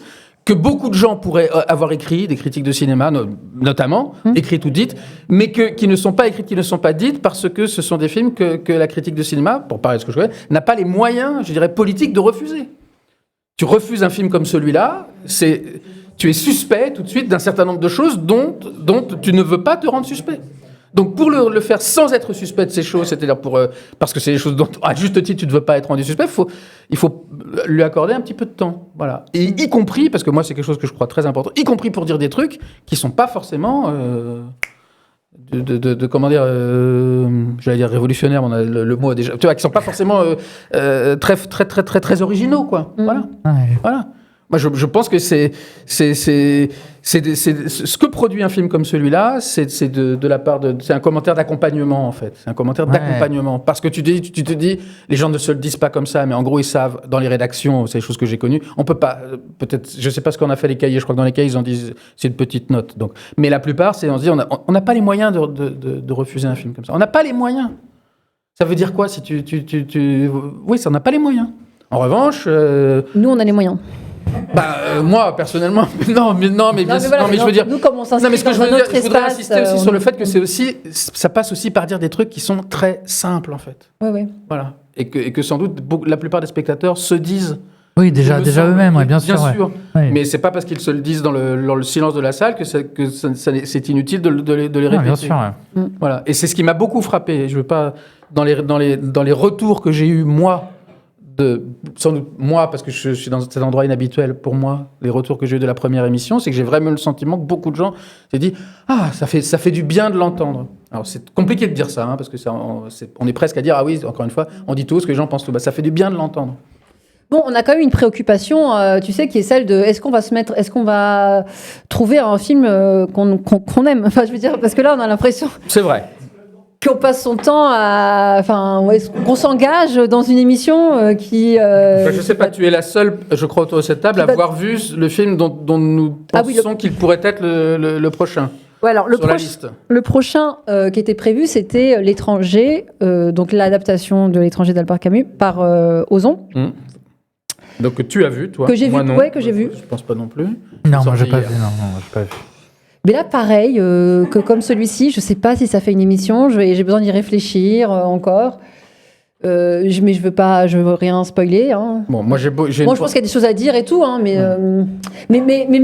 que beaucoup de gens pourraient avoir écrit, des critiques de cinéma notamment, écrites ou dites, mais qui ne sont pas écrites, qui ne sont pas dites parce que ce sont des films que la critique de cinéma, pour parler de ce que je connais, n'a pas les moyens, je dirais, politiques de refuser. Tu refuses un film comme celui-là, tu es suspect tout de suite d'un certain nombre de choses dont tu ne veux pas te rendre suspect. Donc pour le faire sans être suspect de ces choses, c'est-à-dire parce que c'est des choses dont à juste titre tu ne veux pas être rendu suspect, il faut lui accorder un petit peu de temps, voilà. Et y compris, parce que moi c'est quelque chose que je crois très important, y compris pour dire des trucs qui sont pas forcément comment dire, j'allais dire révolutionnaires, on a le mot déjà, tu vois, qui sont pas forcément très originaux, quoi. Voilà. Voilà. Moi, je pense que c'est ce que produit un film comme celui-là, c'est de la part c'est un commentaire d'accompagnement en fait, c'est un commentaire d'accompagnement parce que tu te dis, les gens ne se le disent pas comme ça, mais en gros ils savent dans les rédactions, c'est des choses que j'ai connues, on peut pas, peut-être, je sais pas ce qu'on a fait les cahiers, je crois que dans les cahiers ils en disent c'est une petite note, donc, mais la plupart c'est on se dit on n'a pas les moyens de refuser un film comme ça, on n'a pas les moyens. Ça veut dire quoi si oui, ça on n'a pas les moyens. En revanche, nous on a les moyens. Moi personnellement mais je veux dire, nous comme on s'inscrit je voudrais insister aussi sur le fait que ça passe aussi par dire des trucs qui sont très simples en fait. Oui. Voilà, et que sans doute la plupart des spectateurs se disent. Oui, déjà eux-mêmes, bien sûr. Ouais. Mais c'est pas parce qu'ils se le disent dans le silence de la salle que c'est inutile de les répéter. Bien sûr. Ouais. Voilà, et c'est ce qui m'a beaucoup frappé. Je veux pas dans les retours que j'ai eu moi. Sans doute, moi, parce que je suis dans cet endroit inhabituel pour moi, les retours que j'ai eu de la première émission, c'est que j'ai vraiment le sentiment que beaucoup de gens s'est dit « Ah, ça fait du bien de l'entendre ». Alors, c'est compliqué de dire ça, parce que on est presque à dire « Ah oui, encore une fois, on dit tout ce que les gens pensent tout ». Ça fait du bien de l'entendre. Bon, on a quand même une préoccupation, tu sais, qui est celle de est-ce qu'on va trouver un film qu'on aime. Enfin, je veux dire, parce que là, on a l'impression. C'est vrai. Qu'on passe son temps qu'on s'engage dans une émission qui. Je sais pas, tu es la seule, je crois, autour de cette table, à avoir vu le film dont nous pensons qu'il pourrait être le prochain. Ouais, alors, sur la liste. le prochain qui était prévu, c'était L'étranger, donc l'adaptation de L'étranger d'Albert Camus par Ozon. Donc que tu as vu, toi. Que j'ai Moi, vu, non. ouais, que j'ai vu. Je pense pas non plus. Non, moi, j'ai Sorti pas hier. vu. Non, j'ai pas vu. Mais là, pareil, que comme celui-ci, je sais pas si ça fait une émission, j'ai besoin d'y réfléchir encore. Mais je veux rien spoiler. Hein. Bon, moi, j'ai Moi, je pense qu'il y a des choses à dire et tout, hein, mais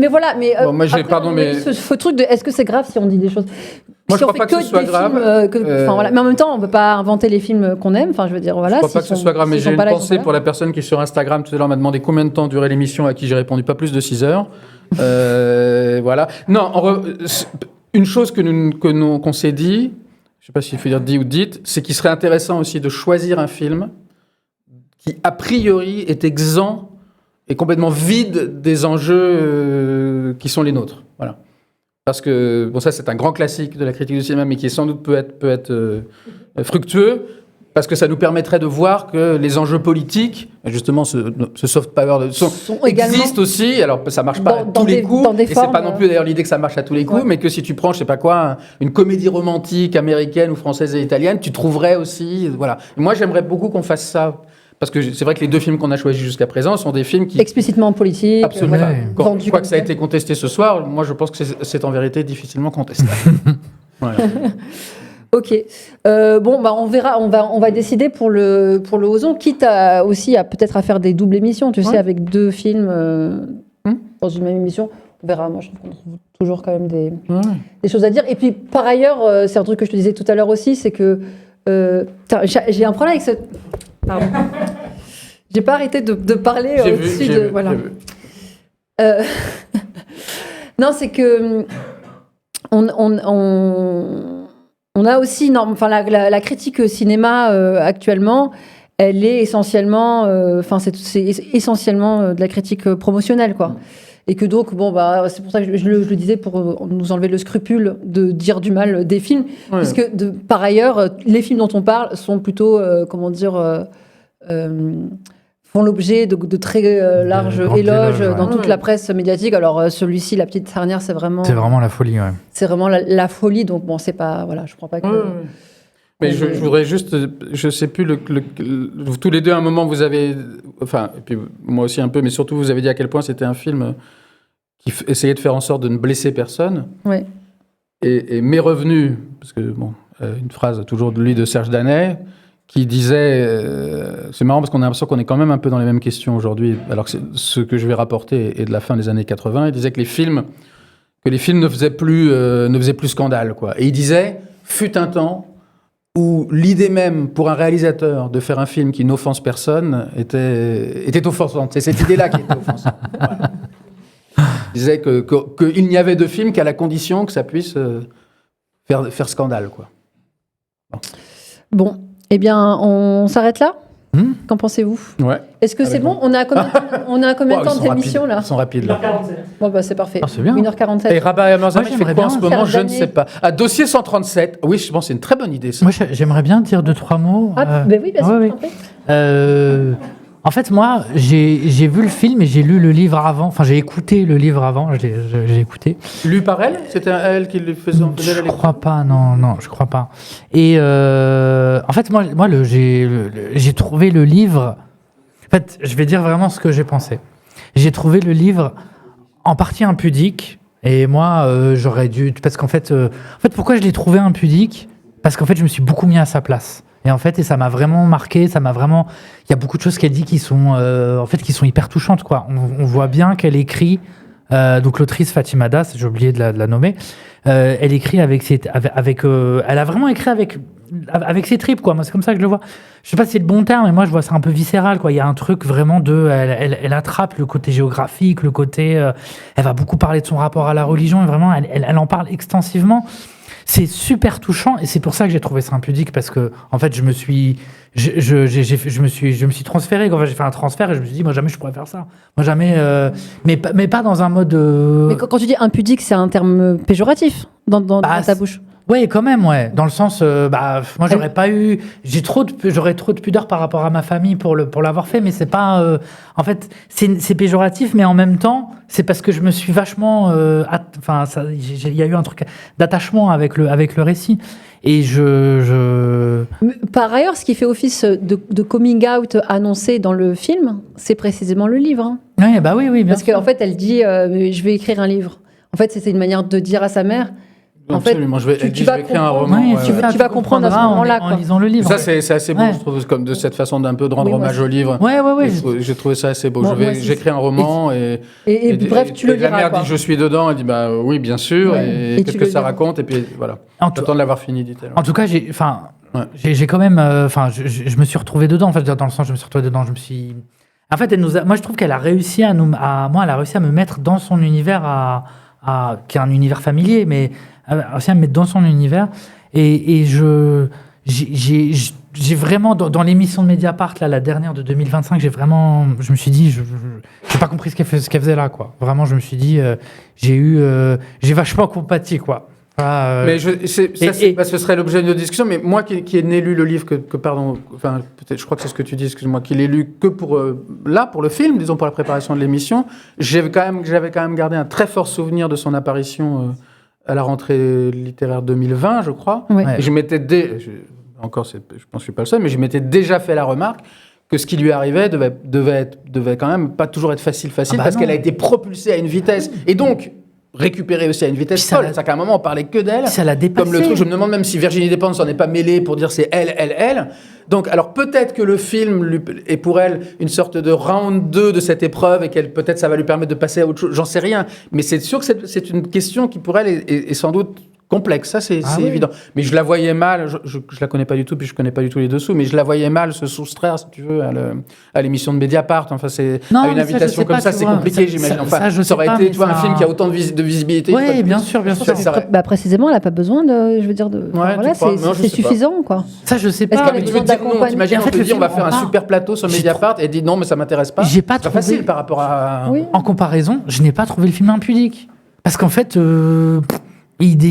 voilà. Mais, Bon, moi, j'ai- après, pardon, on a mais- eu ce truc de est-ce que c'est grave si on dit des choses. Moi, Si je on crois fait pas que ce soit des grave. films, voilà. Mais en même temps, on ne peut pas inventer les films qu'on aime. Enfin, je veux dire, voilà. Je crois s'ils pas que ce sont- soit grave, mais s'ils j'ai sont une pas là, ils sont pensée pas pour là. la personne qui sur Instagram tout à l'heure m'a demandé combien de temps durait l'émission, à qui j'ai répondu pas plus de 6 heures. Voilà. Non, une chose qu'on s'est dit, je sais pas s'il faut dire dit ou dite, c'est qu'il serait intéressant aussi de choisir un film qui, a priori, est exempt et complètement vide des enjeux qui sont les nôtres. Voilà. Parce que, bon, ça, c'est un grand classique de la critique du cinéma, mais qui sans doute peut être fructueux, parce que ça nous permettrait de voir que les enjeux politiques, justement, ce soft power Sont également existent aussi. Alors, ça marche pas à dans tous les des- coups, dans des et c'est formes, pas non plus d'ailleurs l'idée que ça marche à tous les coups, ouais. mais que si tu prends, je sais pas quoi, une comédie romantique américaine ou française et italienne, tu trouverais aussi, voilà. Moi, j'aimerais beaucoup qu'on fasse ça. Parce que c'est vrai que les 2 films qu'on a choisis jusqu'à présent sont des films qui... explicitement politique. Absolument. Ouais. Quoi vendu que comme ça a tel. été contesté ce soir, moi je pense que c'est en vérité difficilement contestable. Voilà. Ok. Bon, bah on verra. On va décider pour le Ozon, quitte aussi à peut-être à faire des doubles émissions. Tu sais, Ouais. avec 2 films dans une même émission. On verra. Moi, je trouve qu'on trouve toujours quand même des choses à dire. Et puis, par ailleurs, c'est un truc que je te disais tout à l'heure aussi, c'est que j'ai un problème avec ce. Pardon. J'ai pas arrêté de parler J'ai au-dessus vu, de. Voilà. j'ai vu. Non, c'est que on a aussi, enfin la critique cinéma actuellement, elle est essentiellement, c'est essentiellement de la critique promotionnelle, quoi. Et que donc, bon, bah, c'est pour ça que je le disais, pour nous enlever le scrupule de dire du mal des films, Ouais. puisque par ailleurs, les films dont on parle sont plutôt, font l'objet de très larges grands éloges éloges, ouais. dans toute Ouais. la presse médiatique. Alors celui-ci, La Petite Charnière, c'est vraiment la folie, ouais. c'est vraiment la folie. Donc bon, c'est pas, voilà, je crois pas que. Mais je voudrais juste, je sais plus, tous les deux à un moment vous avez, enfin, et puis moi aussi un peu, mais surtout vous avez dit à quel point c'était un film qui essayait de faire en sorte de ne blesser personne. Ouais. Et m'est revenu, parce que bon, une phrase toujours de lui de Serge Danet, qui disait, c'est marrant parce qu'on a l'impression qu'on est quand même un peu dans les mêmes questions aujourd'hui, alors que ce que je vais rapporter est de la fin des années 80. Il disait que les films ne faisaient plus scandale, quoi. Et il disait, fut un temps où l'idée même pour un réalisateur de faire un film qui n'offense personne était offensante. C'est cette idée-là qui était offensante. Voilà. Il disait qu'il n'y avait de film qu'à la condition que ça puisse faire scandale, quoi. Bon, eh bien, on s'arrête là. Qu'en pensez-vous? Ouais. Est-ce que c'est bon? On a combien de temps d'émission là? Ils sont rapides, là. Bon, bah, c'est parfait. Ah, c'est bien. 1h47. Et Rabat et Amarzani Moi, fait j'aimerais quoi en bien ce moment? faire Je ne gagner. sais pas. Ah, dossier 137. Oui, je pense que c'est une très bonne idée, ça. Moi, j'aimerais bien dire 2-3 mots. Ah, ben oui, bien sûr. ouais, en fait. En fait, moi, j'ai vu le film et j'ai lu le livre avant. Enfin, j'ai écouté le livre avant. J'ai écouté. Lu par elle? C'était elle qui le faisait Je la lecture? crois pas, non, je crois pas. Et en fait, moi, j'ai trouvé le livre. En fait, je vais dire vraiment ce que j'ai pensé. J'ai trouvé le livre en partie impudique. Et moi, j'aurais dû, parce qu'en fait, pourquoi je l'ai trouvé impudique? Parce qu'en fait, je me suis beaucoup mis à sa place. Et en fait, ça m'a vraiment marqué. Il y a beaucoup de choses qu'elle dit qui sont hyper touchantes, quoi. On voit bien qu'elle écrit. Donc l'autrice Fatima Das, j'ai oublié de la nommer, elle écrit elle a vraiment écrit avec ses tripes, quoi. Moi, c'est comme ça que je le vois. Je sais pas si c'est le bon terme, mais moi je vois ça un peu viscéral, quoi. Il y a un truc vraiment elle attrape le côté géographique, le côté, elle va beaucoup parler de son rapport à la religion et vraiment elle en parle extensivement. C'est super touchant et c'est pour ça que j'ai trouvé ça impudique, parce que en fait je me suis transféré. Enfin, j'ai fait un transfert et je me suis dit, moi jamais je pourrais faire ça. Moi jamais, mais pas dans un mode. Mais quand tu dis impudique, c'est un terme péjoratif dans ta bouche. Ouais, quand même, ouais. Dans le sens, moi, j'aurais trop de pudeur par rapport à ma famille pour l'avoir fait, mais c'est pas, en fait, c'est péjoratif, mais en même temps, c'est parce que je me suis vachement, il y a eu un truc d'attachement avec le récit. Et Par ailleurs, ce qui fait office de coming out annoncé dans le film, c'est précisément le livre. Hein. Ouais, bah oui, bien Parce sûr. qu'en fait, elle dit je vais écrire un livre. En fait, c'était une manière de dire à sa mère. En fait, Absolument, je vais écrire un roman. Ouais, tu vas comprendre à ce moment-là. En lisant le livre. Ça, c'est assez beau, Ouais. je trouve, comme de cette façon d'un peu de rendre Oui, moi hommage au livre. Ouais. J'ai trouvé ça assez beau. Moi aussi. J'écris un roman et bref, tu le la liras. mère quoi. dit je suis dedans, elle dit bah oui, bien sûr, Ouais. et Et qu'est-ce tu que le ça liras. raconte, et puis voilà. J'attends de l'avoir fini, dit-elle. En tout cas, j'ai quand même, je me suis retrouvé dedans. En fait, dans le sens, je me suis retrouvé dedans. En fait, moi, je trouve qu'elle a réussi elle a réussi à me mettre dans son univers, qui est un univers familier, mais elle a réussi à me mettre dans son univers. Et j'ai vraiment dans l'émission de Mediapart, là, la dernière de 2025, je me suis dit, j'ai pas compris ce qu'elle faisait là, quoi. Vraiment, je me suis dit, j'ai vachement compati, quoi. Mais ce serait l'objet de notre discussion. Mais moi qui ai lu le livre, enfin peut-être, je crois que c'est ce que tu dis, excuse-moi, qui l'ai lu que pour le film, disons pour la préparation de l'émission, j'avais quand même gardé un très fort souvenir de son apparition à la rentrée littéraire 2020, je crois. Ouais. Et je pense que je suis pas le seul, mais je m'étais déjà fait la remarque que ce qui lui arrivait devait quand même pas toujours être facile, parce qu'elle a été propulsée à une vitesse. Et donc récupérée aussi à une vitesse folle. C'est-à-dire qu'à un moment, on parlait que d'elle. Ça l'a dépassé. Comme le truc, je me demande même si Virginie Despentes s'en est pas mêlée pour dire c'est elle. Donc, alors peut-être que le film est pour elle une sorte de round 2 de cette épreuve et peut-être ça va lui permettre de passer à autre chose. J'en sais rien. Mais c'est sûr que c'est une question qui pour elle est sans doute complexe, ça c'est évident. Mais je la voyais mal, je la connais pas du tout, puis je connais pas du tout les dessous, mais je la voyais mal se soustraire, si tu veux, à l'émission de Mediapart. Enfin, à une invitation comme ça, c'est compliqué, j'imagine. Enfin, ça aurait été, tu vois, un film qui a autant de visibilité. Oui, bien sûr. Précisément, elle n'a pas besoin c'est suffisant, quoi. Ça, je sais pas. Mais tu veux dire non, t'imagines, on te dit on va faire un super plateau sur Mediapart, et dit non, mais ça m'intéresse pas. J'ai pas trouvé facile par rapport à. En comparaison, je n'ai pas trouvé le film impudique. Parce qu'en fait.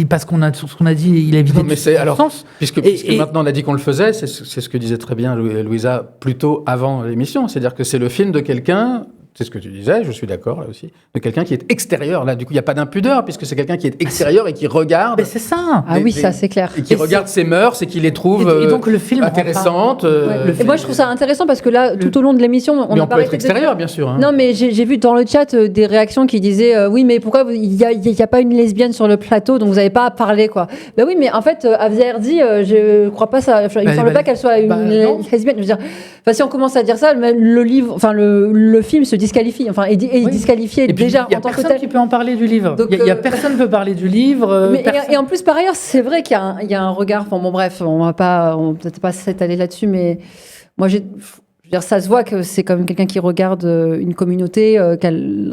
Parce qu'on a tout ce qu'on a dit, il a évidemment sens. Puisque maintenant on a dit qu'on le faisait, c'est ce que disait très bien Louisa plus tôt avant l'émission, c'est-à-dire que c'est le film de quelqu'un, c'est ce que tu disais, je suis d'accord là aussi, de quelqu'un qui est extérieur. Là, du coup, il n'y a pas d'impudeur, puisque c'est quelqu'un qui est extérieur et qui regarde. Mais c'est ça. Ça c'est clair. Et qui regarde ses mœurs et qui les trouve donc le film intéressantes. Et moi, je trouve ça intéressant parce que là, tout au long de l'émission, on peut être extérieur, bien sûr. Hein. Non, mais j'ai vu dans le chat des réactions qui disaient oui, mais pourquoi il n'y a pas une lesbienne sur le plateau, donc vous n'avez pas à parler, quoi. Ben oui, mais en fait, Afzia Herzi, je ne crois pas ça. Il ne semble pas qu'elle soit une lesbienne. Je veux dire, si on commence à dire ça, le livre, le film se disqualifie, est disqualifié déjà en tant que tel. Il n'y a personne qui peut en parler du livre. Il n'y a personne qui peut parler du livre. Et en plus, par ailleurs, c'est vrai qu'il y a un regard. Bref, on va peut-être pas s'étaler là-dessus, mais moi, ça se voit que c'est comme quelqu'un qui regarde une communauté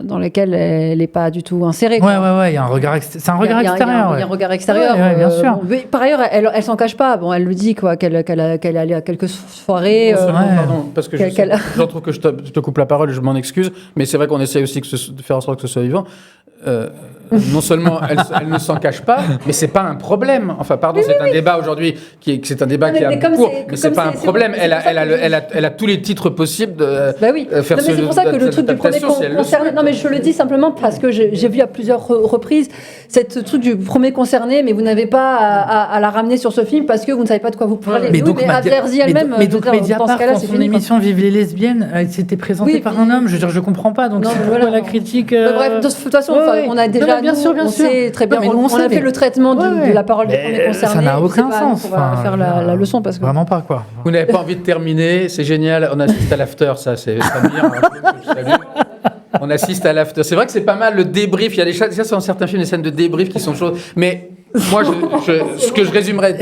dans laquelle elle n'est pas du tout insérée. Ouais, il y a un regard extérieur. C'est un regard extérieur. Il y a un regard extérieur. Bien sûr. Par ailleurs, elle s'en cache pas. Bon, elle le dit, quoi, qu'elle est allée à quelques soirées. Pardon, parce que j'en trouve que je te coupe la parole et je m'en excuse, mais c'est vrai qu'on essaie aussi de faire en sorte que ce soit vivant. Non seulement elle ne s'en cache pas, mais c'est pas un problème. Enfin, pardon, c'est un débat aujourd'hui c'est un débat qui est court, mais c'est pas un problème. Elle a tous les titres possibles de faire ce. C'est pour ça que le truc du premier concerné. Non, mais je le dis simplement parce que j'ai vu à plusieurs reprises cette truc du premier concerné, mais vous n'avez pas à la ramener sur ce film parce que vous ne savez pas de quoi vous parlez. Mais donc Afzia Herzi elle-même. Mais donc Mediapart, dans son émission Vive les lesbiennes, elle s'était présentée par un homme. Je veux dire, je comprends pas. Donc c'est pourquoi la critique. Bref, de toute façon. On a déjà, bien sûr. On sait très bien, on a fait le traitement de la parole des premiers concernés. Ça n'a aucun sens. On va faire la leçon parce que vraiment pas, quoi. Vous n'avez pas envie de terminer, c'est génial. On assiste à l'after, ça c'est bien. On assiste à l'after. C'est vrai que c'est pas mal le débrief. Il y a dans certains films des scènes de débrief qui sont choses. Mais moi, ce que je résumerais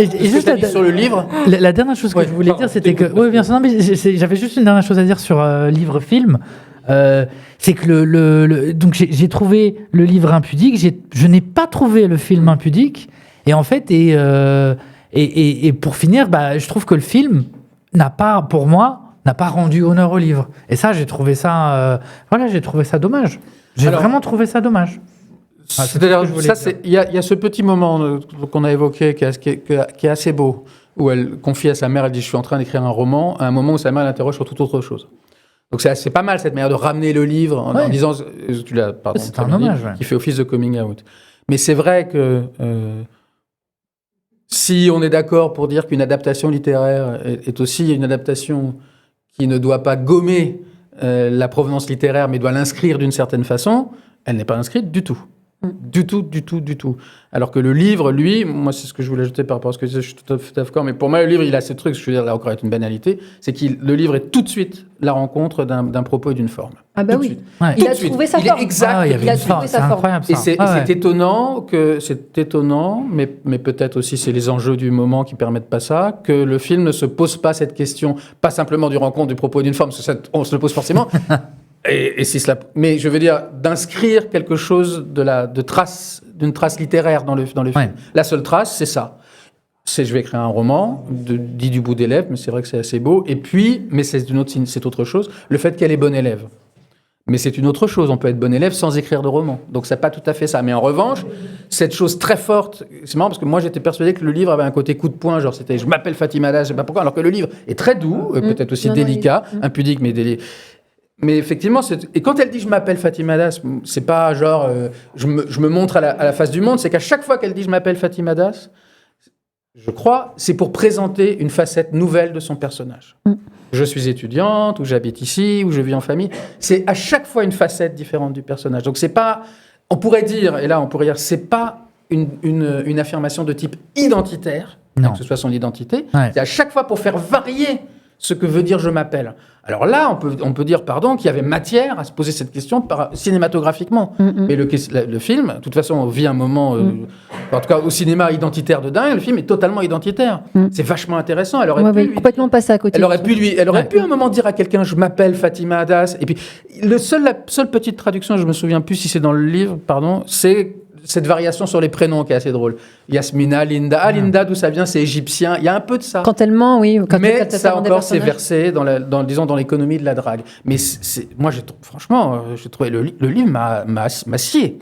sur le livre. La dernière chose que je voulais dire, c'était que. Oui, bien sûr. Non, mais j'avais juste une dernière chose à dire sur livre-film. C'est que donc j'ai trouvé le livre impudique, je n'ai pas trouvé le film impudique, et en fait et pour finir, je trouve que le film pour moi n'a pas rendu honneur au livre, et ça j'ai trouvé ça dommage. J'ai vraiment trouvé ça dommage. C'est-à-dire, il y a ce petit moment qu'on a évoqué qui est assez beau, où elle confie à sa mère, elle dit « je suis en train d'écrire un roman », à un moment où sa mère l'interroge sur toute autre chose. Donc c'est pas mal cette manière de ramener le livre en disant, c'est un hommage, qui fait office de coming out. Mais c'est vrai que si on est d'accord pour dire qu'une adaptation littéraire est aussi une adaptation qui ne doit pas gommer la provenance littéraire, mais doit l'inscrire d'une certaine façon, elle n'est pas inscrite du tout. Du tout. Alors que le livre, lui, moi c'est ce que je voulais ajouter par rapport à ce que je disais, je suis tout à fait d'accord, mais pour moi le livre, il a ce truc, je veux dire là encore est une banalité, c'est que le livre est tout de suite la rencontre d'un propos et d'une forme. Ah bah tout oui, ouais. Il a trouvé sa forme. Exact, il a trouvé sa forme. Et c'est étonnant, mais peut-être aussi c'est les enjeux du moment qui permettent pas ça, que le film ne se pose pas cette question, pas simplement du rencontre, du propos et d'une forme, parce que on se le pose forcément. Et si cela, mais je veux dire d'inscrire quelque chose d'une trace littéraire dans le film. Ouais. La seule trace, c'est ça. Je vais écrire un roman dit du bout des lèvres, mais c'est vrai que c'est assez beau. Et puis, mais c'est autre chose. Le fait qu'elle est bonne élève, mais c'est une autre chose. On peut être bon élève sans écrire de roman. Donc c'est pas tout à fait ça. Mais en revanche, cette chose très forte, c'est marrant parce que moi j'étais persuadé que le livre avait un côté coup de poing, genre c'était je m'appelle Fatima Das, je sais pas pourquoi, alors que le livre est très doux, peut-être aussi délicat, impudique, mais délicat. Mais effectivement, et quand elle dit « je m'appelle Fatima Das », c'est pas genre je me montre à la face du monde, c'est qu'à chaque fois qu'elle dit « je m'appelle Fatima Das », je crois, c'est pour présenter une facette nouvelle de son personnage. Je suis étudiante, ou j'habite ici, ou je vis en famille. C'est à chaque fois une facette différente du personnage. Donc c'est pas, on pourrait dire, c'est pas une affirmation de type identitaire, que ce soit son identité, c'est à chaque fois pour faire varier ce que veut dire « je m'appelle ». Alors là, on peut dire, qu'il y avait matière à se poser cette question cinématographiquement. Mais le film, de toute façon, on vit un moment, en tout cas au cinéma, identitaire de dingue, le film est totalement identitaire. C'est vachement intéressant. Elle aurait pu complètement passer à côté. Elle aurait pu à un moment dire à quelqu'un « je m'appelle Fatima Das ». Et puis, la seule petite traduction, je me souviens plus si c'est dans le livre, c'est cette variation sur les prénoms qui est assez drôle. Yasmina, Linda. Linda, d'où ça vient, c'est égyptien. Il y a un peu de ça. Quand elle ment, oui. Mais ça encore, c'est versé dans l'économie de la drague. Mais moi, franchement, j'ai trouvé le livre m'a scié.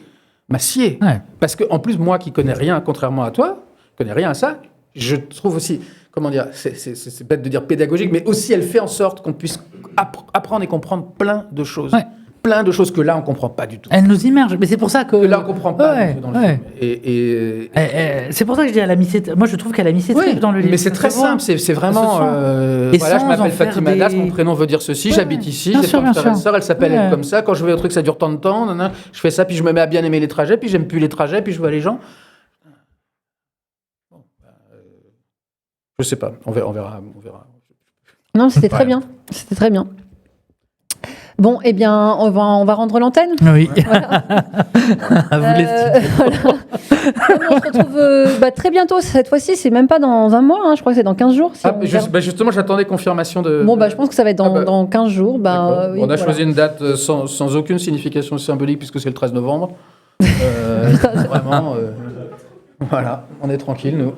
Ouais. Parce qu'en plus, moi qui connais rien, contrairement à toi, connais rien à ça, je trouve aussi, comment dire, c'est bête de dire pédagogique, mais aussi elle fait en sorte qu'on puisse apprendre et comprendre plein de choses. Ouais. Plein de choses que là, on ne comprend pas du tout. Elle nous immerge, mais c'est pour ça que là, on ne comprend pas du tout dans le film. Et c'est pour ça que je dis moi, je trouve qu'elle a mis ses tripes dans le livre. Mais c'est très simple, c'est vraiment... voilà, je m'appelle Fatima Das, mon prénom veut dire ceci, j'habite ici, j'ai pas frère et sœur, elle s'appelle elle comme ça, quand je vais au truc, ça dure tant de temps, je fais ça, puis je me mets à bien aimer les trajets, puis j'aime plus les trajets, puis je vois les gens. Je sais pas, on verra. Non, c'était très bien. C'était très bien. Bon, eh bien, on va rendre l'antenne. Oui. Voilà. À vous les voilà. On se retrouve très bientôt. Cette fois-ci, c'est même pas dans un mois. Je crois que c'est dans 15 jours. Justement, j'attendais confirmation de... Bon, je pense que ça va être dans 15 jours. Oui, on a choisi une date sans aucune signification symbolique puisque c'est le 13 novembre. Vraiment, voilà, on est tranquille, nous.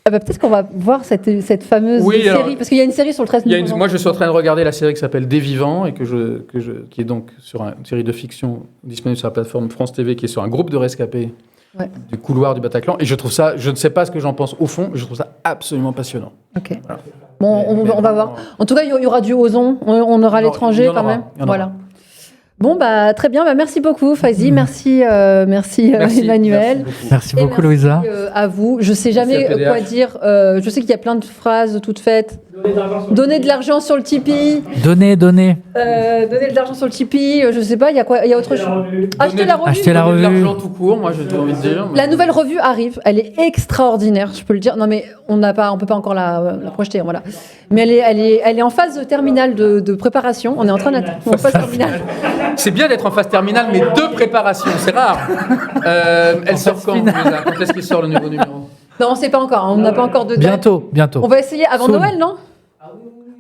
Peut-être qu'on va voir cette fameuse série, parce qu'il y a une série sur le 13 novembre. Moi, je suis en train de regarder la série qui s'appelle Des Vivants, et qui est donc sur une série de fiction disponible sur la plateforme France TV, qui est sur un groupe de rescapés du couloir du Bataclan. Et je trouve ça, je ne sais pas ce que j'en pense au fond, mais je trouve ça absolument passionnant. Ok. Voilà. Bon, on va voir. En tout cas, il y aura du Ozon, on aura l'étranger quand même. Voilà. Bon, très bien. Merci beaucoup, Faizi. Merci, Emmanuel. Merci beaucoup, Louisa. À vous. Je ne sais jamais quoi dire. Je sais qu'il y a plein de phrases toutes faites. Donner de l'argent sur le Tipeee. Donner. Donner de l'argent sur le Tipeee. Je ne sais pas, il y a quoi? Il y a autre chose. Acheter la revue. Acheter la revue. Donner de l'argent tout court, moi, j'ai envie de dire. La nouvelle revue arrive. Elle est extraordinaire, je peux le dire. Non, mais on peut pas encore la projeter. Voilà. Mais elle est en phase terminale de préparation. On est en train d'être en phase terminale. C'est bien d'être en phase terminale, mais de préparation, c'est rare. Elle sort quand est-ce qu'il sort le nouveau numéro? Non, on ne sait pas encore. On n'a pas encore de date. Bientôt. On va essayer avant Noël, non?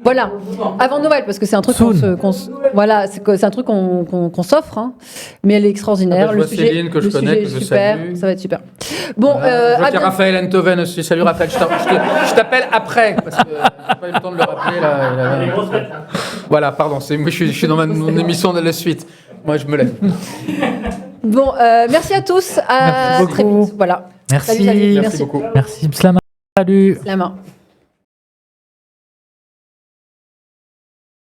Voilà, avant Noël, parce que c'est un truc c'est un truc qu'on s'offre, mais elle est extraordinaire. Je vois Céline que je connais, que je salue. Ça va être super. Bon, je vois qu'il y a Raphaël Enthoven aussi. Salut Raphaël, je t'appelle après, parce que j'ai pas eu le temps de le rappeler là. Voilà, pardon, moi je suis dans mon émission de la suite. Moi je me lève. Bon, merci à tous. Merci Très beaucoup. vite. Voilà. Merci. Salut, Merci beaucoup. Merci, Slama. Salut. La main.